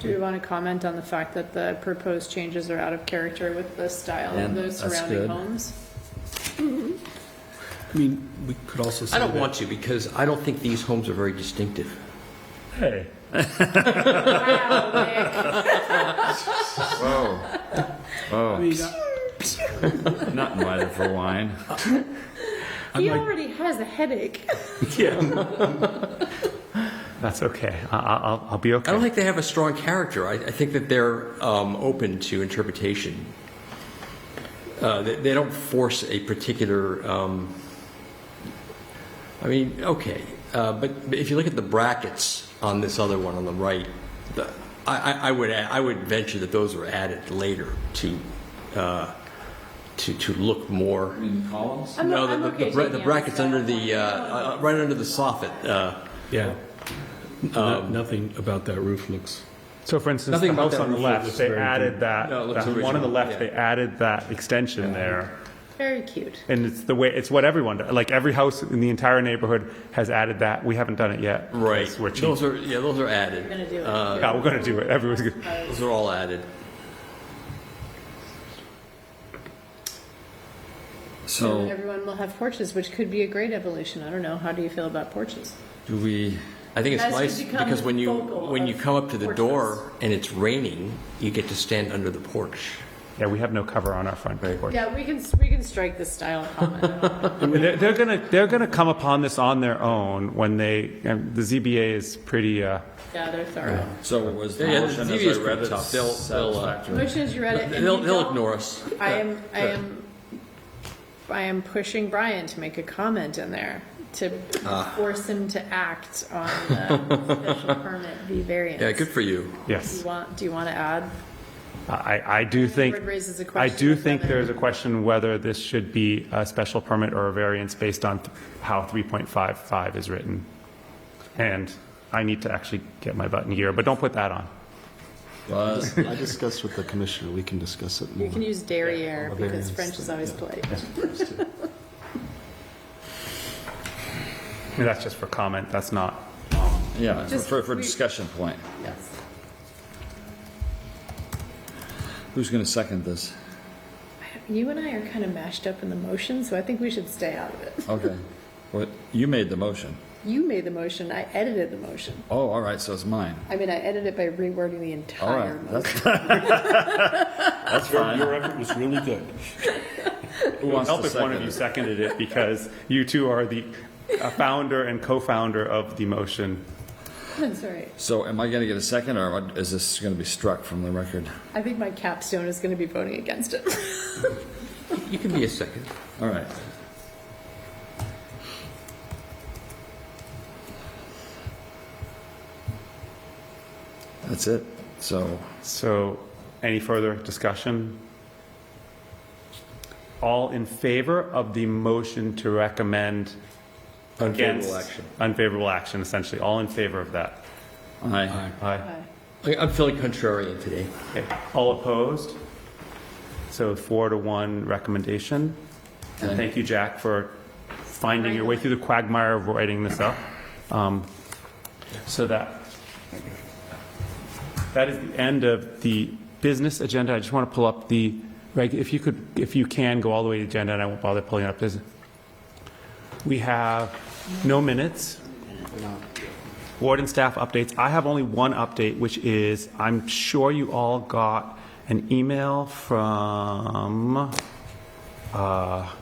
Do we want to comment on the fact that the proposed changes are out of character with the style of the that's surrounding good. homes? I mean, we could also say I don't that- want to because I don't think these homes are very distinctive. Hey. Whoa. Oh, I mean, not invited for wine. He already has a headache. That's okay. I'll be okay. I don't think they have a strong character. I think that they're open to interpretation. They don't force a particular. But if you look at the brackets on this other one on the right, I would venture that those were added later to look more. I mean, columns? No, I'm okay the taking brackets out under the right under the soffit. Yeah. Nothing about that roof looks. So for instance, Nothing the about house that on the roof left, looks they very added good. that, No, it looks that one on the original, left, yeah. they added that extension there. Very cute. And it's the way, it's what everyone, like every house in the entire neighborhood has added that. We haven't done it yet. Right. because We're cheap. Those are added. We're gonna do it. Yeah, we're going to do it. Everyone's good. Those are all added. So Everyone will have porches, which could be a great evolution. I don't know. How do you feel about porches? do we, I think it's Has to nice become because when you focal come up to the porch door house. and it's raining, you get to stand under the porch. Yeah, we have no cover on our front porch. Yeah, we can strike this style comment. They're gonna come upon this on their own when they, and the ZBA is pretty, Yeah, they're thorough. so was the Yeah, the motion ZBA is as I read pretty it tough. They'll The motion is you read it. and they'll you don't- ignore us. I am pushing Brian to make a comment in there to force him to act on the special permit V variance. Yeah, good for you. yes. Do you want to add? I do think, Board raises a I question do of think whether- there's a question whether this should be a special permit or a variance based on how 3.55 is written. And I need to actually get my button here, but don't put that on. I discussed with the commissioner, we can discuss it more. You can use derriere a because variance. French is always polite. And that's just for comment, that's not, Yeah, Just for we- discussion point. Yes. Who's going to second this? You and I are kind of mashed up in the motion, so I think we should stay out of it. Okay. Well, you made the motion. You made the motion, I edited the motion. Oh, all right, so it's mine. I mean, I edited it by rewording the All entire right, motion. that's fine. Your effort was really good. Who wants help to if one of second you it? seconded it because you two are the founder and co-founder of the motion. That's all right. So am I going to get a second, or is this going to be struck from the record? I think my capstone is going to be voting against it. You can be a second. All right. That's it. So, So, any further discussion? All in favor of the motion to recommend Unfavorable against- action. Unfavorable action, essentially. All in favor of that? aye. Aye. I'm feeling contrarian today. Okay. All opposed? So 4-1 recommendation. And Okay. thank you, Jack, for finding your way through the quagmire of writing this up. So that is the end of the business agenda. I just want to pull up the if you can, go all the way to the agenda, and I won't bother pulling it up. We have no minutes. Board and staff updates. I have only one update, which is I'm sure you all got an email from. Oh,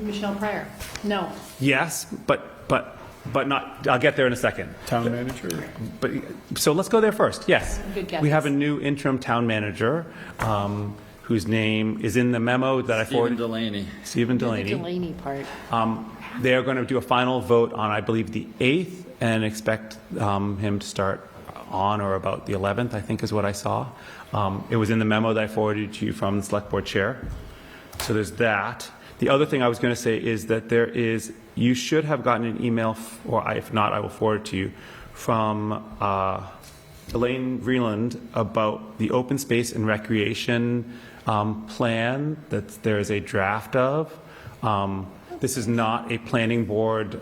Michelle Pryor. No. Yes, but not. I'll get there in a second. Town manager? But so let's go there first. Yes, Good guess. we have a new interim town manager, whose name is in the memo that I Stephen forwarded. Delaney. Stephen The Delaney. Delaney part. They're going to do a final vote on, I believe, the 8th, and expect him to start on or about the 11th, I think is what I saw. It was in the memo that I forwarded to you from the select board chair. So there's that. The other thing I was going to say is that you should have gotten an email, or if not, I will forward it to you, from Elaine Vreeland about the open space and recreation plan that there is a draft of. This is not a planning board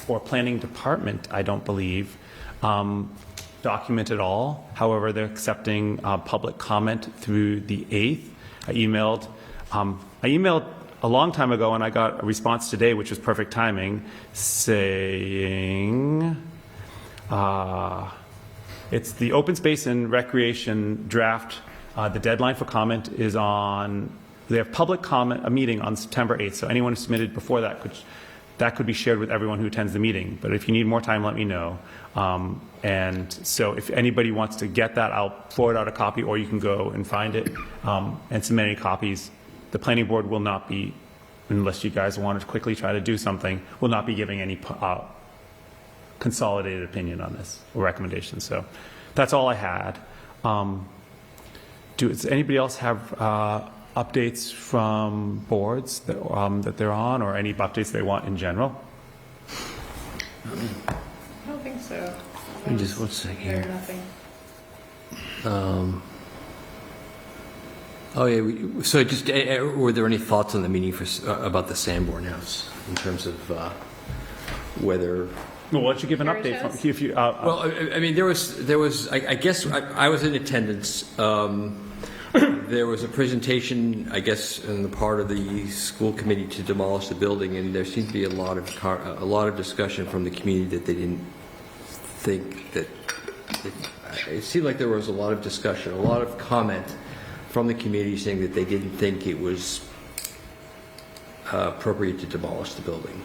or planning department, I don't believe, document at all. However, they're accepting public comment through the 8th. I emailed a long time ago, and I got a response today, which was perfect timing, saying it's the open space and recreation draft. The deadline for comment is on. They have public comment, a meeting on September 8th. So anyone who submitted before that could be shared with everyone who attends the meeting. But if you need more time, let me know. And so if anybody wants to get that, I'll forward out a copy, or you can go and find it and submit any copies. The planning board will not be, unless you guys want to quickly try to do something, will not be giving any consolidated opinion on this, or recommendation. So that's all I had. Does anybody else have updates from boards that they're on, or any updates they want in general? I don't think so. Just one second here. Nothing. Oh yeah. So just were there any thoughts on the meeting about the Sanborn House in terms of whether? Well, why don't you give an update from if you? Well, I mean, there was. I guess I was in attendance. There was a presentation, I guess, on the part of the school committee to demolish the building, and there seemed to be a lot of discussion from the community that they didn't think that. It seemed like there was a lot of discussion, a lot of comment from the community saying that they didn't think it was appropriate to demolish the building,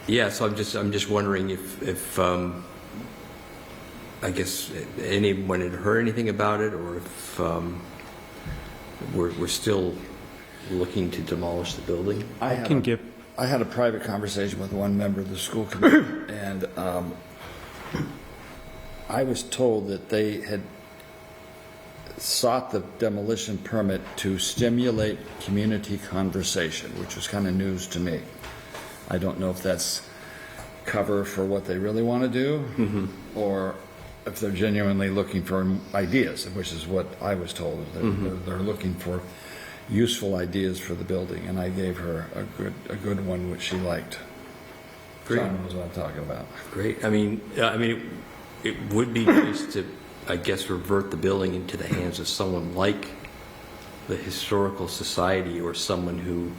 yeah, so I'm just wondering if I guess anyone had heard anything about it, or if we're still looking to demolish the building. I had a private conversation with one member of the school committee, and I was told that they had sought the demolition permit to stimulate community conversation, which was kind of news to me. I don't know if that's cover for what they really want to do, or if they're genuinely looking for ideas, which is what I was told. They're looking for useful ideas for the building, and I gave her a good one, which she liked. Great. John knows what I'm talking about. Great. I mean, it would be nice to, I guess, revert the building into the hands of someone like the Historical Society, or someone who,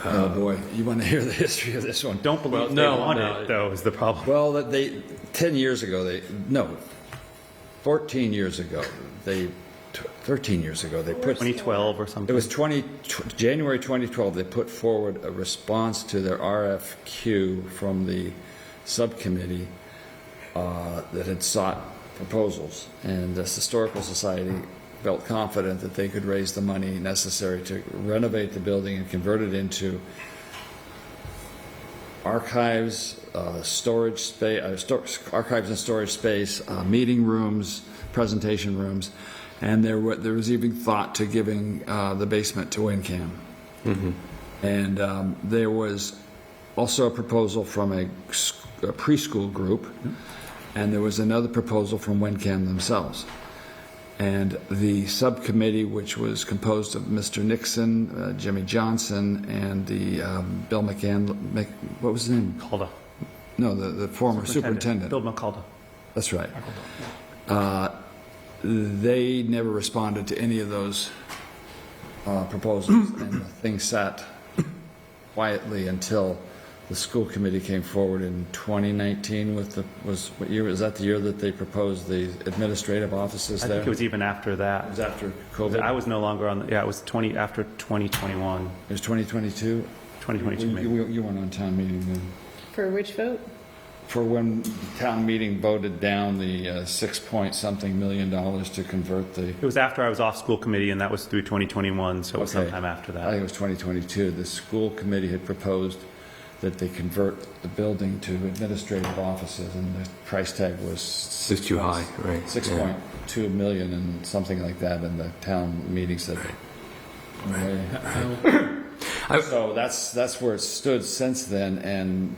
oh boy, you want to hear the history of this one? Don't believe they want it, though, is the problem. Well, 14 years ago, they put 13 years ago, they put 2012 or something. It was January 2012. They put forward a response to their RFQ from the subcommittee that had sought proposals, and this Historical Society felt confident that they could raise the money necessary to renovate the building and convert it into archives, storage space, archives and storage space, meeting rooms, presentation rooms, and there was even thought to giving the basement to WinCam. And there was also a proposal from a preschool group, and there was another proposal from WinCam themselves. And the subcommittee, which was composed of Mr. Nixon, Jimmy Johnson, and the Bill McCann, what was his name? Calda. No, the former superintendent. Bill McCalda. That's right. They never responded to any of those proposals, and the thing sat quietly until the school committee came forward in 2019 with what year was that? The year that they proposed the administrative offices there? I think it was even after that. It was after COVID? I was no longer on it was after 2021. It was 2022? 2022 maybe. You weren't on town meeting then. For which vote? For when town meeting voted down the $6-point-something million to convert the... It was after I was off school committee, and that was through 2021, so it was Okay. sometime after I that. think it was 2022. The school committee had proposed that they convert the building to administrative offices, and the price tag was It's too high, right? 6.2 million and something like that, and the town meeting said, so that's where it stood since then, and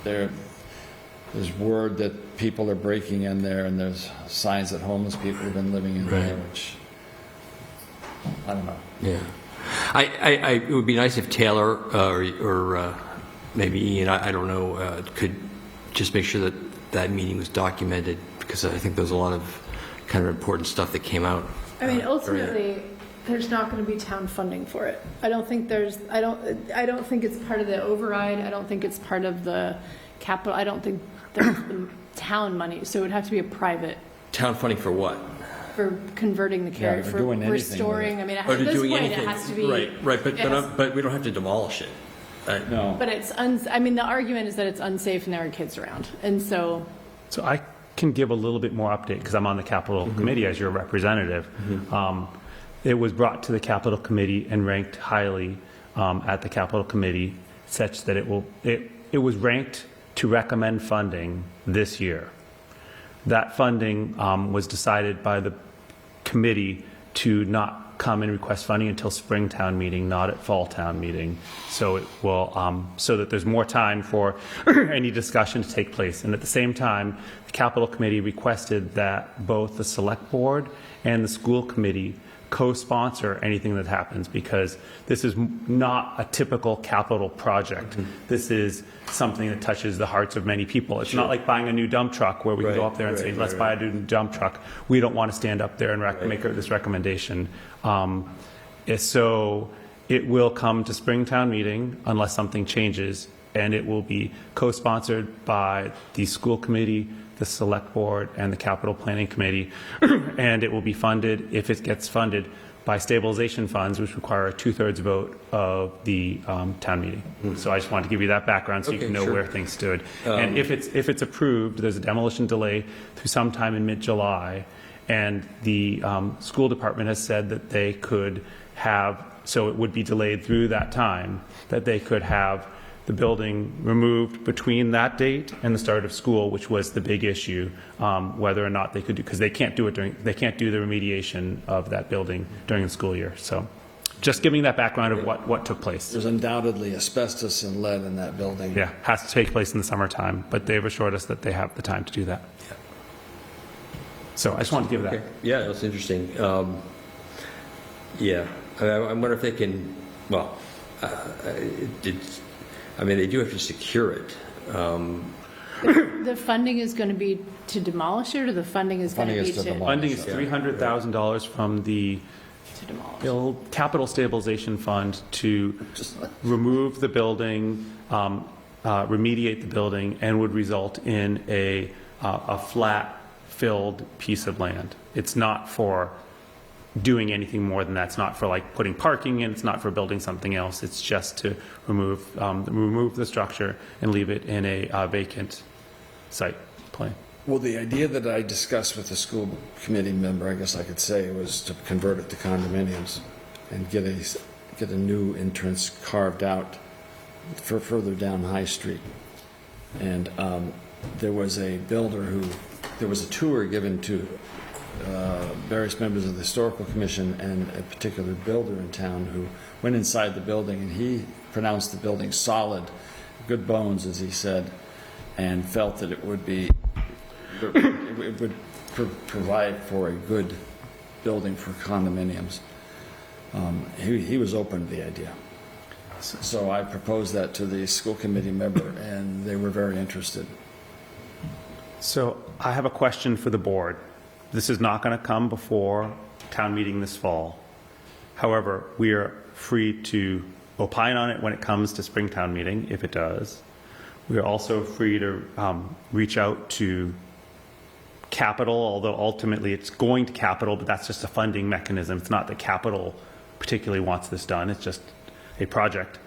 there's word that people are breaking in there, and there's signs that homeless people have been living in there, which I don't know. Yeah. It would be nice if Taylor or maybe Ian, I don't know, could just make sure that meeting was documented, because I think there's a lot of kind of important stuff that came out. I mean, ultimately, there's not going to be town funding for it. I don't think it's part of the override. I don't think it's part of the capital. I don't think there's the town money. So it would have to be a private. Town funding for what? For converting the carriage, for restoring. I mean, at this point, it has to be. Right. But we don't have to demolish it. No. But it's. I mean, the argument is that it's unsafe and there are kids around, and so. So I can give a little bit more update because I'm on the capital committee as your representative. It was brought to the capital committee and ranked highly at the capital committee, such that it was ranked to recommend funding this year. That funding was decided by the committee to not come and request funding until spring town meeting, not at fall town meeting. So it will, so that there's more time for any discussion to take place. And at the same time, the capital committee requested that both the select board and the school committee co-sponsor anything that happens, because this is not a typical capital project. This is something that touches the hearts of many people. It's not like buying a new dump truck where we can go up there and say, let's buy a new dump truck. We don't want to stand up there and make this recommendation. So it will come to Springtown meeting unless something changes, and it will be co-sponsored by the school committee, the select board, and the capital planning committee. And it will be funded, if it gets funded, by stabilization funds, which require a 2/3 vote of the town meeting. So I just wanted to give you that background so you can know where things stood. And if it's approved, there's a demolition delay through sometime in mid-July. And the school department has said that they could have, so it would be delayed through that time, that they could have the building removed between that date and the start of school, which was the big issue, whether or not they could do, because they can't do the remediation of that building during the school year. So just giving that background of what took place. There's undoubtedly asbestos and lead in that building. Yeah, has to take place in the summertime, but they've assured us that they have the time to do that. So I just wanted to give that. Okay. Yeah, that's interesting. Yeah, I wonder if they can, well, I mean, they do have to secure it. The funding is going to be to demolish it, or the funding is going to be to... Funding is $300,000 from the capital stabilization fund to remove the building, remediate the building, and would result in a flat-filled piece of land. It's not for doing anything more than that. It's not for like putting parking in. It's not for building something else. It's just to remove the structure and leave it in a vacant site plan. Well, the idea that I discussed with the school committee member, I guess I could say, was to convert it to condominiums and get a new entrance carved out for further down High Street. And there was a tour given to various members of the Historical Commission and a particular builder in town who went inside the building, and he pronounced the building solid, good bones, as he said, and felt that it would provide for a good building for condominiums. He was open to the idea. So I proposed that to the school committee member, and they were very interested. So I have a question for the board. This is not going to come before town meeting this fall. However, we are free to opine on it when it comes to Springtown meeting, if it does. We are also free to reach out to capital, although ultimately it's going to capital, but that's just a funding mechanism. It's not that capital particularly wants this done. It's just a project.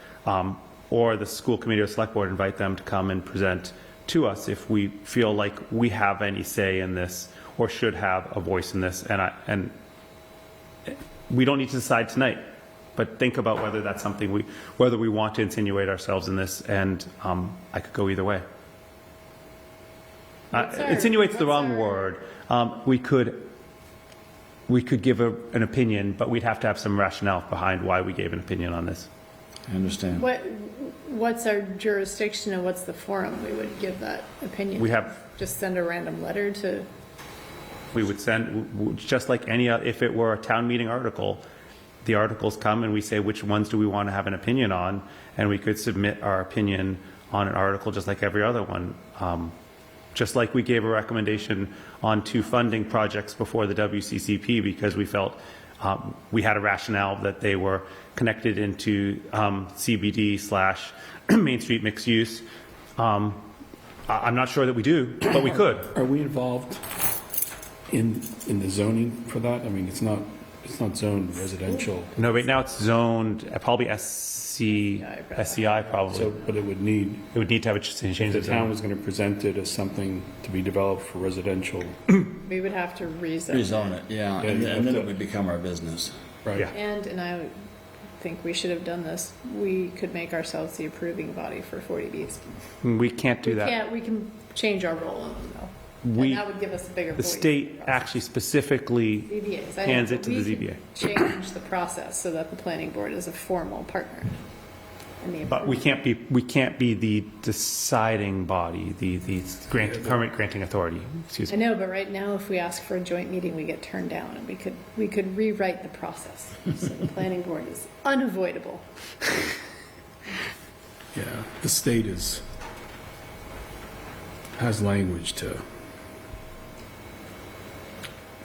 Or the school committee or select board, invite them to come and present to us if we feel like we have any say in this or should have a voice in this. And we don't need to decide tonight, but think about whether that's something whether we want to insinuate ourselves in this, and I could go either way. Insinuate's the wrong word. We could give an opinion, but we'd have to have some rationale behind why we gave an opinion on this. I understand. What's our jurisdiction and what's the forum we would give that opinion? We have... Just send a random letter to... We would send, just like if it were a town meeting article, the articles come and we say which ones do we want to have an opinion on, and we could submit our opinion on an article just like every other one. Just like we gave a recommendation on 2 funding projects before the WCCP because we felt we had a rationale that they were connected into CBD/Main Street mixed use. I'm not sure that we do, but we could. Are we involved in the zoning for that? I mean, it's not It's not zoned residential, No, right now it's zoned probably SCI probably. so, but it would need, It would need to have a change if the of town zone. was going to present it as something to be developed for residential, We would have to rezone. Rezone it, yeah, Yeah, and you have then to- it would become our business. right? Yeah. And I think we should have done this. We could make ourselves the approving body for 40Bs. We can't do that. We can change our role in them, though. We- And that would give us a bigger The voice. state actually specifically ZBAs. I know, hands it but to the we ZBA. could change the process so that the planning board is a formal partner. in the But we can't be the deciding body, the permit granting authority, excuse I me. know, but right now, if we ask for a joint meeting, we get turned down, and we could rewrite the process. So the planning board is unavoidable. Yeah, the state has language to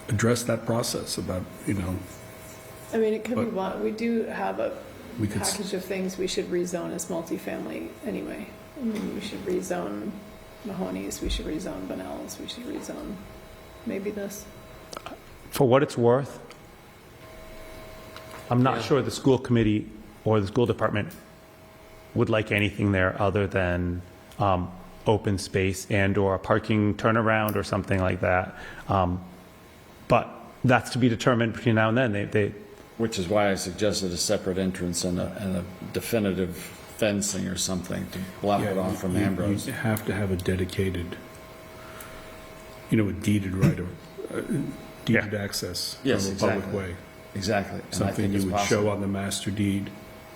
address that process about, I mean, it could be, But- we do have a we could, package of things we should rezone as multifamily anyway. I mean, we should rezone Mahoney's, we should rezone Bunnell's, we should rezone maybe this. For what it's worth, I'm not sure the school committee or the school department would like anything there other than open space and/or a parking turnaround or something like that. But that's to be determined between now and then. Which is why I suggested a separate entrance and a definitive fencing or something to block it off from Ambrose. You have to have a dedicated, a deeded right of, deeded access Yes, from a public exactly. way. Exactly. And I Something think you it's would possible. show on the master deed.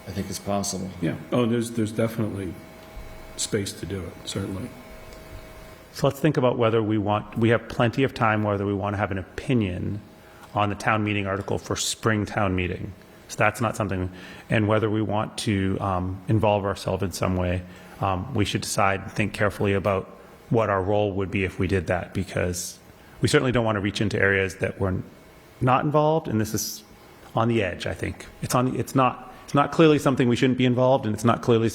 I think it's possible. Yeah. Oh, there's definitely space to do it, certainly. So let's think about whether we have plenty of time, whether we want to have an opinion on the town meeting article for spring town meeting. So that's not something, and whether we want to involve ourselves in some way, we should decide and think carefully about what our role would be if we did that, because we certainly don't want to reach into areas that we're not involved, and this is on the edge, I think. It's not clearly something we shouldn't be involved, and it's not clearly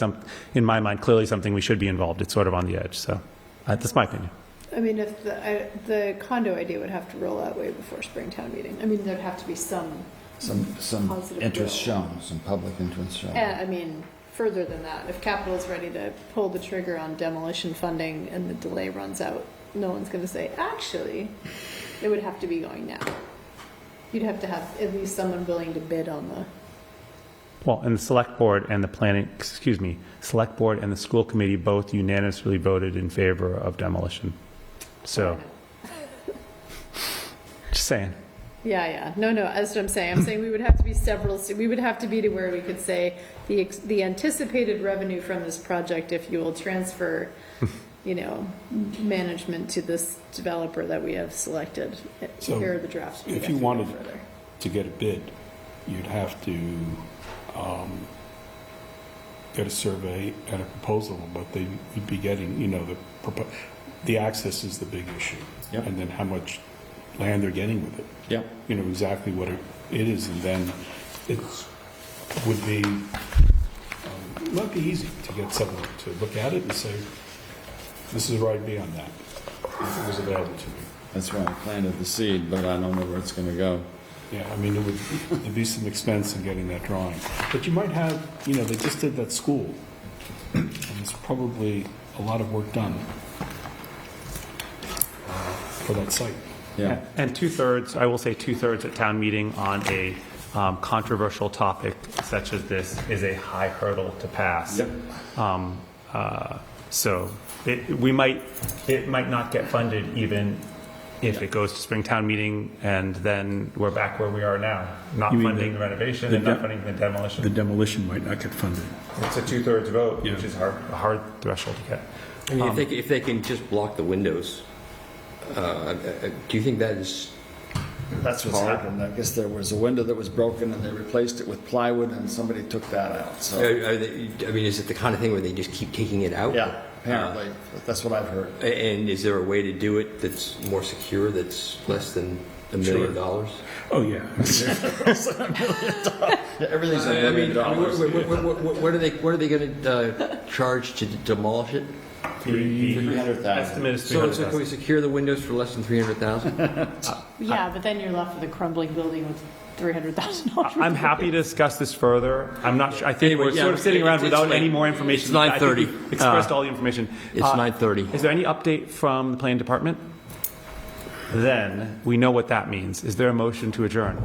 in my mind, clearly something we should be involved. It's sort of on the edge, so that's my opinion. I mean, if the condo idea would have to roll out way before Springtown meeting. I mean, there'd have to be some positive interest will. shown, some public interest shown. And, I mean, further than that, if capital is ready to pull the trigger on demolition funding and the delay runs out, no one's going to say, actually, it would have to be going now. You'd have to have at least someone willing to bid on the. Well, and the select board and select board and the school committee both unanimously voted in favor of demolition. So, just saying. Yeah. No, that's what I'm saying. I'm saying we would have to be we would have to be to where we could say the anticipated revenue from this project, if you will transfer, management to this developer that we have selected. So, Here are the drafts. if you wanted to get a bid, you'd have to get a survey and a proposal, but you'd be getting, the access is the big issue. Yep. And then how much land they're getting with it. Yep. Exactly what it is, and then it would be, it might be easy to get someone to look at it and say, this is where I'd be on that, if it was available to me. That's why I planted the seed, but I don't know where it's going to go. Yeah, I mean, there'd be some expense in getting that drawing. But you might have, they just did that school, and there's probably a lot of work done for that site. Yeah. And I will say two-thirds at town meeting on a controversial topic such as this is a high hurdle to pass. Yep. So it might not get funded even if it goes to Springtown meeting, and then we're back where we are now, not You mean funding the renovation and not funding the demolition. The demolition might not get funded. It's a two-thirds vote, Yeah. which is a hard threshold to get. I mean, if they can just block the windows, do you think that is? That's what's happened. I guess there was a window that was broken and they replaced it with plywood and somebody took that out. So Is it the kind of thing where they just keep taking it out? yeah, apparently. That's what I've heard. And is there a way to do it that's more secure, that's less than $1 million? Oh, yeah. Yeah, everything's $1 million. What are they going to charge to demolish it? 300,000. Estimate is So can we 300,000. secure the windows for less than 300,000? Yeah, but then you're left with a crumbling building with $300,000. I'm happy to discuss this further. I'm not sure, I think Anyway, we're yeah, sort of sitting around it's without late. any more information. It's 9:30. I think we've expressed all the information. It's 9:30. Is there any update from the planning department? Then, we know what that means. Is there a motion to adjourn?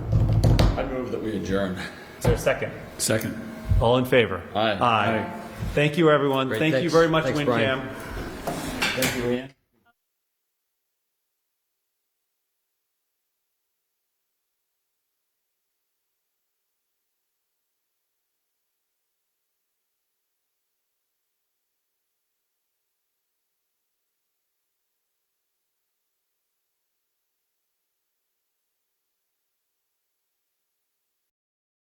I move that we adjourn. Is there a second? Second. All in favor? Aye. Aye. Thank you, everyone. Great, Thank you thanks. very much, Thanks, WinCam. Brian. Thank you, Leanne.